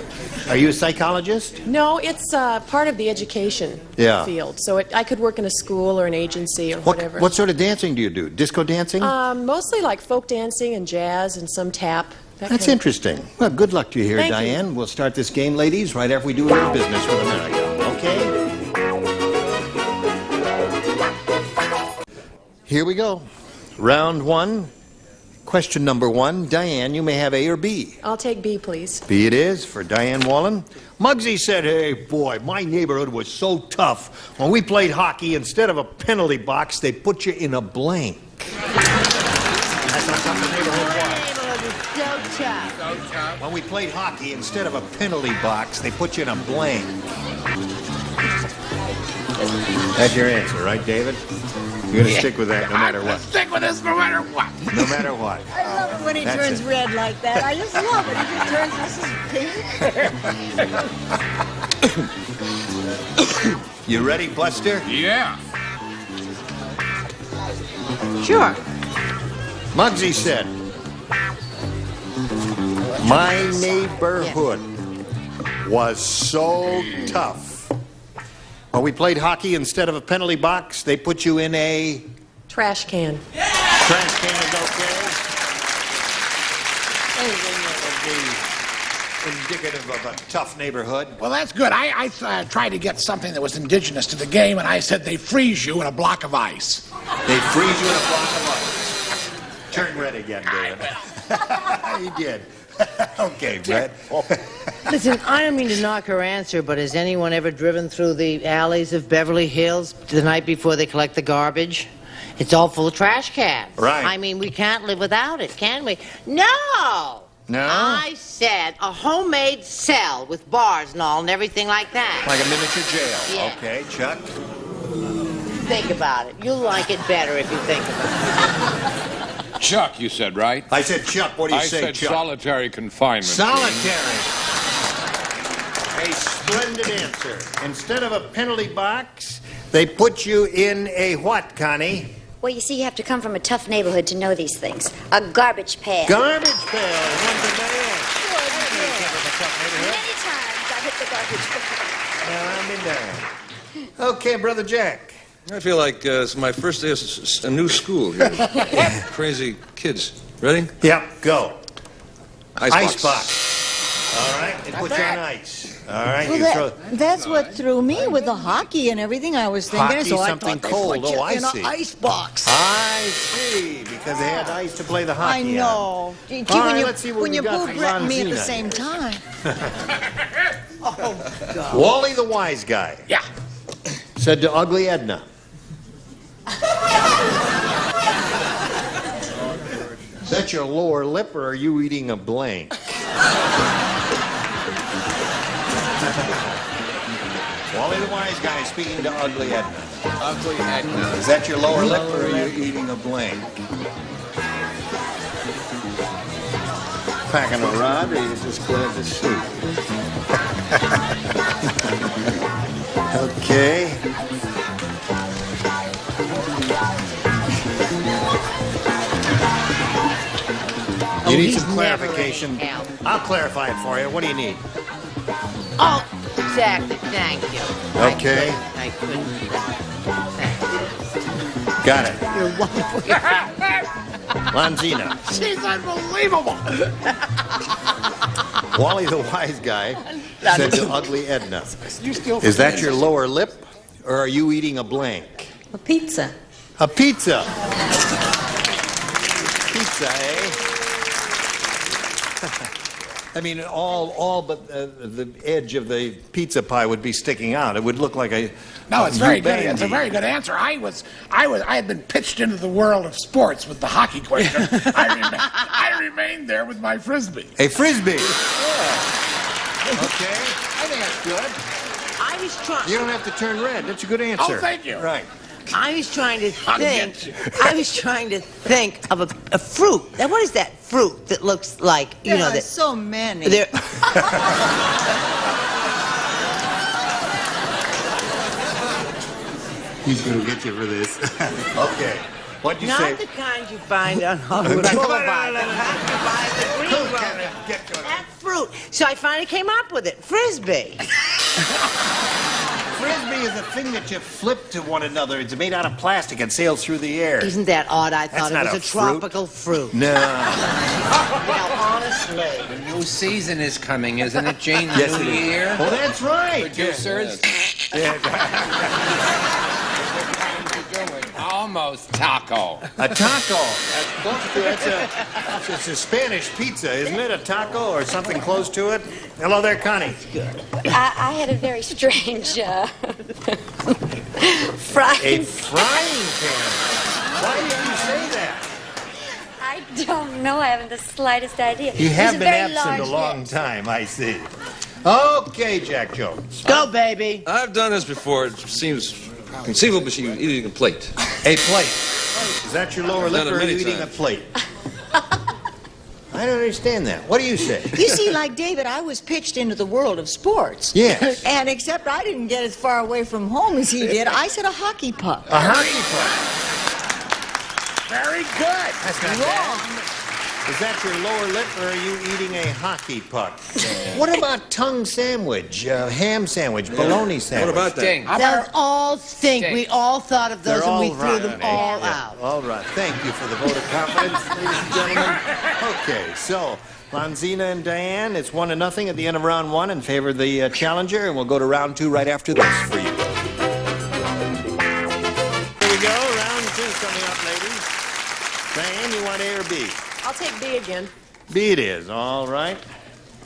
Are you a psychologist? No, it's part of the education field. So I could work in a school or an agency or whatever. What sort of dancing do you do? Disco dancing? Mostly like folk dancing and jazz and some tap. That's interesting. Well, good luck to you here, Thank you. Diane. We'll start this game, ladies, right after we do a little business with America. Okay? Here we go. Round one. Question number one. Diane, you may have A or B. I'll take B, please. B it is for Diane Wallen. Muggsy said, "Hey, boy, my neighborhood was so tough. When we played hockey, instead of a penalty box, they put you in a blank." That's how tough the neighborhood was. So tough. When we played hockey, instead of a penalty box, they put you in a blank. That's your answer, right, David? You're going to stick with that no matter what. Stick with this no matter what. No matter what. I love it when he That's turns it. red like that. I just love it. He just turns this is pink. You ready, Buster? Yeah. Sure. Muggsy said, "My neighborhood was so tough. When we played hockey, instead of a penalty box, they put you in a Trash can. trash can is okay." indicative of a tough neighborhood. Well, that's good. I tried to get something that was indigenous to the game, and I said they freeze you in a block of ice. They freeze you in a block of ice. Turn red again, David. He did. Okay, Brett. Listen, I don't mean to knock her answer, but has anyone ever driven through the alleys of Beverly Hills the night before they collect the garbage? It's all full of trash cans. Right. I mean, we can't live without it, can we? No! No? I said a homemade cell with bars and all and everything like that. Like a miniature jail. Yeah. Okay, Chuck. Think about it. You'll like it better if you think about it. Chuck, you said, right? I said Chuck. What do you I say, said Chuck? solitary confinement. Solitary. A splendid answer. Instead of a penalty box, they put you in a what, Connie? Well, you see, you have to come from a tough neighborhood to know these things. A garbage pail. Garbage pail. One to Diane. Many times I hit the garbage pail. Well, I'm in there. Okay, Brother Jack. I feel like it's my first day of a new school here. Crazy kids. Ready? Yep, go. Icebox. Box. All right, they put you on ice. All right, Well, you throw... that's what threw me with the hockey and everything. I was thinking, Hockey, so I something thought cold. they put you Oh, I in see. an ice box. I see, because they had ice to play the I hockey know. on. Gee, All right, when let's see what when we you got both from wrecked me at the Ronzina same time. Oh, God. Wally the wise guy. Yeah. Said to Ugly Edna. Is that your lower lip, or are you eating a blank? Wally the wise guy speaking to Ugly Edna. Ugly Edna. Is that your lower lip, or are you eating a blank? Packing a rod, or you just glad to see? Okay. You need some clarification. I'll clarify it for you. What do you need? Oh, exactly. Thank you. Okay. I couldn't. Got it. You're wonderful. Lanzina. She's unbelievable. Wally the wise guy said to Ugly Edna, You still is that your lower lip, or are you eating a blank? A pizza. A pizza. Pizza, eh? I mean, all but the edge of the pizza pie would be sticking out. It would look like a... No, it's very good. Ubangi. It's a very good answer. I had been pitched into the world of sports with the hockey question. I remained there with my frisbee. A frisbee. Yeah. Okay. I think that's good. I was trying. You don't have to turn red. That's a good answer. Oh, thank you. Right. I was trying to I'll think. get you. I was trying to think of a fruit. Now, what is that fruit that looks like There are that? so many. There. He's going to get you for this. Okay. What'd you Not say? the kind you find on Hollywood Boulevard. The kind you buy at the green room. That fruit. So I finally came up with it. Frisbee. Frisbee is a thing that you flip to one another. It's made out of plastic and sails through the air. Isn't that odd? I thought That's it not was a a fruit. tropical fruit. No. Now, honestly. The new season is coming, isn't it, Gene? The Yes, new it is. year. Oh, that's right. Producers. Yeah. Almost taco. A taco. It's a Spanish pizza, isn't it? A taco or something close to it? Hello there, Connie. I had a very strange A frying. frying pan. Why did you say that? I don't know. I haven't the slightest idea. You It was have a been very absent a large long net. time, I see. Okay, Jack Jones. Go, baby. I've done this before. It seems conceivable, but she's eating a plate. A plate. Is that your lower lip, Done it or are you many eating a times. plate? I don't understand that. What do you say? You see, like David, I was pitched into the world of sports. Yes. And except I didn't get as far away from home as he did, I said a hockey puck. A hockey puck. Very good. That's not bad. Is that your lower lip, or are you eating a hockey puck? What about tongue sandwich, ham sandwich, bologna sandwich? What about that? Those all stink. We all thought of those They're and we all threw them rotten, eh? all Yeah. out. All right. Thank you for the vote of confidence, ladies and gentlemen. Okay, so Lonsina and Diane, it's 1-0 at the end of round 1 in favor of the challenger, and we'll go to round 2 right after this for you. Here we go, round 2 coming up, ladies. Diane, you want A or B? I'll take B again. B it is, all right.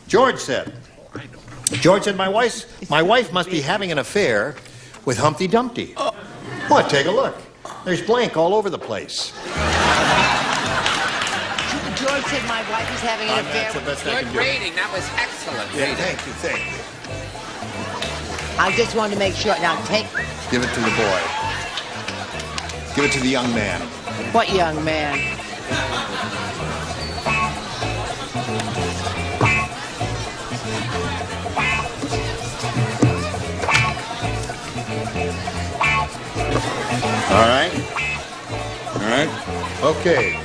George said, my wife must be having an affair with Humpty Dumpty. What, take a look. There's blank all over the place. George said my wife is having an affair. That's the best I Good can do. rating. That was excellent. Yeah, rating. thank you. I just wanted to make sure. Now, Give it to the boy. Give it to the young man. What young man? All right? All right. Okay.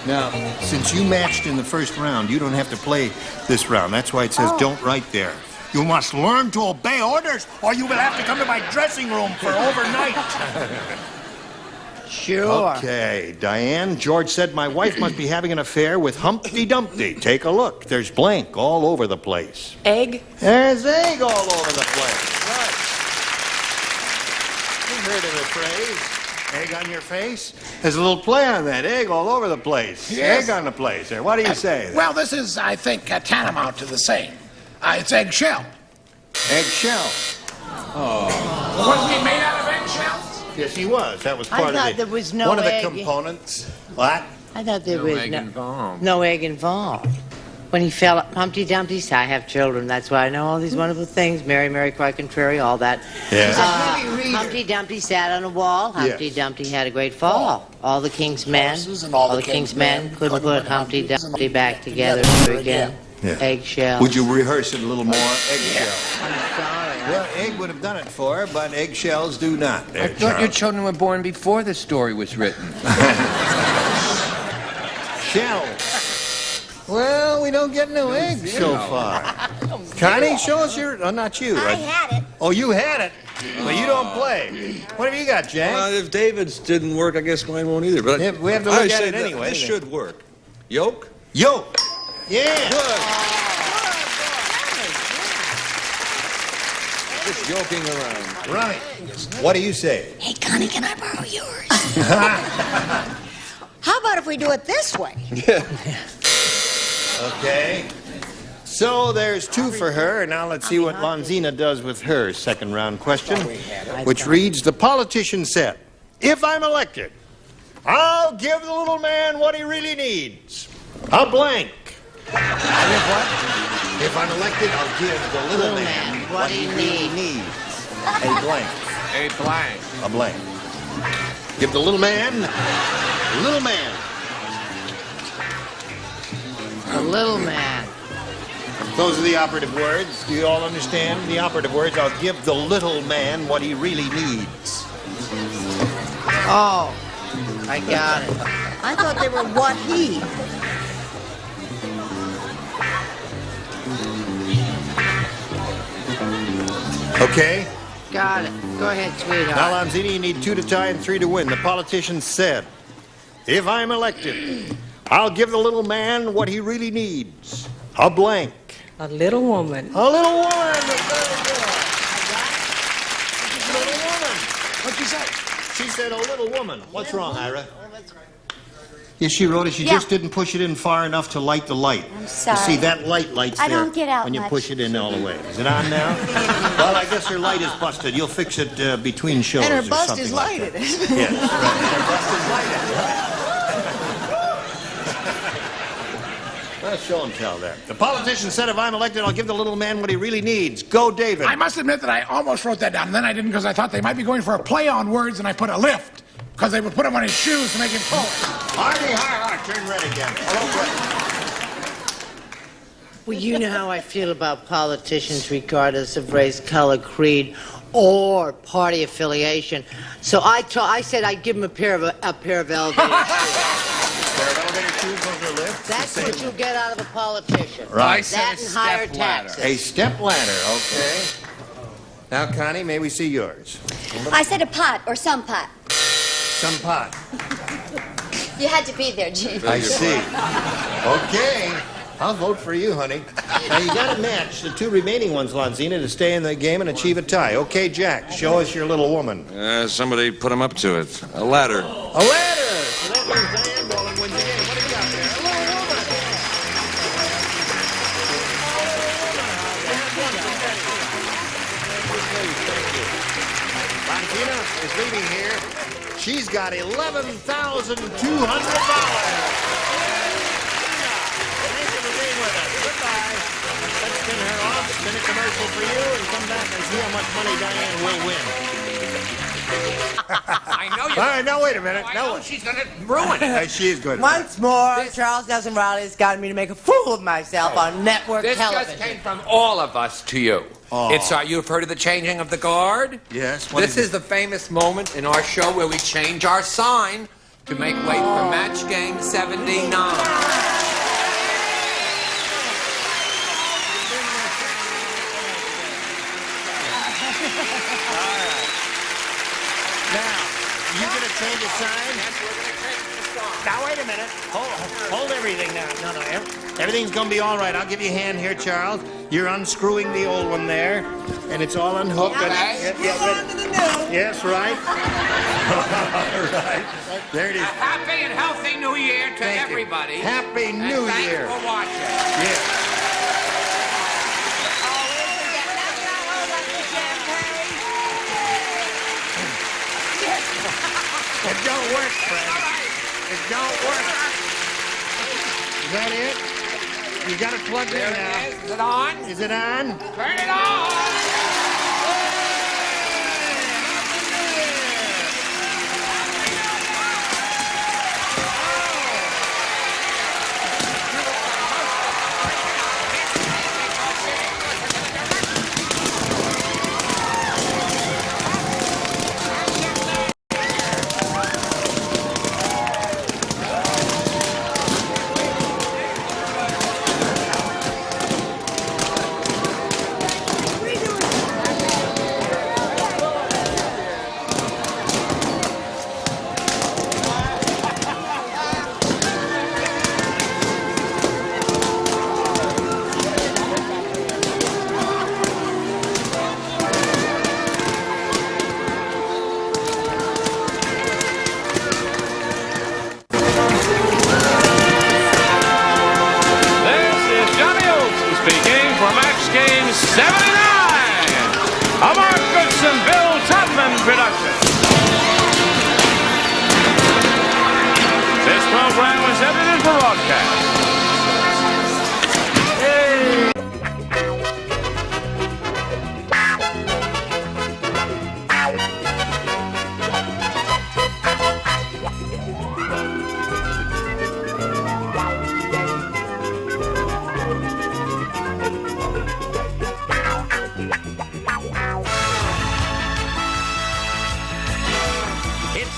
Now, since you matched in the first round, you don't have to play this round. That's why it says don't write there. You must learn to obey orders, or you will have to come to my dressing room for overnight. Sure. Okay, Diane, George said my wife must be having an affair with Humpty Dumpty. Take a look. There's blank all over the place. Egg? There's egg all over the place. Right. You've heard of the phrase, egg on your face? There's a little play on that, egg all over the place. Yes. Egg on the place there. What do you say? Well, this is, I think, tantamount to the same. It's eggshell. Eggshell. Wasn't he made out of eggshells? Yes, he was. That was I part of thought it. there was no one of the egg. components. What? I thought there No was egg involved. no egg involved. When he fell, Humpty Dumpty said, I have children. That's why I know all these wonderful things. Mary, Mary, cry contrary, all that. Yeah. Humpty Dumpty sat on a wall. Humpty Dumpty had a great fall. All the king's men, and all the king's men couldn't put Humpty Dumpty back together again. Yeah. Eggshell. Would you rehearse it a little more? Eggshell. I'm sorry. Well, egg would have done it for her, but eggshells do not. I thought your children were born before the story was written. Shell. Well, we don't get no eggs so far. Connie, show us your... Oh, not you. I had it. Oh, you had it. But you don't play. What have you got, Jack? If David's didn't work, I guess mine won't either. But Yeah, we have to look I at say it that anyway. This should work. Yolk? Yolk. Yeah. Good. Just yoking around. Right. What do you say? Hey, Connie, can I borrow yours? How about if we do it this way? Okay. So there's 2 for her, and now let's see what Lonsina does with her second round question, which reads, the politician said, if I'm elected, I'll give the little man what he really needs. A blank. And if what? If I'm elected, I'll give the little man what he really needs. A blank. A blank. A blank. Give the little man, little man. A little man. Those are the operative words. Do you all understand the operative words? I'll give the little man what he really needs. Oh, I got it. I thought they were what he. Okay? Got it. Go ahead, sweetheart. Now, Lonsina, you need 2 to tie and 3 to win. The politician said, if I'm elected, I'll give the little man what he really needs. A blank. A little woman. A little woman. Very good. Little woman. What'd she say? She said a little woman. What's wrong, Ira? Yes, she wrote it. She just didn't push it in far enough to light the light. I'm sorry. You see, that light lights I there don't get out when you much. push it in all the way. Is it on now? Well, I guess her light is busted. You'll fix it between shows And her or bust something is like lighted. that. Yes, right. Her bust is lighted. Well, show and tell there. The politician said if I'm elected, I'll give the little man what he really needs. Go, David. I must admit that I almost wrote that down, and then I didn't because I thought they might be going for a play on words, and I put a lift because they would put him on his shoes to make him pull. Hardy, turn red again. Hello, Well, you know how I feel about politicians regardless of race, color, creed, or party affiliation. So I said I'd give him a pair of elevator shoes. That's what you get out of a politician. Right. That and higher taxes. A step ladder, okay. Now, Connie, may we see yours? I said a pot or some pot. Some pot. You had to be there, Gene. I see. Okay. I'll vote for you, honey. Now, you got to match the 2 remaining ones, Lonzina, to stay in the game and achieve a tie. Okay, Jack, show us your little woman. Somebody put him up to it. A ladder. A ladder! So that means Diane Bowling wins the game. What do you got there? A little woman! Lonzina is leaving here. She's got $11,200. Goodbye. Let's spin her off, spin a commercial for you, and come back and see how much money Diane will win. I know you. All right, now wait a minute. I know she's going to ruin it. She is good. Once more, Charles Nelson Riley has gotten me to make a fool of myself on network This television. just came from all of us to you. Oh. It's you've heard of the changing of the guard? Yes. This is the famous moment in our show where we change our sign to make way for match game 79. Now, you going to change the sign? Yes, we're going to change the sign. Now, wait a minute. Hold everything now. No, everything's going to be all right. I'll give you a hand here, Charles. You're unscrewing the old one there, and it's all unhooked. Okay. Yes, right. All right. There it is. A happy and healthy New Year to Thank you. everybody. Happy New and Year. Thanks for watching. Yeah. It don't work, Fred. It don't work. Is that it? You got it plugged in now. Is it on? Is it on? Turn it on! Production. This program was edited for broadcast.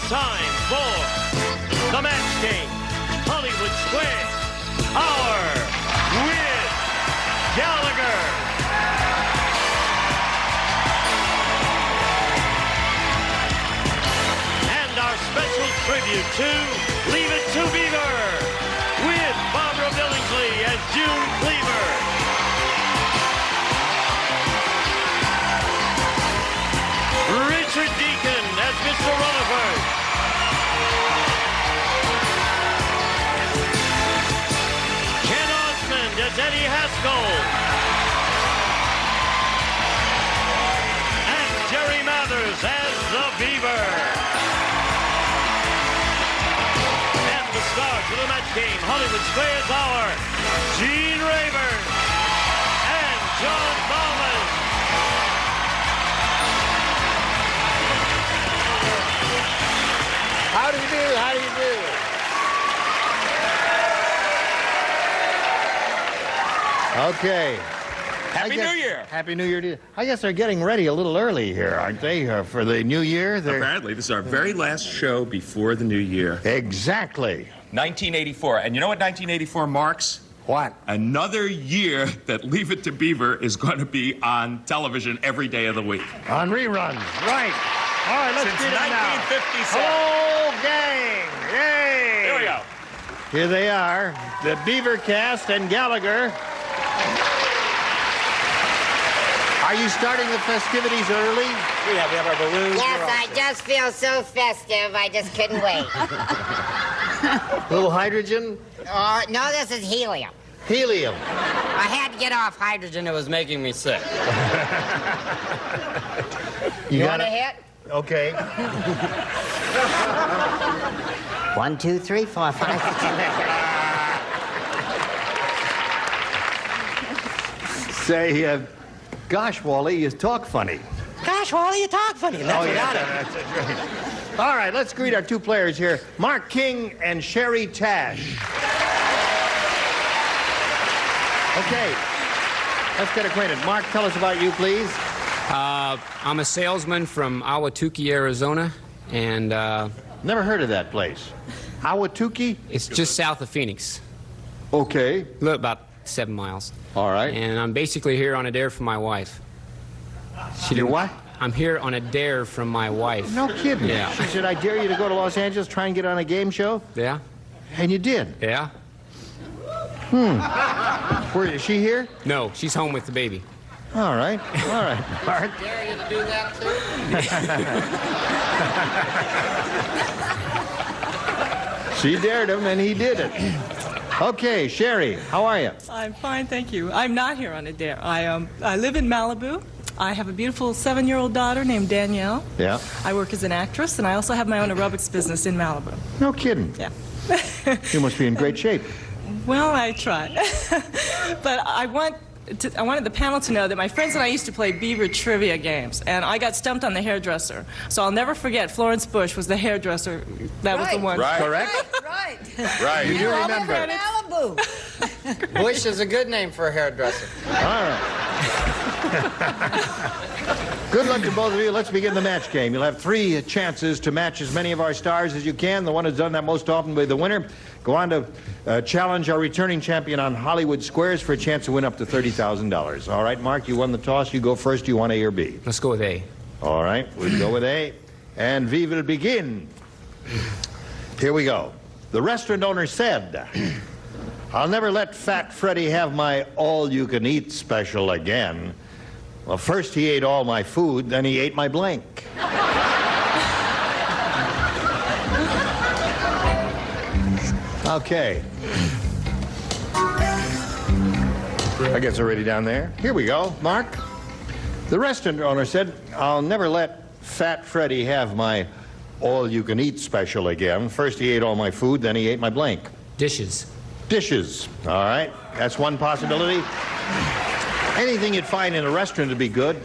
Time for the match game. Hollywood Square. Hour with Gallagher. And our special tribute to Leave It to Beaver with Barbara Billingsley as June Cleaver. Richard Deacon as Mr. Rutherford. As Eddie Haskell. And Jerry Mathers as the Beaver. And the stars of the match game, Hollywood Squares Hour, Gene Rayburn and John Bowman. How do you do? How do you do? Okay. Happy New Year. Happy New Year to you. I guess they're getting ready a little early here, aren't they, for the New Year? Apparently, this is our very last show before the New Year. Exactly. 1984. And you know what 1984 marks? What? Another year that Leave It to Beaver is going to be on television every day of the week. On reruns. Right. All right, let's Since get it now. 1957. Whole gang. Yay. Here we go. here they are, the Beaver cast and Gallagher. Are you starting the festivities early? Yeah, we have our balloons. Yes, I just feel so festive. I just couldn't wait. A little hydrogen? No, this is helium. Helium. I had to get off hydrogen. It was making me sick. You want a hit? Okay. 1, 2, 3, 4, 5, 6. Say, gosh, Wally, you talk funny. Gosh, Wally, you talk funny. That's without it. That's right. All right, let's greet our two players here, Mark King and Sherry Tash. Okay, let's get acquainted. Mark, tell us about you, please. I'm a salesman from Ahwatukee, Arizona, and... Never heard of that place. Ahwatukee? It's just south of Phoenix. Okay. About 7 miles. All right. And I'm basically here on a dare from my wife. Your what? I'm here on a dare from my wife. No kidding. Yeah. She said, I dare you to go to Los Angeles, try and get on a game show? Yeah. And you did? Yeah. Where is she here? No, she's home with the baby. All right. All right. Mark. Dare you to do that, too? She dared him, and he did it. Okay, Sherry, how are you? I'm fine, thank you. I'm not here on a dare. I live in Malibu. I have a beautiful 7-year-old daughter named Danielle. Yeah. I work as an actress, and I also have my own aerobics business in Malibu. No kidding. Yeah. You must be in great shape. Well, I try. But I wanted the panel to know that my friends and I used to play Beaver trivia games, and I got stumped on the hairdresser. So I'll never forget Florence Bush was the hairdresser. That was the one. Right. Correct? Right. Right. You do remember. Malibu. Bush is a good name for a hairdresser. All right. Good luck to both of you. Let's begin the match game. You'll have 3 chances to match as many of our stars as you can. The one who's done that most often will be the winner. Go on to challenge our returning champion on Hollywood Squares for a chance to win up to $30,000. All right, Mark, you won the toss. You go first. You want A or B? Let's go with A. All right, we'll go with A. And V will begin. Here we go. The restaurant owner said, I'll never let Fat Freddy have my all-you-can-eat special again. Well, first he ate all my food, then he ate my blank. Okay. I guess we're ready down there. Here we go. Mark? The restaurant owner said, I'll never let Fat Freddy have my all-you-can-eat special again. First he ate all my food, then he ate my blank. Dishes. Dishes. All right. That's one possibility. Anything you'd find in a restaurant would be good.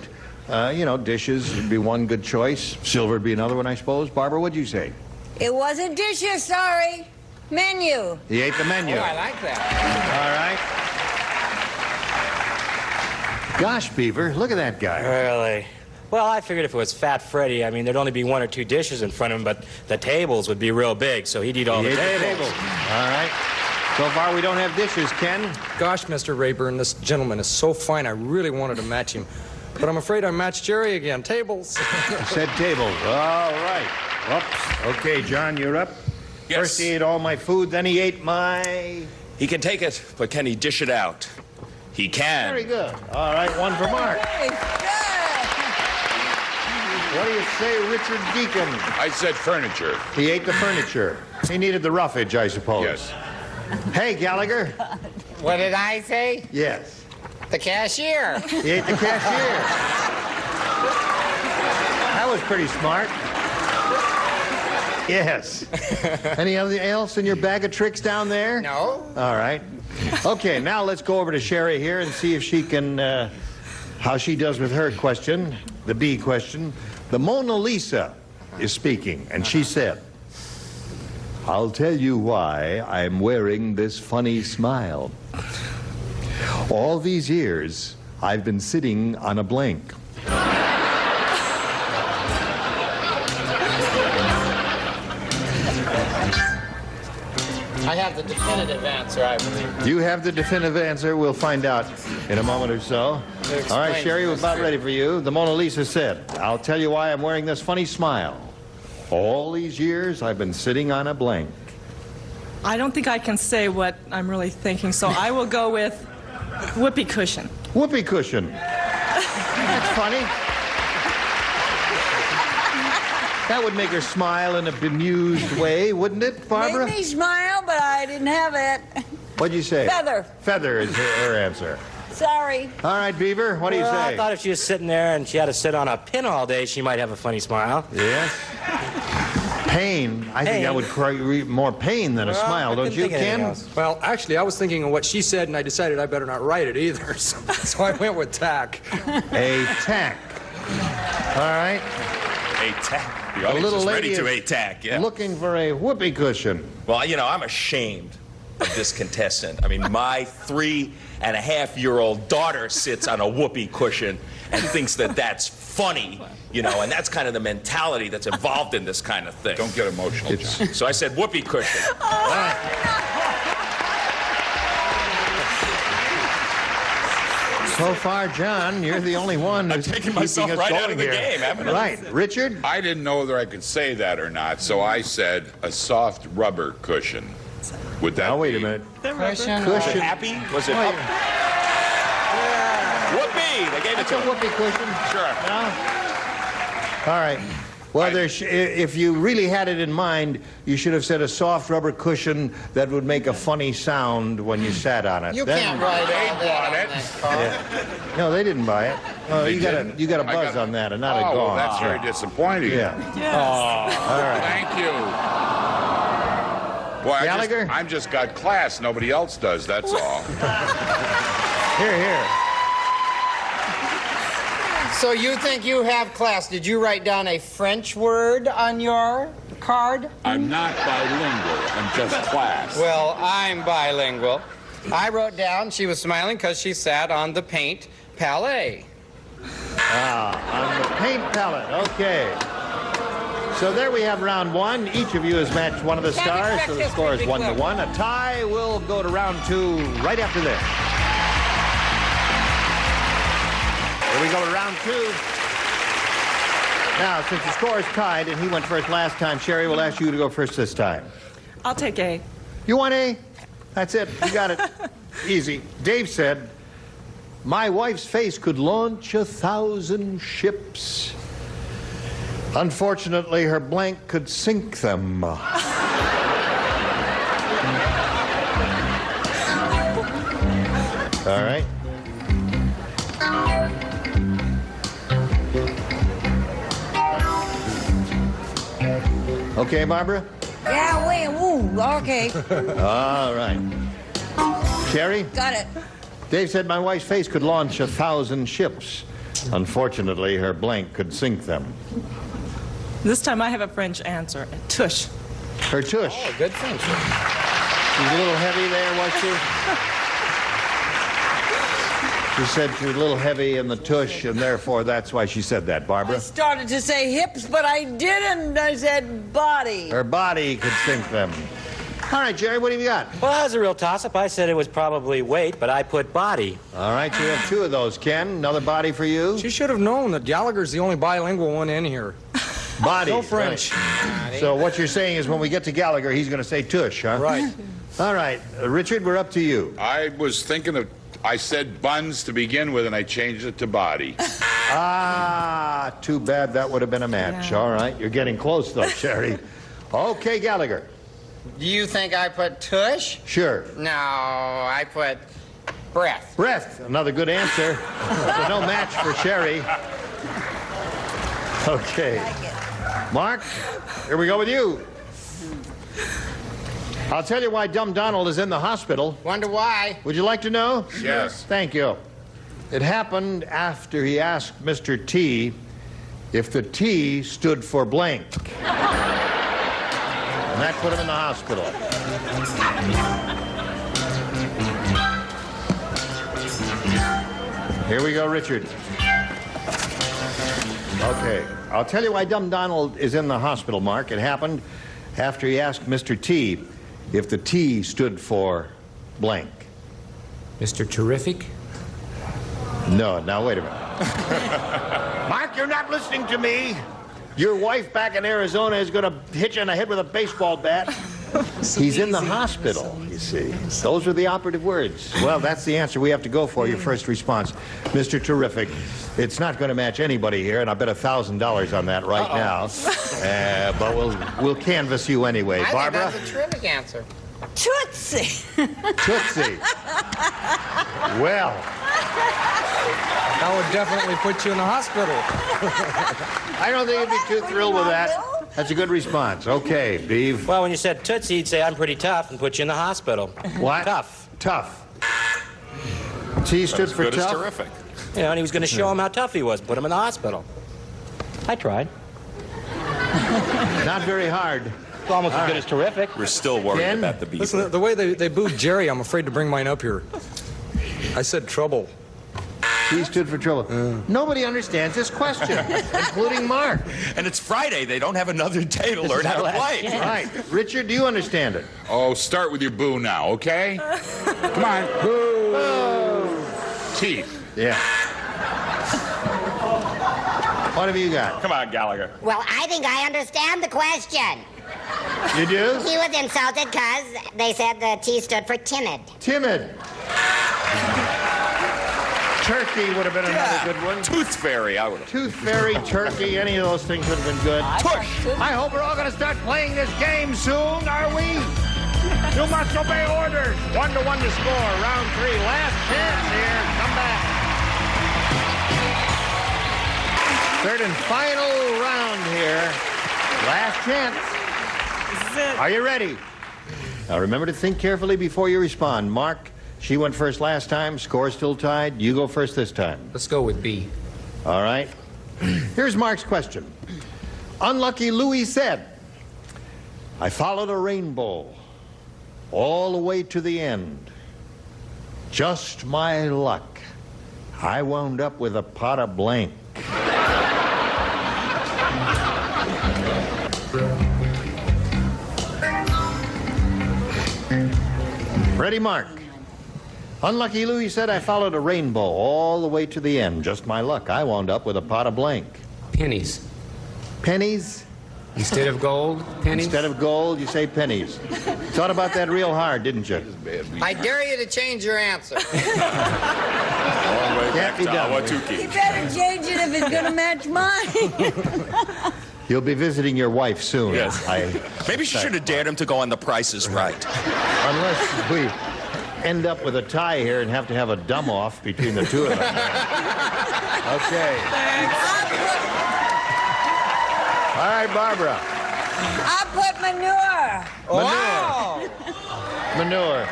You know, dishes would be one good choice. Silver would be another one, I suppose. Barbara, what'd you say? It wasn't dishes, sorry. Menu. He ate the menu. Oh, I like that. All right. Gosh, Beaver, look at that guy. Really? Well, I figured if it was Fat Freddy, I mean, there'd only be 1 or 2 dishes in front of him, but the tables would be real big, so he'd eat all the tables. All right. So far, we don't have dishes, Ken. Gosh, Mr. Rayburn, this gentleman is so fine, I really wanted to match him. But I'm afraid I matched Jerry again. Tables. Said tables. All right. Whoops. Okay, John, you're up. Yes. First he ate all my food, then he ate my... He can take it, but can he dish it out? He can. Very good. All right, one for Mark. What do you say, Richard Deacon? I said furniture. He ate the furniture. He needed the roughage, I suppose. Yes. Hey, Gallagher. What did I say? Yes. The cashier. He ate the cashier. That was pretty smart. Yes. Anything else in your bag of tricks down there? No. All right. Okay, now let's go over to Sherry here and see if she can, how she does with her question, the B question. The Mona Lisa is speaking, and she said, I'll tell you why I'm wearing this funny smile. All these years, I've been sitting on a blank. I have the definitive answer, I believe. You have the definitive answer. We'll find out in a moment or so. All right, Sherry, we're about ready for you. The Mona Lisa said, I'll tell you why I'm wearing this funny smile. All these years, I've been sitting on a blank. I don't think I can say what I'm really thinking, so I will go with whoopee cushion. Whoopee cushion. That's funny. That would make her smile in a bemused way, wouldn't it, Barbara? Made me smile, but I didn't have it. What'd you say? Feather. Feather is her answer. Sorry. All right, Beaver, what do you say? I thought if she was sitting there and she had to sit on a pin all day, she might have a funny smile. Yes. Pain. I think that would create more pain than a smile, don't you, Ken? Well, actually, I was thinking of what she said, and I decided I better not write it either. So I went with tack. A tack. All right. A tack. The A audience little is lady ready to is attack, yeah. looking for a whoopee cushion. Well, you know, I'm ashamed of this contestant. I mean, my 3.5-year-old daughter sits on a whoopee cushion and thinks that that's funny, you know, and that's kind of the mentality that's involved in this kind of thing. Don't get emotional, John. So I said whoopee cushion. So far, John, you're the only one who's taking keeping myself us right going out of the here. game, haven't I? Right. Richard? I didn't know whether I could say that or not, so I said a soft rubber cushion. Would that Now, wait a minute. Was it happy? Was it up? Whoopee! They gave it That's to a him. whoopee cushion? Sure. All right. Well, if you really had it in mind, you should have said a soft rubber cushion that would make a funny sound when you sat on it. You can't write all that on that card. Yeah. No, they didn't buy it. Oh, They you didn't? got a buzz on that and not a gong. Well, that's very disappointing. Yeah. All right. Thank you. Boy, Gallagher? I'm just got class. Nobody else does, that's all. Here, here. So you think you have class. Did you write down a French word on your card? I'm not bilingual. I'm just class. Well, I'm bilingual. I wrote down she was smiling because she sat on the paint palette. On the paint palette. Okay. So there we have round one. Each of you has matched one of the stars, so the score is 1-1. A tie will go to round two right after this. Here we go to round two. Now, since the score is tied and he went first last time, Sherry will ask you to go first this time. I'll take A. You want A? That's it. You got it. Easy. Dave said, my wife's face could launch 1,000 ships. Unfortunately, her blank could sink them. All right. Okay, Barbara? Yeah, wait, woo, okay. All right. Sherry? Got it. Dave said my wife's face could launch 1,000 ships. Unfortunately, her blank could sink them. This time I have a French answer. Tush. Her tush. Oh, good French. She's a little heavy there, was she? She said she was a little heavy in the tush, and therefore that's why she said that. Barbara? I started to say hips, but I didn't. I said body. Her body could sink them. All right, Jerry, what have you got? Well, that was a real toss-up. I said it was probably weight, but I put body. All right, you have two of those. Ken, another body for you? She should have known that Gallagher's the only bilingual one in here. Body. No French. Right. So what you're saying is when we get to Gallagher, he's going to say tush, huh? Right. All right, Richard, we're up to you. I was thinking of, I said buns to begin with, and I changed it to body. Ah, too bad that would have been a match. Yeah. All right, you're getting close, though, Sherry. Okay, Gallagher. Do you think I put tush? Sure. No, I put breath. Breath, another good answer. So no match for Sherry. Okay. Mark, here we go with you. I'll tell you why Dumb Donald is in the hospital. Wonder why? Would you like to know? Yes. Thank you. It happened after he asked Mr. T if the T stood for blank. And that put him in the hospital. Here we go, Richard. Okay. I'll tell you why Dumb Donald is in the hospital, Mark. It happened after he asked Mr. T if the T stood for blank. Mr. Terrific? No, now wait a minute. Mark, you're not listening to me. Your wife back in Arizona is going to hit you in the head with a baseball bat. He's in the hospital, you see. Those are the operative words. Well, that's the answer we have to go for, your first response. Mr. Terrific, it's not going to match anybody here, and I bet $1,000 on that right now. But we'll canvass you anyway. Barbara? I think that's a terrific answer. Tootsie. Tootsie. Well. That would definitely put you in the hospital. I don't think you'd be too thrilled with that. That's a good response. Okay, Beeve. Well, when you said Tootsie, you'd say, I'm pretty tough, and put you in the hospital. What? Tough. Tough. T stood for tough? Terrific. You know, and he was going to show him how tough he was, put him in the hospital. I tried. Not very hard. It's almost as good as terrific. We're still worried about the beaver. Listen, the way they booed Jerry, I'm afraid to bring mine up here. I said trouble. T stood for trouble. Nobody understands this question, including Mark. And it's Friday. They don't have another day to learn how to play. Right. Richard, do you understand it? Oh, start with your boo now, okay? Come on. Boo. Oh. Teeth. Yeah. What have you got? Come on, Gallagher. Well, I think I understand the question. You do? He was insulted because they said the T stood for timid. Timid. Turkey would have been another good one. Tooth Fairy, I would have. Tooth Fairy, turkey, any of those things would have been good. Tush! I hope we're all going to start playing this game soon, are we? You must obey orders. 1-1 to score. Round 3. Last chance here. Come back. Third and final round here. Last chance. This is it. Are you ready? Now remember to think carefully before you respond. Mark, she went first last time. Score still tied. You go first this time. Let's go with B. All right. Here's Mark's question. Unlucky Louis said, I followed a rainbow all the way to the end. Just my luck. I wound up with a pot of blank. Ready, Mark? Unlucky Louis said, I followed a rainbow all the way to the end. Just my luck. I wound up with a pot of blank. Pennies. Pennies? Instead of gold, pennies? Instead of gold, you say pennies. Thought about that real hard, didn't you? I dare you to change your answer. Can't be done. You better change it if it's going to match mine. You'll be visiting your wife soon. Yes. Maybe she should have dared him to go on The Price is Right. Unless we end up with a tie here and have to have a dumb-off between the two of them. Okay. All right, Barbara. I put manure. Wow. Manure.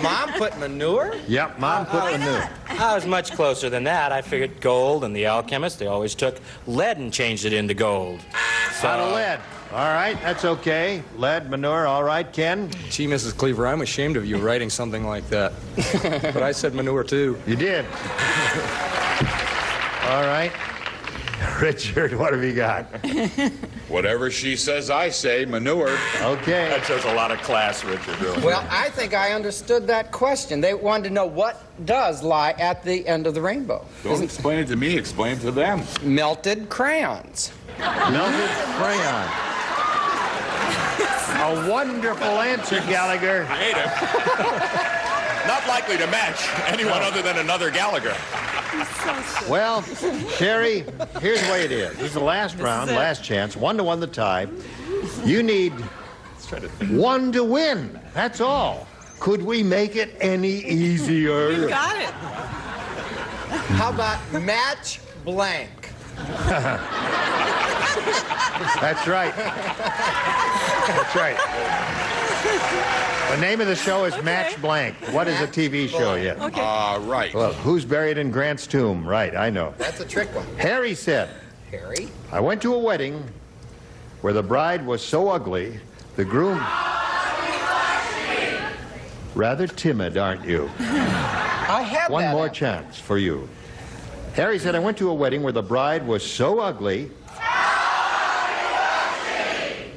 Mom put manure? Yep, Mom put manure. I was much closer than that. I figured gold, and the alchemists, they always took lead and changed it into gold. Out of lead. All right, that's okay. Lead, manure, all right. Ken? Gee, Mrs. Cleaver, I'm ashamed of you writing something like that. But I said manure, too. You did. All right. Richard, what have you got? Whatever she says, I say, manure. Okay. That shows a lot of class, Richard, really. Well, I think I understood that question. They wanted to know what does lie at the end of the rainbow. Don't explain it to me, explain it to them. Melted crayons. Melted crayon. A wonderful answer, Gallagher. I hate him. Not likely to match anyone other than another Gallagher. Well, Sherry, here's the way it is. This is the last round, last chance. 1-1 the tie. You need 1 to win. That's all. Could we make it any easier? You got it. How about match blank? That's right. That's right. The name of the show is Match Blank. What is a TV show yet? Okay. Right. Well, who's buried in Grant's tomb? Right, I know. That's a trick one. Harry said, Harry? I went to a wedding where the bride was so ugly, the groom... Rather timid, aren't you? I had One that more answer. chance for you. Harry said, I went to a wedding where the bride was so ugly...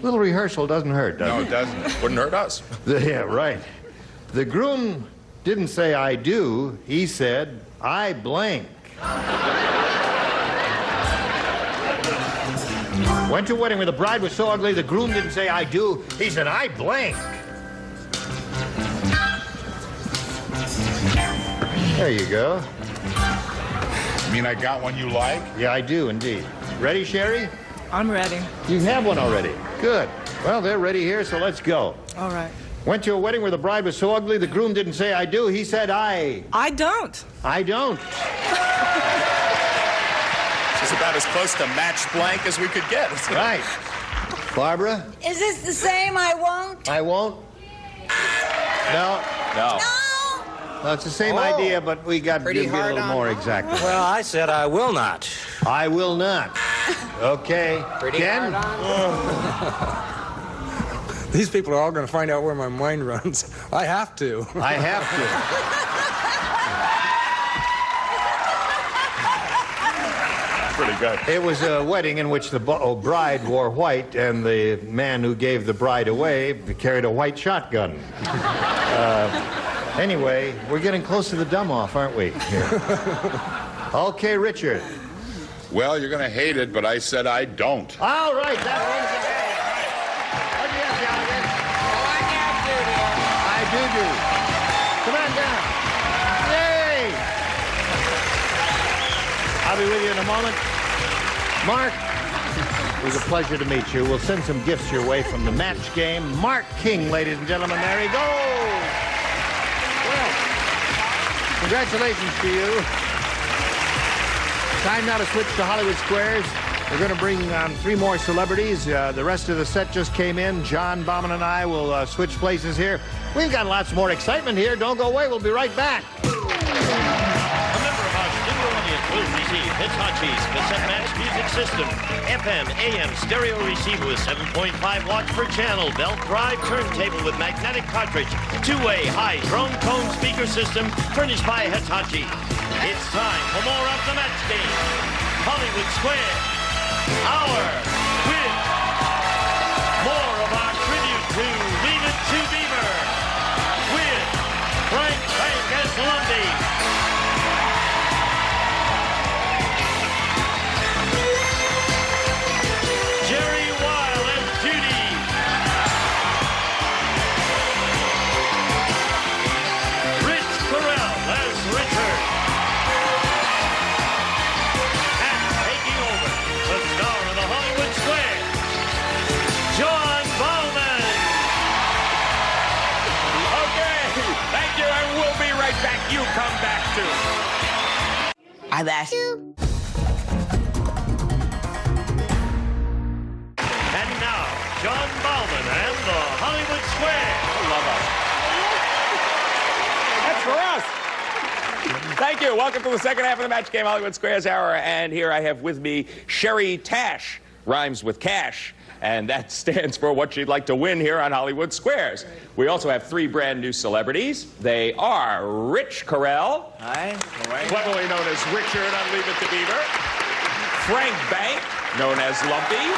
Little rehearsal doesn't hurt, does it? No, it doesn't. Wouldn't hurt us. Yeah, right. The groom didn't say, I do. He said, I blank. Went to a wedding where the bride was so ugly the groom didn't say I do. He said I blank. There you go. You mean I got one you like? Yeah, I do indeed. Ready, Sherry? I'm ready. You have one already. Good. Well, they're ready here, so let's go. All right. Went to a wedding where the bride was so ugly the groom didn't say I do. He said I. I don't. I don't. It's about as close to match blank as we could get. Right. Barbara? Is this the same? I won't. I won't? No. No. No, it's the same idea, but we got to get a little more exactly. Well, I said I will not. I will not. Okay. Ken? These people are all going to find out where my mind runs. I have to. I have to. Pretty good. It was a wedding in which the bride wore white, and the man who gave the bride away carried a white shotgun. Anyway, we're getting close to the dumb-off, aren't we? Okay, Richard. Well, you're going to hate it, but I said I don't. All right, that wins the game. What do you have, Jonathan? I do. Come on down. Yay! I'll be with you in a moment. Mark, it was a pleasure to meet you. We'll send some gifts your way from the match game. Mark King, ladies and gentlemen. There he goes. Well, congratulations to you. Time now to switch to Hollywood Squares. We're going to bring on 3 more celebrities. The rest of the set just came in. John Bauman and I will switch places here. We've got lots more excitement here. Don't go away. We'll be right back. A member of our studio audience will receive Hitachi's cassette match music system, FM, AM stereo receiver with 7.5 watts per channel, belt drive turntable with magnetic cartridge, 2-way high drone tone speaker system furnished by Hitachi. It's time for more of the match game. Hollywood Square, hour with more of our tribute to Leave It to Beaver with Frank Bank as Lumpy. Jerry Weil as Judy. Rich Carell as Richard. And taking over, the star of the Hollywood Square, John Bauman. Okay, thank you, and we'll be right back. You come back, too. I've asked you. And now, John Bauman and the Hollywood Square. That's for us. Thank you. Welcome to the second half of the Match Game Hollywood Squares Hour. And here I have with me Sherry Tash. Rhymes with cash. And that stands for what she'd like to win here on Hollywood Squares. We also have 3 brand new celebrities. They are Rich Carell. Hi. Cleverly known as Richard on Leave It to Beaver. Frank Bank, known as Lumpy.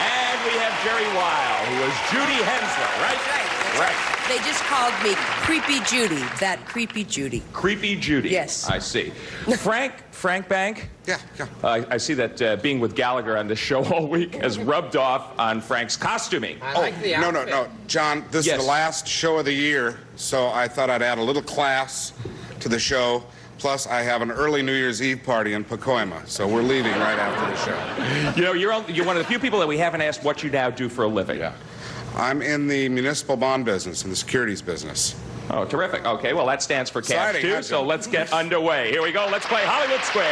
And we have Jerry Weil, who is Judy Hensler, right? That's right. They just called me Creepy Judy. That Creepy Judy. Creepy Judy. Yes. I see. Frank Bank? Yeah. I see that being with Gallagher on this show all week has rubbed off on Frank's costuming. I like the outfit. No. John, this is the last show of the year, so I thought I'd add a little class to the show. Plus, I have an early New Year's Eve party in Pacoima, so we're leaving right after the show. You know, you're one of the few people that we haven't asked what you now do for a living. Yeah. I'm in the municipal bond business, in the securities business. Oh, terrific. Okay, well, that stands for cash, too, so let's get underway. Here we go. Let's play Hollywood Squares.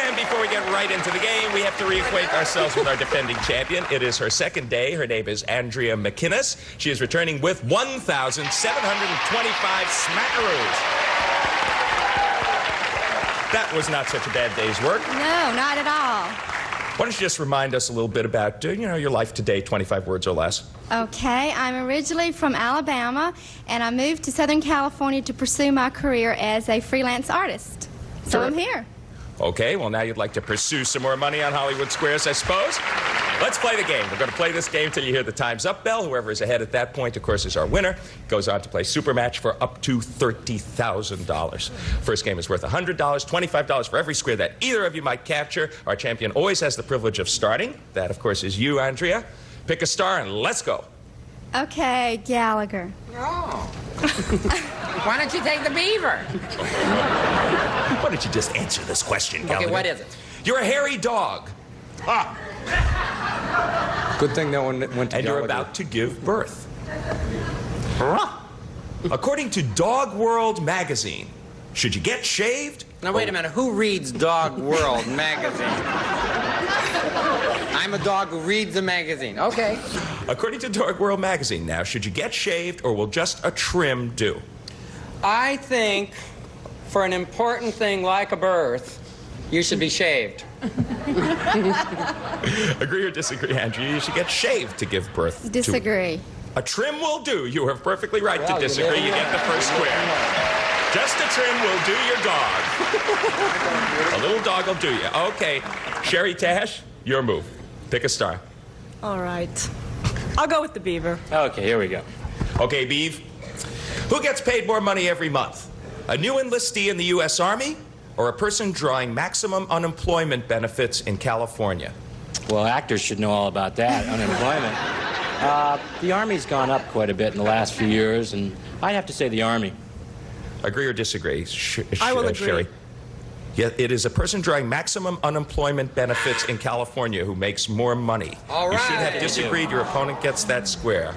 And before we get right into the game, we have to reacquaint ourselves with our defending champion. It is her second day. Her name is Andrea McInnes. She is returning with 1,725 smackaroos. That was not such a bad day's work. No, not at all. Why don't you just remind us a little bit about, your life today, 25 words or less? Okay, I'm originally from Alabama, and I moved to Southern California to pursue my career as a freelance artist. So I'm here. Okay, well, now you'd like to pursue some more money on Hollywood Squares, I suppose? Let's play the game. We're going to play this game till you hear the time's up bell. Whoever is ahead at that point, of course, is our winner. Goes on to play Super Match for up to $30,000. First game is worth $100, $25 for every square that either of you might capture. Our champion always has the privilege of starting. That, of course, is you, Andrea. Pick a star and let's go. Okay, Gallagher. Oh. Why don't you take the beaver? Why don't you just answer this question, Gallagher? Okay, what is it? You're a hairy dog. Ah. Good thing no one went to And you're Gallagher. about to give birth. According to Dog World magazine, should you get shaved? Now, wait a minute. Who reads Dog World magazine? I'm a dog who reads the magazine. Okay. According to Dog World magazine, now, should you get shaved or will just a trim do? I think for an important thing like a birth, you should be shaved. Agree or disagree, Andrea? You should get shaved to give birth. Disagree. A trim will do. You are perfectly right to disagree. You get the first square. Just a trim will do your dog. A little dog will do you. Okay, Sherry Tash, your move. Pick a star. All right. I'll go with the beaver. Okay, here we go. Okay, Beeve. Who gets paid more money every month? A new enlistee in the U.S. Army or a person drawing maximum unemployment benefits in California? Well, actors should know all about that, unemployment. The Army's gone up quite a bit in the last few years, and I'd have to say the Army. Agree or disagree, I will agree. Sherry? Yeah, it is a person drawing maximum unemployment benefits in California who makes more money. All You should right. have disagreed. Your opponent gets that square.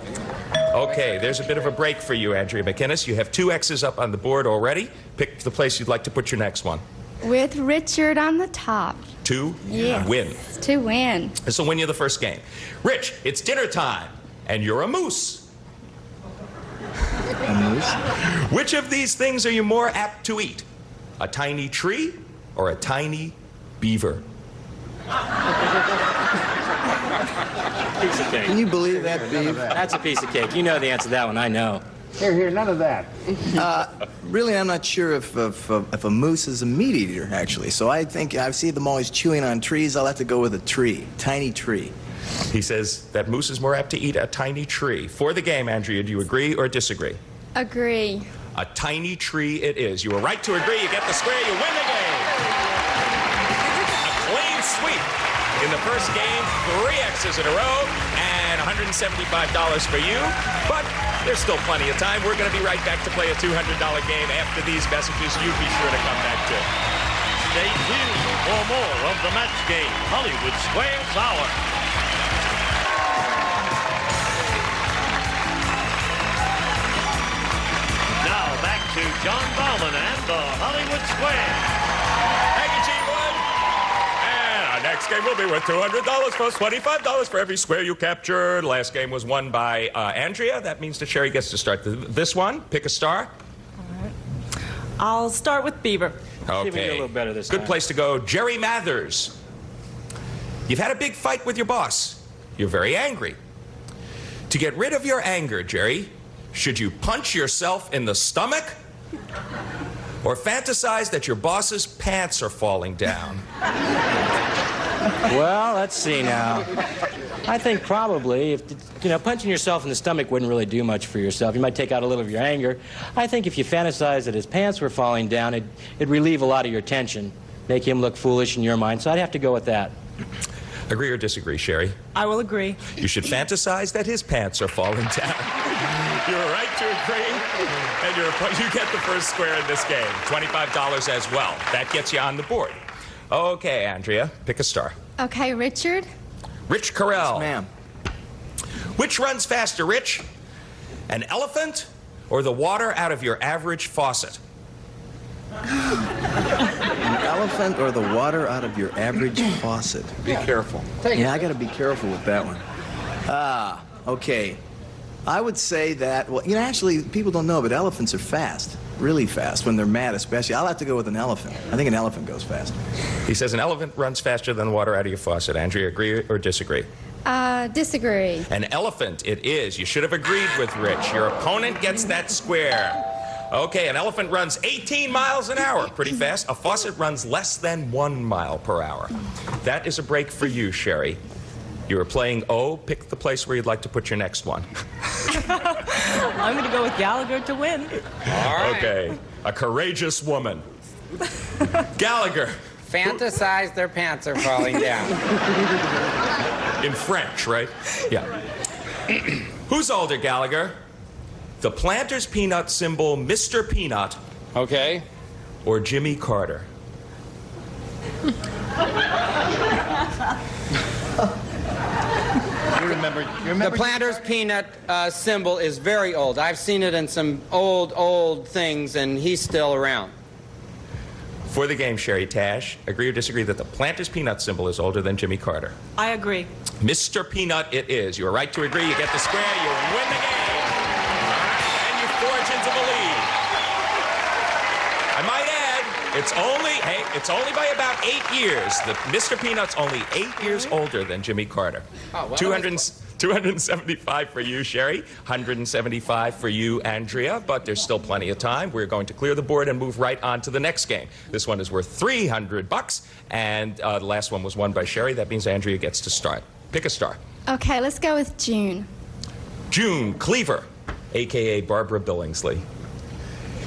Okay, there's a bit of a break for you, Andrea McInnes. You have 2 X's up on the board already. Pick the place you'd like to put your next one. With Richard on the top. 2, Yes. win. To win. This will win you the first game. Rich, it's dinner time, and you're a moose. A moose? Which of these things are you more apt to eat? A tiny tree or a tiny beaver? Piece of cake. Can you believe that, Beav? That's a piece of cake. You know the answer to that one. I know. Here, none of that. Really, I'm not sure if a moose is a meat eater, actually. So I think I see them always chewing on trees. I'll have to go with a tree, tiny tree. He says that moose is more apt to eat a tiny tree. For the game, Andrea, do you agree or disagree? Agree. A tiny tree it is. You were right to agree. You get the square. You win the game. A clean sweep. In the first game, 3 X's in a row and $175 for you. But there's still plenty of time. We're going to be right back to play a $200 game after these messages. You be sure to come back to. Stay tuned for more of the Match Game Hollywood Squares Hour. Now back to John Bauman and the Hollywood Squares. Thank you, Gene Wood. And our next game will be worth $200 plus $25 for every square you captured. Last game was won by Andrea. That means that Sherry gets to start this one. Pick a star. All right. I'll start with beaver. See if we do a little better this Good time. place to go. Jerry Mathers. You've had a big fight with your boss. You're very angry. To get rid of your anger, Jerry, should you punch yourself in the stomach or fantasize that your boss's pants are falling down? Well, let's see now. I think probably, if punching yourself in the stomach wouldn't really do much for yourself. You might take out a little of your anger. I think if you fantasize that his pants were falling down, it'd relieve a lot of your tension, make him look foolish in your mind. So I'd have to go with that. Agree or disagree, Sherry? I will agree. You should fantasize that his pants are falling down. You're right to agree, and you get the first square in this game. $25 as well. That gets you on the board. Okay, Andrea, pick a star. Okay, Richard. Rich Carell. Yes, ma'am. Which runs faster, Rich? An elephant or the water out of your average faucet? An elephant or the water out of your average faucet? Be careful. Yeah, I got to be careful with that one. Okay. I would say that, well, actually, people don't know, but elephants are fast. Really fast when they're mad, especially. I'll have to go with an elephant. I think an elephant goes faster. He says an elephant runs faster than water out of your faucet. Andrea, agree or disagree? Disagree. An elephant it is. You should have agreed with Rich. Your opponent gets that square. Okay, an elephant runs 18 miles an hour. Pretty fast. A faucet runs less than 1 mile per hour. That is a break for you, Sherry. You are playing O. Pick the place where you'd like to put your next one. I'm going to go with Gallagher to win. All right. Okay. A courageous woman. Gallagher. Fantasize their pants are falling down. In French, right? Yeah. Who's older, Gallagher? The Planters Peanut symbol, Mr. Peanut. Okay. Or Jimmy Carter? You remember the Planters Peanut symbol is very old. I've seen it in some old things, and he's still around. For the game, Sherry Tash, agree or disagree that the Planters Peanut symbol is older than Jimmy Carter? I agree. Mr. Peanut it is. You are right to agree. You get the square. You win the game. And you forge into the lead. I might add, it's only by about 8 years. The Mr. Peanut's only 8 years older than Jimmy Carter. Oh, well, 275 for you, Sherry. 175 for you, Andrea. But there's still plenty of time. We're going to clear the board and move right on to the next game. This one is worth $300, and the last one was won by Sherry. That means Andrea gets to start. Pick a star. Okay, let's go with June. June Cleaver, a.k.a. Barbara Billingsley.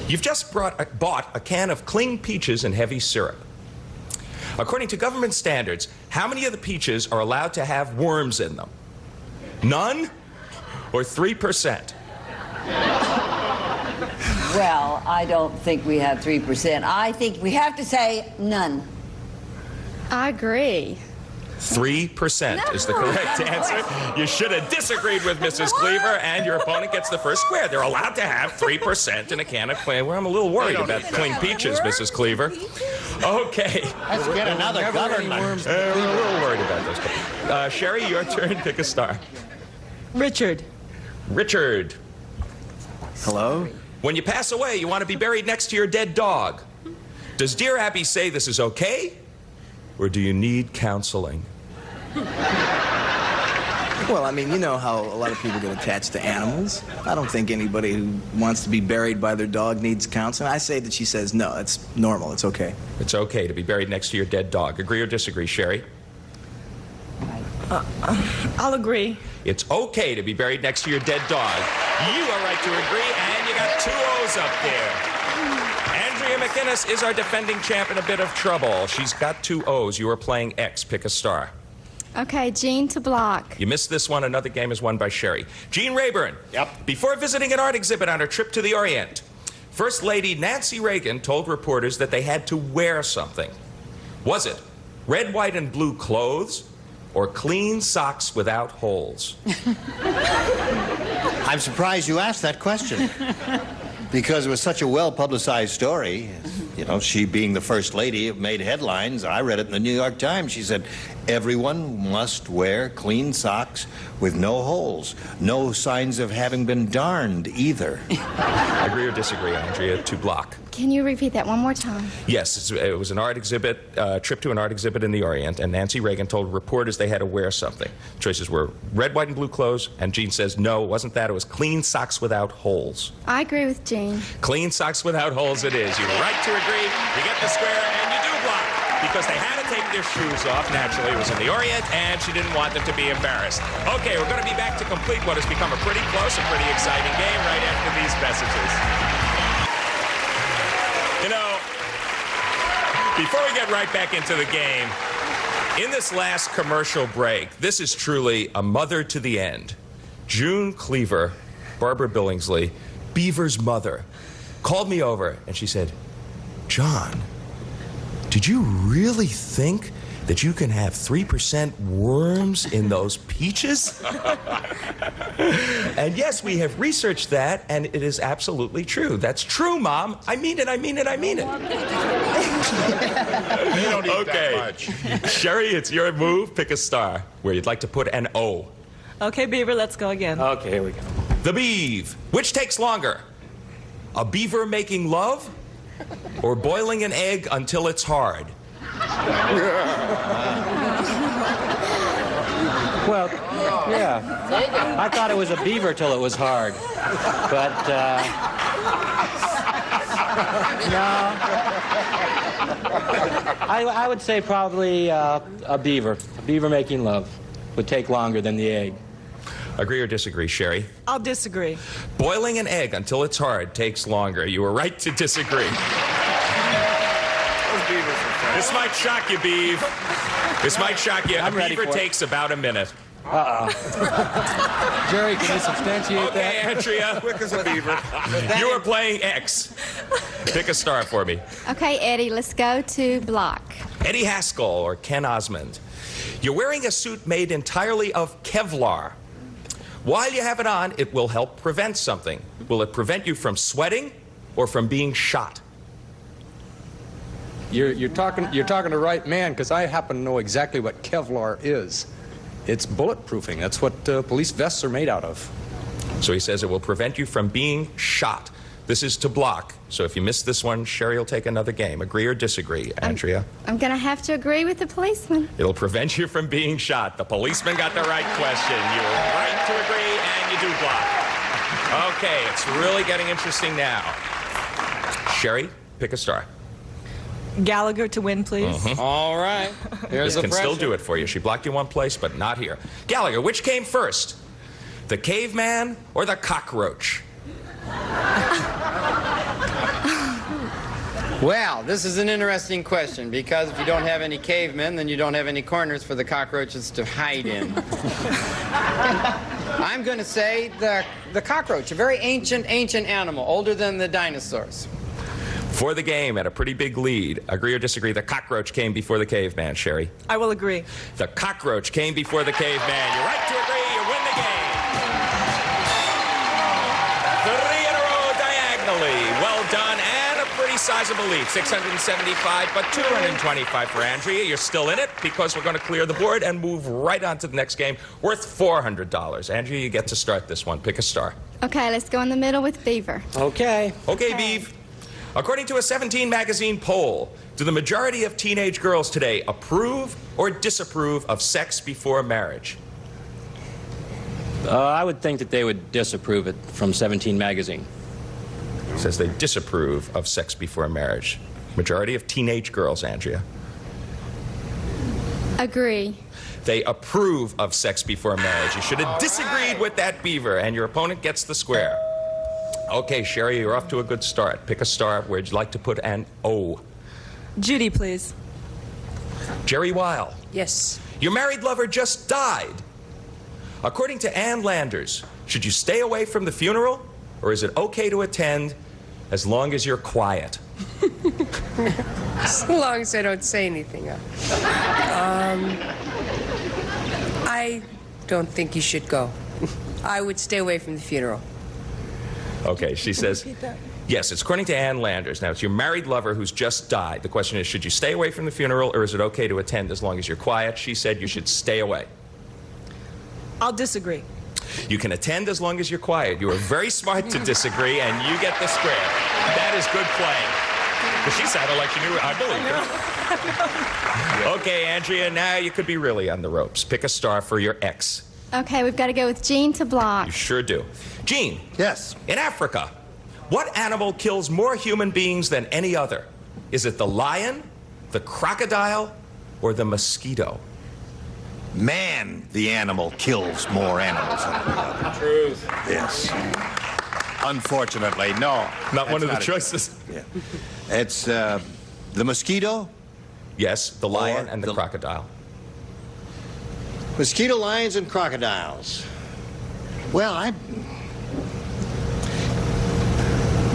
You've just bought a can of cling peaches and heavy syrup. According to government standards, how many of the peaches are allowed to have worms in them? None or 3%? Well, I don't think we have 3%. I think we have to say none. I agree. 3% is the correct answer. You should have disagreed with Mrs. Cleaver, and your opponent gets the first square. They're allowed to have 3% in a can of cling. Well, I'm a little worried about cling peaches, Mrs. Cleaver. Okay. Let's get another government. We're a little worried about those. Sherry, your turn. Pick a star. Richard. Richard. Hello? When you pass away, you want to be buried next to your dead dog. Does Dear Abby say this is okay? Or do you need counseling? Well, I mean, you know how a lot of people get attached to animals. I don't think anybody who wants to be buried by their dog needs counseling. I say that she says no, it's normal, it's okay. It's okay to be buried next to your dead dog. Agree or disagree, Sherry? I'll agree. It's okay to be buried next to your dead dog. You are right to agree, and you got 2 O's up there. Andrea McInnes is our defending champ in a bit of trouble. She's got 2 O's. You are playing X. Pick a star. Okay, Jean to block. You missed this one. Another game is won by Sherry. Jean Rayburn. Yep. Before visiting an art exhibit on her trip to the Orient, First Lady Nancy Reagan told reporters that they had to wear something. Was it red, white, and blue clothes or clean socks without holes? I'm surprised you asked that question. Because it was such a well-publicized story. You know, she being the First Lady, it made headlines. I read it in the New York Times. She said, everyone must wear clean socks with no holes. No signs of having been darned either. Agree or disagree, Andrea? To block. Can you repeat that one more time? Yes, it was an art exhibit, trip to an art exhibit in the Orient, and Nancy Reagan told reporters they had to wear something. Choices were red, white, and blue clothes, and Jean says, no, it wasn't that. It was clean socks without holes. I agree with Jean. Clean socks without holes it is. You were right to agree. You get the square, and you do block. Because they had to take their shoes off. Naturally, it was in the Orient, and she didn't want them to be embarrassed. Okay, we're going to be back to complete what has become a pretty close and pretty exciting game right after these messages. You know, before we get right back into the game, in this last commercial break, this is truly a mother to the end. June Cleaver, Barbara Billingsley, Beaver's mother, called me over, and she said, John, did you really think that you can have 3% worms in those peaches? And yes, we have researched that, and it is absolutely true. That's true, Mom. I mean it, I mean it, I mean it. You don't eat okay. that much. Sherry, it's your move. Pick a star where you'd like to put an O. Okay, Beaver, let's go again. Okay, here we go. The Beav. Which takes longer? A beaver making love? Or boiling an egg until it's hard? Well, yeah. I thought it was a beaver till it was hard. But, no. I would say probably a beaver. A beaver making love. would take longer than the egg. Agree or disagree, Sherry? I'll disagree. Boiling an egg until it's hard takes longer. You were right to disagree. This might shock you, Beav. This might shock you. I'm A ready beaver for it. takes about a minute. Jerry, can you substantiate Okay, Andrea. Quick as a beaver. You are playing X. Pick a star for me. Okay, Eddie, let's go to block. Eddie Haskell or Ken Osmond. You're wearing a suit made entirely of Kevlar. While you have it on, it will help prevent something. Will it prevent you from sweating or from being shot? You're talking to the right man, because I happen to know exactly what Kevlar is. It's bulletproofing. That's what police vests are made out of. So he says it will prevent you from being shot. This is to block. So if you miss this one, Sherry will take another game. Agree or disagree, Andrea? I'm going to have to agree with the policeman. It'll prevent you from being shot. The policeman got the right question. You were right to agree, and you do block. Okay, it's really getting interesting now. Sherry, pick a star. Gallagher to win, please. All right. Here's This the can still pressure. do it for you. She blocked you one place, but not here. Gallagher, which came first? The caveman or the cockroach? Well, this is an interesting question, because if you don't have any cavemen, then you don't have any corners for the cockroaches to hide in. I'm going to say the cockroach, a very ancient animal, older than the dinosaurs. For the game, at a pretty big lead. Agree or disagree, the cockroach came before the caveman, Sherry? I will agree. The cockroach came before the caveman. You're right to agree. You win the game. 3 in a row diagonally. Well done, and a pretty sizable lead. 675, but 225 for Andrea. You're still in it because we're going to clear the board and move right on to the next game worth $400. Andrea, you get to start this one. Pick a star. Okay, let's go in the middle with Beaver. Okay. Okay, Beav. According to a 17 magazine poll, do the majority of teenage girls today approve or disapprove of sex before marriage? I would think that they would disapprove it from 17 magazine. It says they disapprove of sex before marriage. Majority of teenage girls, Andrea. Agree. They approve of sex before marriage. You should have disagreed with that, Beaver, and your opponent gets the square. Okay, Sherry, you're off to a good start. Pick a star. Where'd you like to put an O? Judy, please. Jerry Weil. Yes. Your married lover just died. According to Ann Landers, should you stay away from the funeral, or is it okay to attend as long as you're quiet? As long as I don't say anything. I don't think you should go. I would stay away from the funeral. Okay, she says, yes, it's according to Ann Landers. Now, it's your married lover who's just died. The question is, should you stay away from the funeral, or is it okay to attend as long as you're quiet? She said you should stay away. I'll disagree. You can attend as long as you're quiet. You are very smart to disagree, and you get the square. That is good playing. But she sounded like she knew. I believe her. Okay, Andrea, now you could be really on the ropes. Pick a star for your ex. Okay, we've got to go with Jean to block. You sure do. Gene. Yes. In Africa, what animal kills more human beings than any other? Is it the lion, the crocodile, or the mosquito? Man, the animal kills more animals than any other. Truth. Yes. Unfortunately, no. Not one of the That's choices. Yeah. It's the mosquito. Yes, the lion and the crocodile. Mosquito, lions, and crocodiles. Well,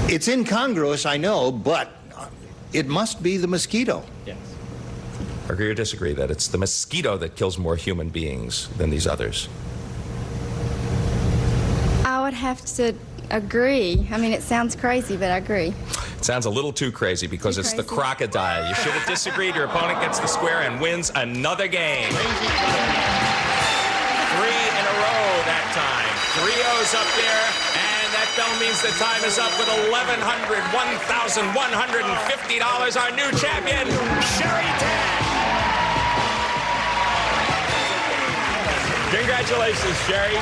it's incongruous, I know, but it must be the mosquito. Yes. Agree or disagree that it's the mosquito that kills more human beings than these others? I would have to agree. I mean, it sounds crazy, but I agree. It sounds a little too crazy because it's the crocodile. You should have disagreed. Your opponent gets the square and wins another game. 3 in a row that time. 3 O's up there, and that bell means the time is up with $1,150. Our new champion, Sherry Tash. Congratulations, Sherry.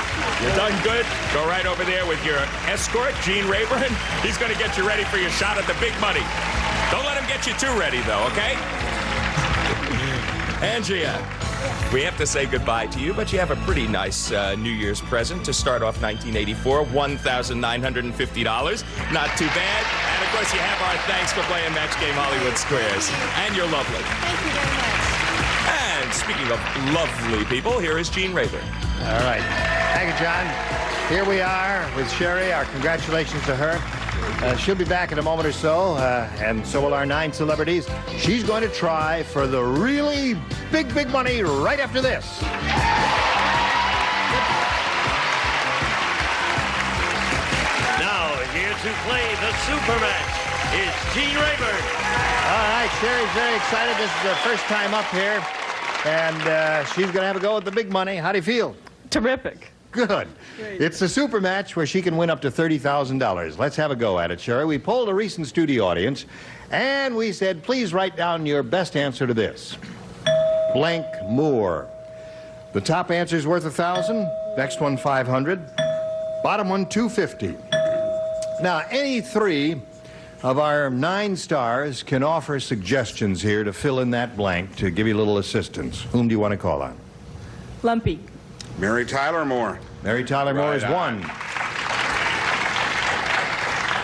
You've done good. Go right over there with your escort, Gene Rayburn. He's going to get you ready for your shot at the big money. Don't let him get you too ready, though, okay? Andrea, We have to say goodbye to you, but you have a pretty nice New Year's present to start off 1984, $1,950. Not too bad. And, of course, you have our thanks for playing Match Game Hollywood Squares. And you're lovely. Thank you very much. And speaking of lovely people, here is Gene Rayburn. All right. Thank you, John. Here we are with Sherry. Our congratulations to her. She'll be back in a moment or so, and so will our 9 celebrities. She's going to try for the really big money right after this. Now, here to play the super match is Gene Rayburn. All right, Sherry's very excited. This is her first time up here, and she's going to have a go at the big money. How do you feel? Terrific. Good. It's a super match where she can win up to $30,000. Let's have a go at it, Sherry. We polled a recent studio audience, and we said, please write down your best answer to this. Blank Moore. The top answer is worth $1,000. Next one, $500. Bottom one, $250. Now, any 3 of our 9 stars can offer suggestions here to fill in that blank, to give you a little assistance. Whom do you want to call on? Lumpy. Mary Tyler Moore. Mary Tyler Moore is 1.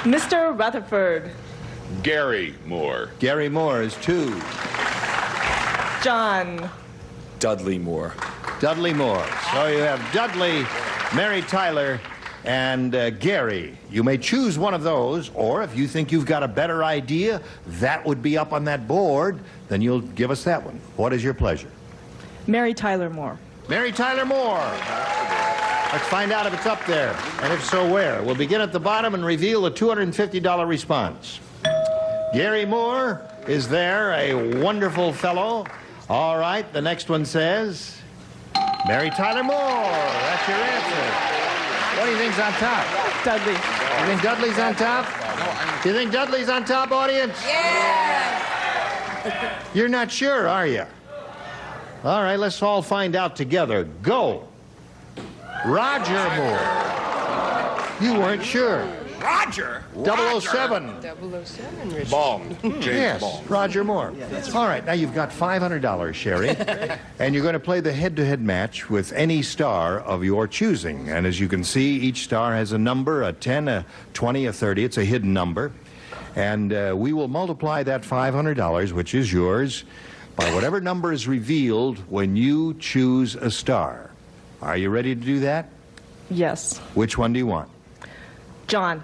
Mr. Rutherford. Gary Moore. Gary Moore is 2. John. Dudley Moore. Dudley Moore. So you have Dudley, Mary Tyler, and Gary. You may choose one of those, or if you think you've got a better idea, that would be up on that board, then you'll give us that one. What is your pleasure? Mary Tyler Moore. Mary Tyler Moore. Let's find out if it's up there, and if so, where. We'll begin at the bottom and reveal the $250 response. Gary Moore is there, a wonderful fellow. All right, the next one says Mary Tyler Moore. That's your answer. What do you think's on top? Dudley. You think Dudley's on top? Do you think Dudley's on top, audience? Yeah. You're not sure, are you? All right, let's all find out together. Go. Roger Moore. You weren't sure. Roger? 007. 007, Richard. Bald. James Yes, Bald. Roger Moore. All right, now you've got $500, Sherry, and you're going to play the head-to-head match with any star of your choosing. And as you can see, each star has a number, a 10, a 20, a 30. It's a hidden number. And we will multiply that $500, which is yours, by whatever number is revealed when you choose a star. Are you ready to do that? Yes. Which one do you want? John.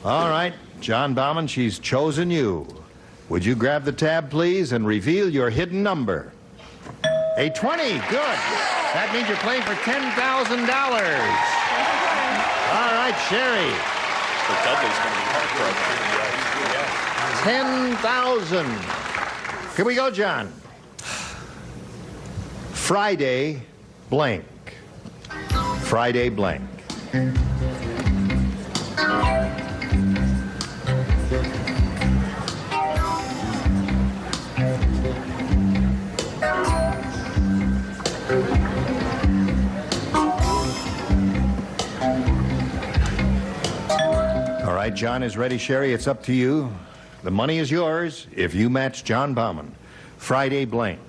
All right, John Bauman, she's chosen you. Would you grab the tab, please, and reveal your hidden number? A 20, good. That means you're playing for $10,000. All right, Sherry. $10,000. Here we go, John. Friday blank. Friday blank. All right, John is ready. Sherry, it's up to you. The money is yours if you match John Bauman. Friday blank.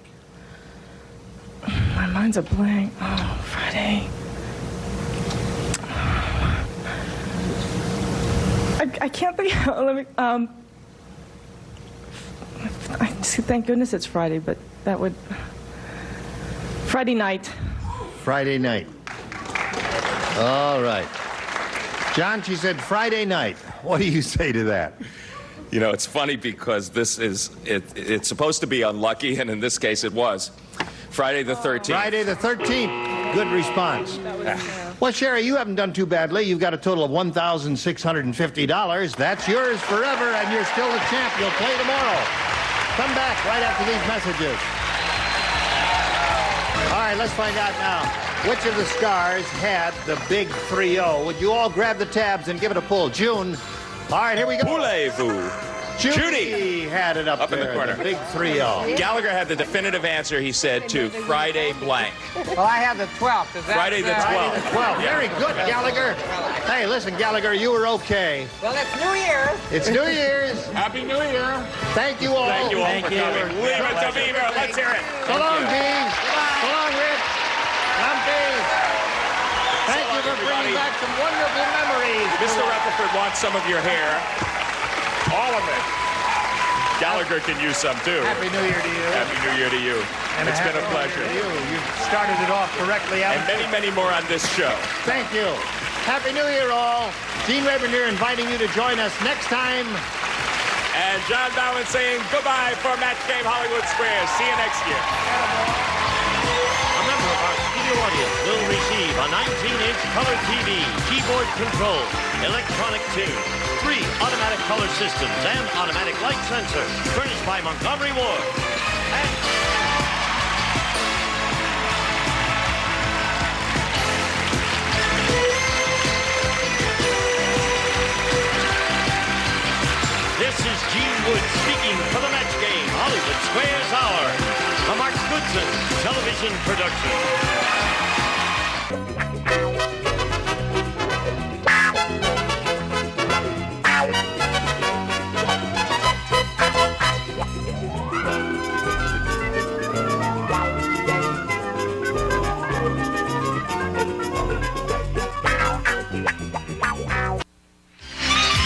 My mind's a blank. Oh, Friday. I can't think. Let me. Thank goodness it's Friday, but that would. Friday night. Friday night. All right. John, she said Friday night. What do you say to that? You know, it's funny because this is, it's supposed to be unlucky, and in this case it was. Friday the 13th. Friday the 13th. Good response. Well, Sherry, you haven't done too badly. You've got a total of $1,650. That's yours forever, and you're still the champ. You'll play tomorrow. Come back right after these messages. All right, let's find out now. Which of the stars had the big 3-0? Would you all grab the tabs and give it a pull? June. All right, here we go. Voulez-vous? Judy had it up in the there, corner. the big 3-0. Gallagher had the definitive answer, he said, to Friday blank. Well, I have the 12th. Is that Friday the 12th. Friday the 12th. Very good, Gallagher. Hey, listen, Gallagher, you were okay. Well, it's New Year's. It's New Year's. Happy New Year. Thank you all. Thank you all for coming. Leave it to Beaver. Let's hear it. So long, Bees. So long, Rich. Lumpy. Thank you for bringing back some wonderful memories. Mr. Rutherford wants some of your hair. All of it. Gallagher can use some, too. Happy New Year to you. Happy New Year to you. And It's been a pleasure. You started it off correctly. And many, many more on this show. Thank you. Happy New Year, all. Gene Rayburn here inviting you to join us next time. And John Ballin saying goodbye for Match Game Hollywood Squares. See you next year. A member of our studio audience will receive a 19-inch color TV, keyboard control, electronic tune, 3 automatic color systems, and automatic light sensor, furnished by Montgomery Ward. This is Gene Wood speaking for the Match Game Hollywood Squares Hour, a Mark Goodson television production.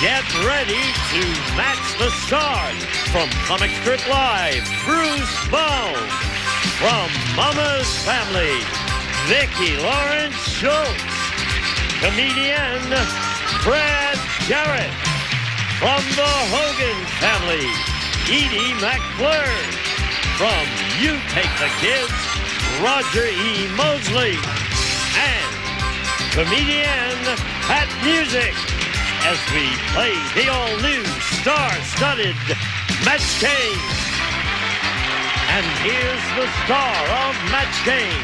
Get ready to match the stars from Comic Strip Live. Bruce Baum. From Mama's Family, Vicki Lawrence Schultz. Comedian Brad Garrett. From the Hogan Family, Edie McClure. From You Take the Kids, Roger E. Mosley. And comedian Pat Music, as we play the all-new star-studded Match Game. And here's the star of Match Game,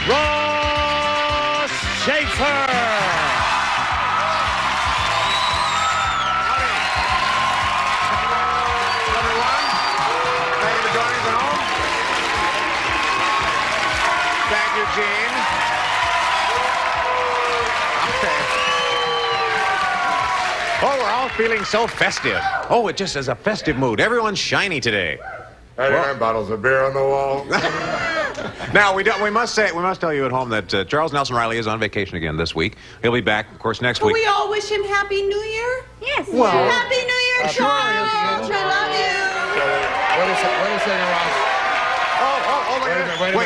Ross Schaefer. Thank you for joining us at home. Thank you, Gene. Oh, we're all feeling so festive. Oh, it just is a festive mood. Everyone's shiny today. Well, bottles of beer on the wall. Now, we must tell you at home that Charles Nelson Riley is on vacation again this week. He'll be back, of course, next Can week. we all wish him Happy New Year? Yes. Well, Happy New Year, Charles! I love you. Wait a second, Ross.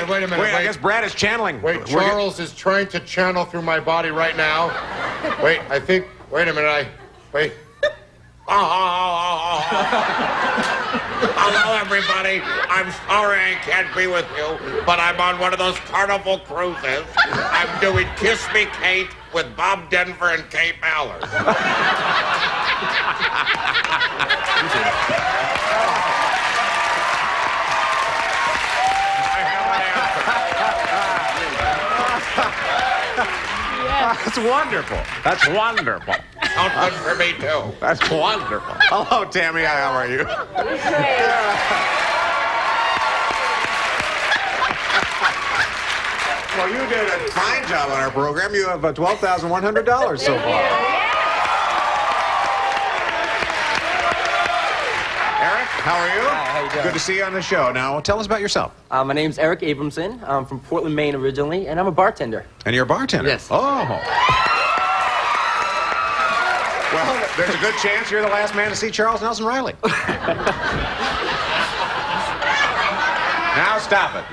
Wait a minute. Wait, I guess Brad is channeling. Wait, Charles is trying to channel through my body right now. Wait a minute, wait. Hello, everybody. I'm sorry I can't be with you, but I'm on one of those Carnival cruises. I'm doing Kiss Me, Kate with Bob Denver and Kate Mallard. That's wonderful. That's wonderful. Sounds good for me, too. That's wonderful. Hello, Tammy. How are you? Well, you did a fine job on our program. You have $12,100 so far. Eric, how are you? Hi, how you doing? Good to see you on the show. Now, tell us about yourself. My name's Eric Abramson. I'm from Portland, Maine originally, and I'm a bartender. And you're a bartender? Yes. Oh. Well, there's a good chance you're the last man to see Charles Nelson Riley. Now stop it.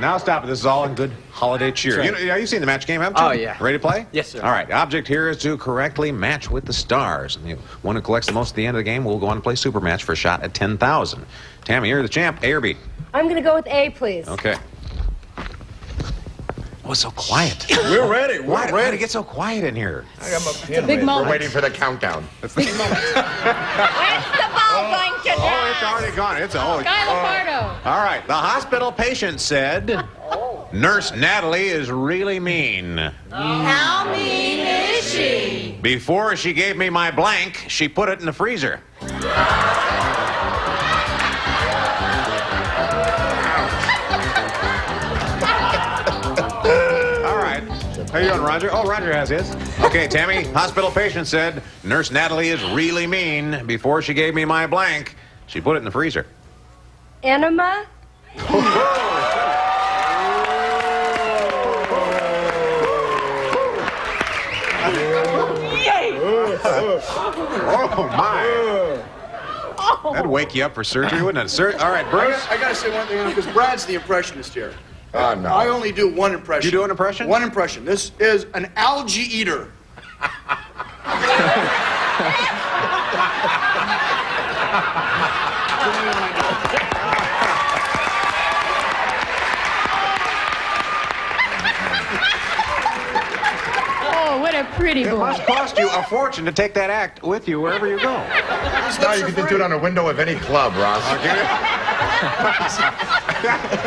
This is all in good holiday cheer. That's right. You've seen the Match Game, haven't you? Oh, yeah. Ready to play? Yes, sir. All right. The object here is to correctly match with the stars. And the one who collects the most at the end of the game will go on to play Super Match for a shot at 10,000. Tammy, you're the champ. A or B? I'm going to go with A, please. Okay. Oh, it's so quiet. We're ready. Why did it get so quiet in here? I got my It's a big moment. We're waiting for the countdown. Where's the ball going to Oh, it's already gone. Guy Lombardo. All right. The hospital patient said, Nurse Natalie is really mean. How mean is she? Before she gave me my blank, she put it in the freezer. How you doing, Roger? Oh, Roger has his. Okay, Tammy, hospital patient said, Nurse Natalie is really mean. Before she gave me my blank, she put it in the freezer. Enema? Oh, my. That'd wake you up for surgery, wouldn't it? All right, Bruce. I gotta say one thing, because Brad's the impressionist here. No. I only do one impression. You do an impression? One impression. This is an algae eater. Oh, what a pretty boy. It must cost you a fortune to take that act with you wherever you go. Now you can do it on a window of any club, Ross.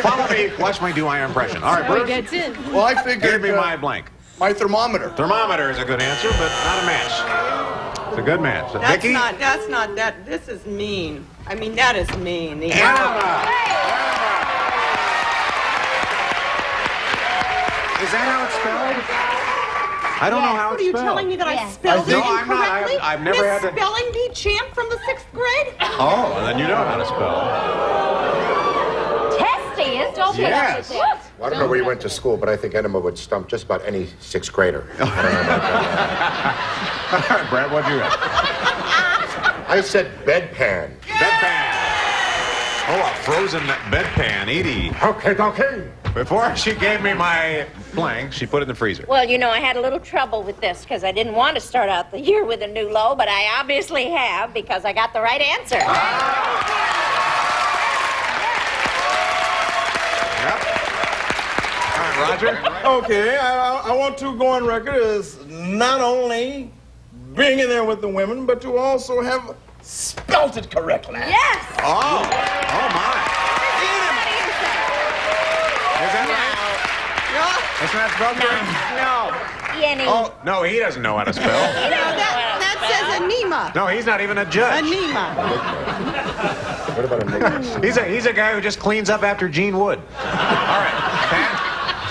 Follow me. Watch me do my impression. All right, So he Bruce. gets in. Well, I figured... Give me my blank. My thermometer. Thermometer is a good answer, but not a match. It's a good match. Vicky? That's not that. This is mean. I mean, that is mean. The Anna. Is that how it's spelled? I don't know how What it's are you spelled. telling me that I Yes. spelled it No, I'm not. incorrectly? I've never had to- Miss Spelling Bee champ from the 6th grade? Oh, well, then you know how to spell. Testy is. Don't put Yes. it there. Well, I don't know where you went to school, but I think enema would stump just about any sixth grader. I don't know about that. All right, Brad, what'd you have? I said bedpan. Bedpan. Oh, a frozen bedpan, Edie. Okay. Before she gave me my blank, she put it in the freezer. Well, you know, I had a little trouble with this because I didn't want to start out the year with a new low, but I obviously have because I got the right answer. Yep. All right, Roger. Okay, I want to go on record as not only being in there with the women, but to also have spelt it correctly. Yes! Oh my. Is that right? Isn't that spelled correct? No. Yenny. Oh, no, he doesn't know how to spell. You know, that says anema. No, he's not even a judge. Anema. What about a He's a guy who just cleans up after Gene Wood. All right, Pat.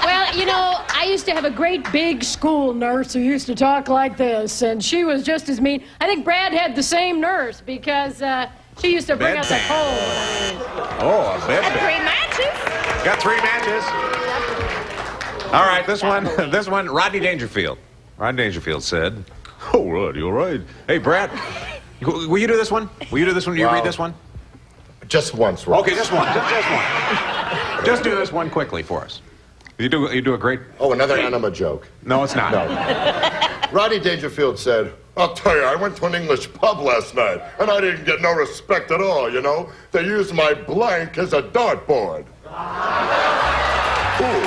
Well, you know, I used to have a great big school nurse who used to talk like this, and she was just as mean. I think Brad had the same nurse because she used to bring us a cold. Oh, a bedpan. And 3 matches. Got 3 matches. All right, this one, Rodney Dangerfield. Rodney Dangerfield said, "Oh, Rodney, all right. Hey, Brad, will you do this one? Will you do this one? Will you read this one? Just once, Ross. Okay, just one. Just one. Just do this one quickly for us. You do a great... Oh, another enema joke. No, it's not. No. Rodney Dangerfield said, I'll tell you, I went to an English pub last night, and I didn't get no respect at all, you know? They used my blank as a dartboard. Ooh.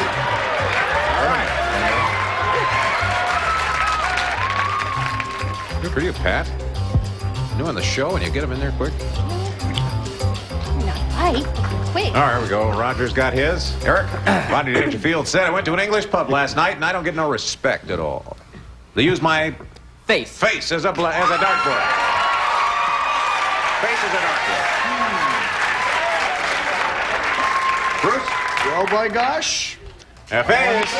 Good for you, Pat. New on the show, and you get him in there quick. Not right. Quick. All right, here we go. Roger's got his. Eric, Rodney Dangerfield said, I went to an English pub last night, and I don't get no respect at all. They use my face as a dartboard. Face as a dartboard. Bruce? Oh, my gosh. Face.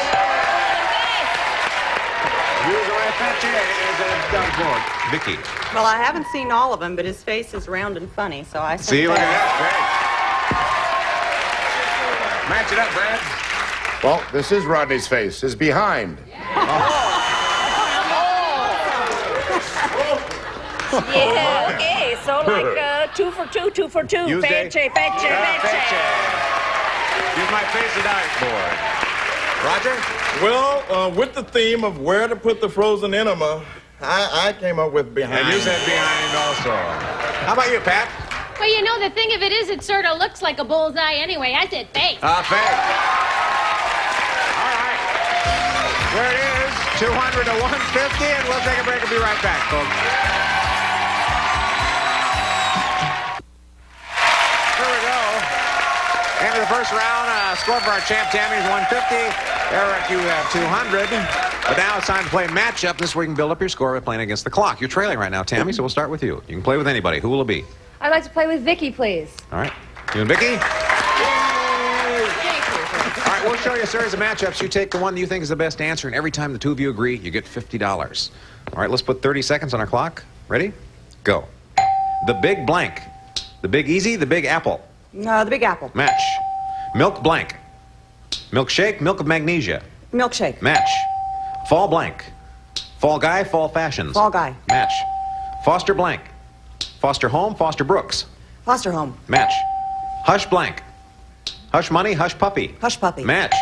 Use my face as a dartboard. Vicky. Well, I haven't seen all of them, but his face is round and funny, so I See, look at that. Great. Match it up, Brad. Well, this is Rodney's face. His behind. Yeah, okay. So like 2 for 2, 2 for 2. Use Fetche. Use my face as a dartboard. Roger? Well, with the theme of where to put the frozen enema, I came up with behind. And you said behind also. How about you, Pat? Well, you know, the thing of it is, it sort of looks like a bullseye anyway. I said face. Face. All right. There it is. 200 to 150, and we'll take a break and be right back, folks. Here we go. End of the first round. Score for our champ, Tammy, is 150. Eric, you have 200. But now it's time to play matchup. This is where you can build up your score by playing against the clock. You're trailing right now, Tammy, so we'll start with you. You can play with anybody. Who will it be? I'd like to play with Vicky, please. All right. You and Vicky? All right, right, we'll show you a series of matchups. You take the one that you think is the best answer, and every time the two of you agree, you get $50. All right, let's put 30 seconds on our clock. Ready? Go. The big blank. The big easy, the big apple. The Big Apple. Match. Milk blank. Milkshake, milk of magnesia. Milkshake. Match. Fall blank. Fall guy, fall fashions. Fall Guy. Match. Foster blank. Foster home, Foster Brooks. Foster Home. Match. Hush blank. Hush money, hush puppy. Hush Puppy. Match.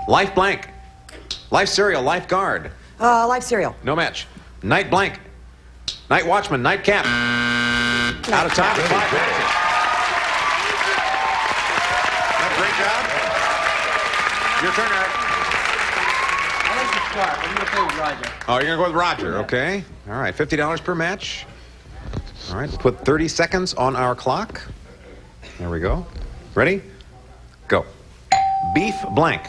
Life blank. Life cereal, lifeguard. Life Cereal. No match. Night blank. Night watchman, nightcap. Out of time in 5 minutes. Great job. Your turn, Eric. I like to start. I'm going to play with Roger. Oh, you're going to go with Roger, okay. All right, $50 per match. All right, put 30 seconds on our clock. There we go. Ready? Go. Beef blank.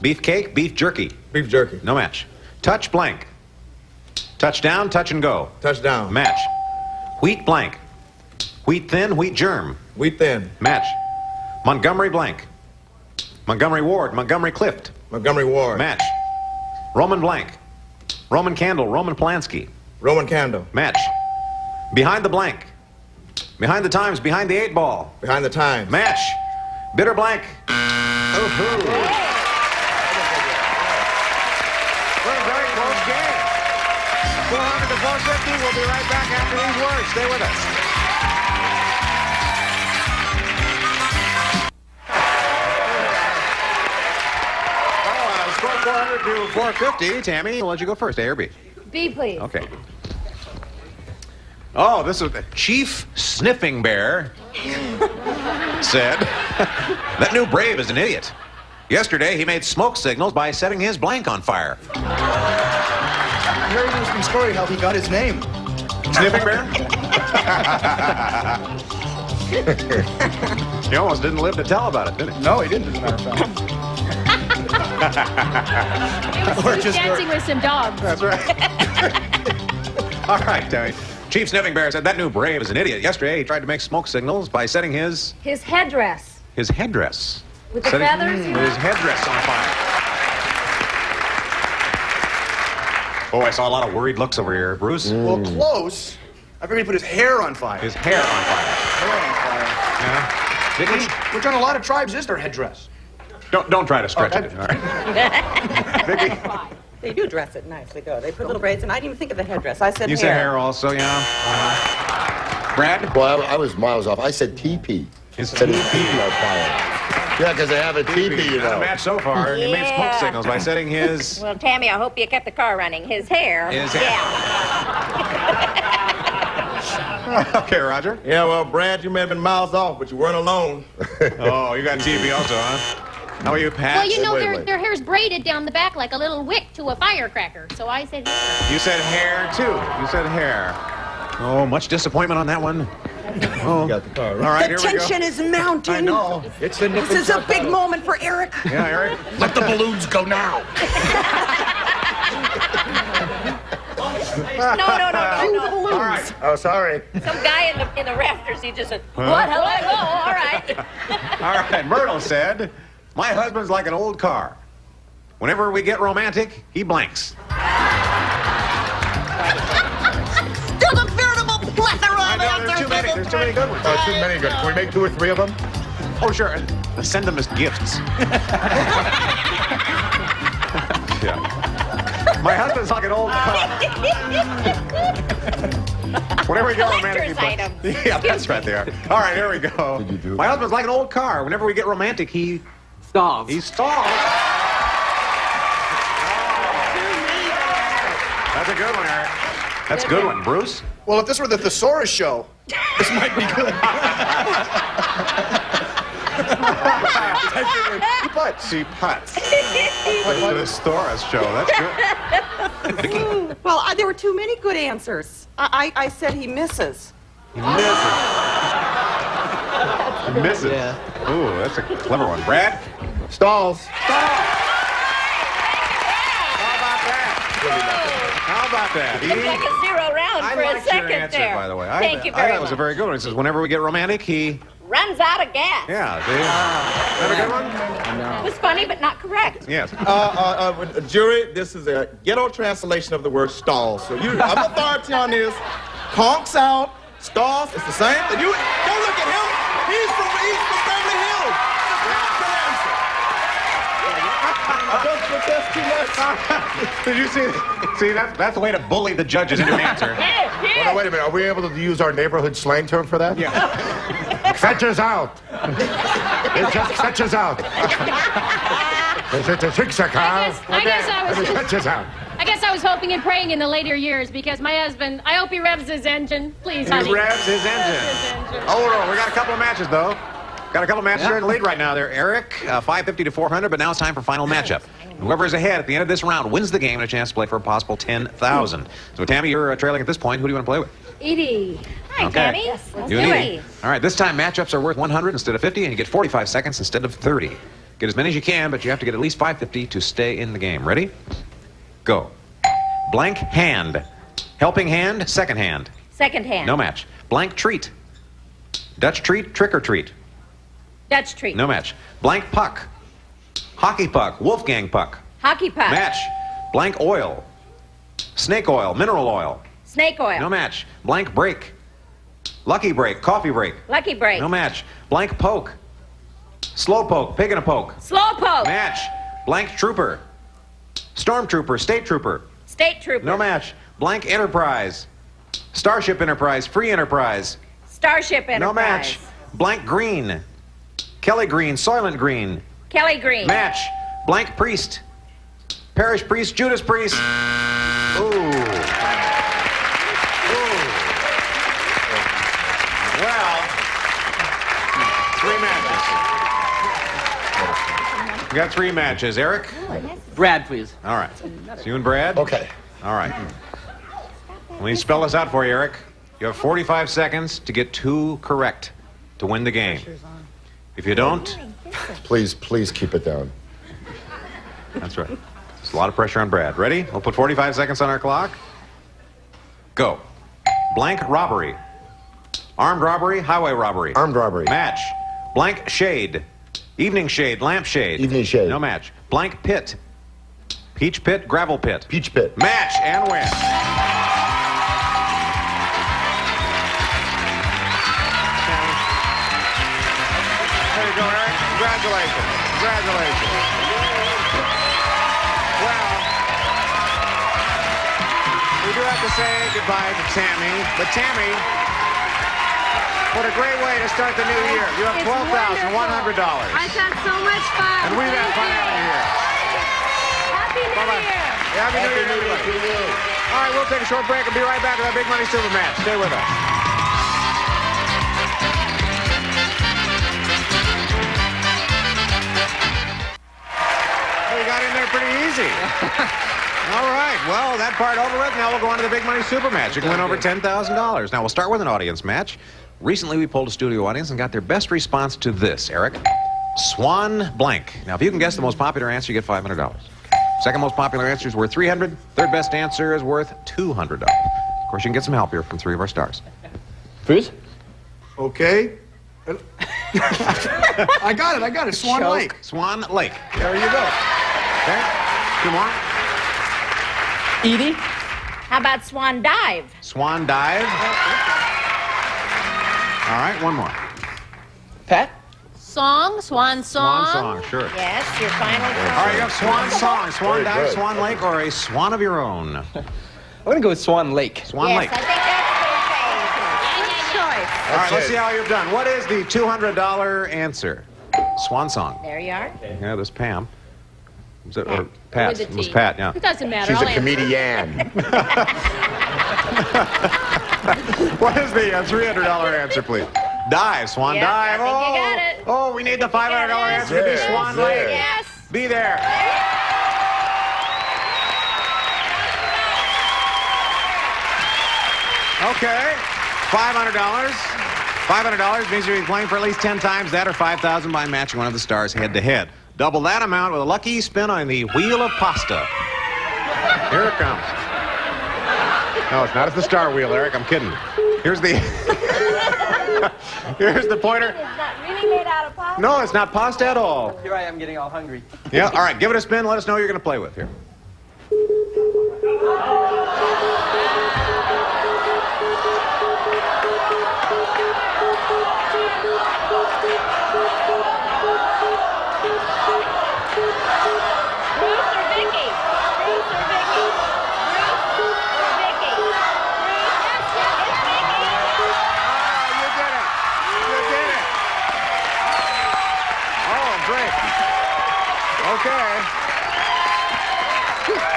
Beef cake, beef jerky. Beef jerky. No match. Touch blank. Touchdown, touch and go. Touchdown. Match. Wheat blank. Wheat thin, wheat germ. Wheat thin. Match. Montgomery blank. Montgomery Ward, Montgomery Clift. Montgomery Ward. Match. Roman blank. Roman candle, Roman Polanski. Roman candle. Match. Behind the blank. Behind the times, behind the 8 ball. Behind the times. Match. Bitter blank. Ooh-hoo. What a very close game. 400 to 450. We'll be right back after these words. Stay with us. Score 400 to 450. Tammy, we'll let you go first. A or B? B, please. Okay. Oh, this is the Chief Sniffing Bear said, that new Brave is an idiot. Yesterday, he made smoke signals by setting his blank on fire. Very interesting story how he got his name. Sniffing Bear? He almost didn't live to tell about it, did he? No, he didn't, as a matter of fact. He was dancing with some dogs. That's right. All right, Tammy. Chief Sniffing Bear said that new Brave is an idiot. Yesterday, he tried to make smoke signals by setting his headdress. His headdress. With the feathers? His headdress on fire. Oh, I saw a lot of worried looks over here. Bruce? Well, close. I figured he put his hair on fire. His hair on fire. Hair on fire. Yeah. Did he? Which on a lot of tribes is their headdress. Don't try to stretch it. All right. Vicky? They do dress it nicely, though. They put little braids, and I didn't even think of the headdress. I said You hair. said hair also, yeah. Brad? Well, I was miles off. I said teepee. His Said his teepee. teepee on fire. Yeah, because they have a teepee, you Not a know. match so far. He made smoke Yeah. signals by setting his... Well, Tammy, I hope you kept the car running. His hair. His hair. Yeah. Okay, Roger. Yeah, well, Brad, you may have been miles off, but you weren't alone. Oh, you got TV also, huh? How are you, Pat? Well, you know, Wait. their hair's braided down the back like a little wick to a firecracker. So I said hair. You said hair, too. You said hair. Oh, much disappointment on that one. Oh. You got the car. All right, The here we go. tension is mounting. I know. It's the This is a big moment for Eric. Yeah, Eric? Let the balloons go now. No. All right. Oh, sorry. Some guy in the rafters, he just said, Huh? what? Hello? All right. All right, Myrtle said, my husband's like an old car. Whenever we get romantic, he blanks. There's a veritable plethora I of know, there's too many. There's too many good ones. Oh, too many good. Can we make 2 or 3 of them? Oh, sure. Send them as gifts. Yeah. My husband's like an old car. Whenever we get romantic, he Collector's blanks. Yeah, that's right there. All right, here we go. My husband's like an old car. Whenever we get romantic, he Stalls. stalls. That's a good one, Eric. That's a good one. Bruce? Well, if this were the Thesaurus show, this might be good. Putts. He putts. The Storis show. That's good. Well, there were too many good answers. I said he misses. He misses. He misses. Yeah. Ooh, that's a clever one. Brad? Stalls. How about that? Looks like a 0 round I for a liked second your answer, there. by the way. Thank you I very thought it was a much. very good one. He says, whenever we get romantic, he... Runs out of gas. Yeah, see? Is that a good one? It was funny, but not correct. Yes. Jury, this is a ghetto translation of the word stalls. So I'm authority on this. Conks out, stalls, it's the same. And you don't look at him. He's from Beverly Hills. I don't protest too much. Did you see that's the way to bully the judges into an answer. Well, now, wait a minute. Are we able to use our neighborhood slang term for that? Yeah. Fetches out. It just fetches out. It's a six-a-car. I guess I was. It fetches out. I guess I was hoping and praying in the later years because my husband, I hope he revs his engine. Please, honey. He revs his engine. Hold on. We got a couple of matches, though. Got a couple of matches here in the lead right now. There, Eric, 550 to 400, but now it's time for final matchup. Whoever is ahead at the end of this round wins the game and a chance to play for a possible 10,000. So, Tammy, you're trailing at this point. Who do you want to play with? Edie. Hi, Okay. Tammy. Yes, let's You do and it. Edie. All right, this time matchups are worth 100 instead of 50, and you get 45 seconds instead of 30. Get as many as you can, but you have to get at least 550 to stay in the game. Ready? Go. Blank hand. Helping hand, second hand. Second hand. No match. Blank treat. Dutch treat, trick or treat. Dutch treat. No match. Blank puck. Hockey puck, Wolfgang puck. Hockey puck. Match. Blank oil. Snake oil, mineral oil. Snake oil. No match. Blank break. Lucky break, coffee break. Lucky break. No match. Blank poke. Slow poke, pig in a poke. Slow poke. Match. Blank trooper. Stormtrooper, state trooper. State trooper. No match. Blank enterprise. Starship Enterprise, free enterprise. Starship Enterprise. No match. Blank green. Kelly green, Soylent green. Kelly Green. Match. Blank priest. Parish priest, Judas priest. Ooh. Well, 3 matches. We got 3 matches. Eric? Brad, please. All right. It's you and Brad? Okay. All right. Let me spell this out for you, Eric. You have 45 seconds to get 2 correct to win the game. If you don't... Please keep it down. That's right. There's a lot of pressure on Brad. Ready? We'll put 45 seconds on our clock. Go. Blank robbery. Armed robbery, highway robbery. Armed robbery. Match. Blank shade. Evening shade, lamp shade. Evening shade. No match. Blank pit. Peach pit, gravel pit. Peach pit. Match and win. There you go, Eric. Congratulations. Congratulations. Well, we do have to say goodbye to Tammy. But Tammy, what a great way to start the new year. You have $12,100. I've had so much fun. And we've had fun having you here. Happy New Bye-bye. Year. Happy New Year, everybody. All right, we'll take a short break and be right back with our Big Money Super Match. Stay with us. We got in there pretty easy. All right, well, that part over with. Now we'll go on to the Big Money Super Match. You can win over $10,000. Now we'll start with an audience match. Recently, we polled a studio audience and got their best response to this, Eric. Swan blank. Now, if you can guess the most popular answer, you get $500. Second most popular answer is worth $300. Third best answer is worth $200. Of course, you can get some help here from 3 of our stars. Freeze? Okay. I got it. Swan Lake. Swan Lake. There you go. Okay. 2 more. Edie? How about Swan Dive? Swan Dive. All right, 1 more. Pat? Swan Swan Song, sure. Yes, your final All right, you have Swan Song, Swan Very Dive, good. Swan Lake, or a swan of your own. I'm going to go with Swan Lake. Swan Yes, Lake. I think that's good choice. All right, let's see how you've done. What is the $200 answer? Swan Song. There you are. Yeah, there's Pam. Was it, or Pat? With a It was T. Pat, yeah. It doesn't matter. She's I'll a answer. comedian. What is the $300 answer, please? Dive, Swan Yep, Dive. I think you got it. Oh, we need the $500 answer to be There, Swan there. Lake. Yes. Be there. Okay, $500. $500 means you'll be playing for at least 10 times that or $5,000 by matching one of the stars head-to-head. Double that amount with a lucky spin on the Wheel of Pasta. Here it comes. No, it's not. It's the Star Wheel, Eric. I'm kidding. Here's the... Here's the pointer. It's not really made out of pasta. No, it's not pasta at all. Here I am getting all hungry. Yeah, all right, give it a spin. Let us know who you're going to play with here. Okay.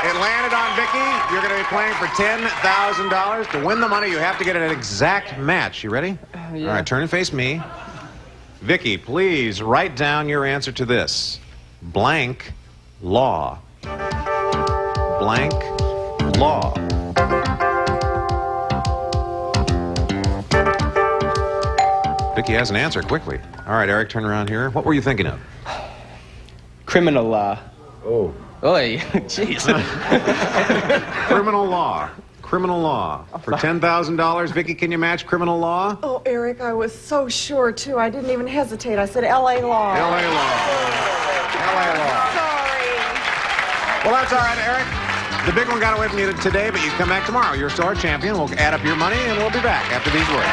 It landed on Vicky. You're going to be playing for $10,000. To win the money, you have to get an exact match. You ready? Yeah. All right, turn and face me. Vicky, please write down your answer to this. Blank law. Blank law. Vicky has an answer quickly. All right, Eric, turn around here. What were you thinking of? Criminal law. Oh. Oy, jeez. Criminal law. Criminal law. For $10,000, Vicky, can you match criminal law? Oh, Eric, I was so sure, too. I didn't even hesitate. I said L.A. law. L.A. law. L.A. law. Sorry. Well, that's all right, Eric. The big one got away from you today, but you come back tomorrow. You're still our champion. We'll add up your money, and we'll be back after these words.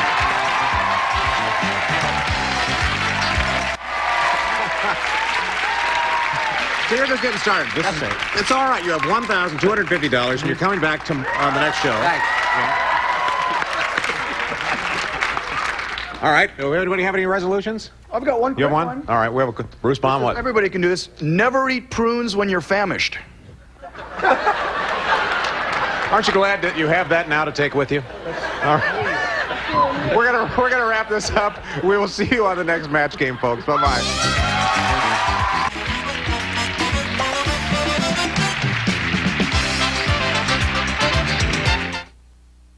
So you're just getting started. It's all right. You have $1,250, and you're coming back on the next show. Right. Yeah. All right. Anybody have any resolutions? I've got one. You have quick one? All right. We have a Bruce Baum. What? Everybody can do this. Never eat prunes when you're famished. Aren't you glad that you have that now to take with you? All right. We're gonna wrap this up. We will see you on the next match game, folks. Bye-bye.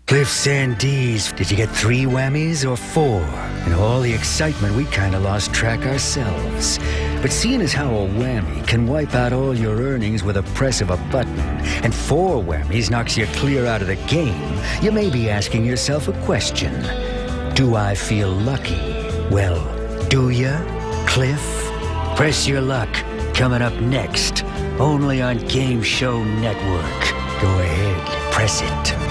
Cliff's and D's. Did you get 3 whammies or 4? In all the excitement, we kind of lost track ourselves. But seeing as how a whammy can wipe out all your earnings with a press of a button, and 4 whammies knocks you clear out of the game, you may be asking yourself a question. Do I feel lucky? Well, do ya, Cliff? Press your luck. Coming up next, only on Game Show Network. Go ahead, press it.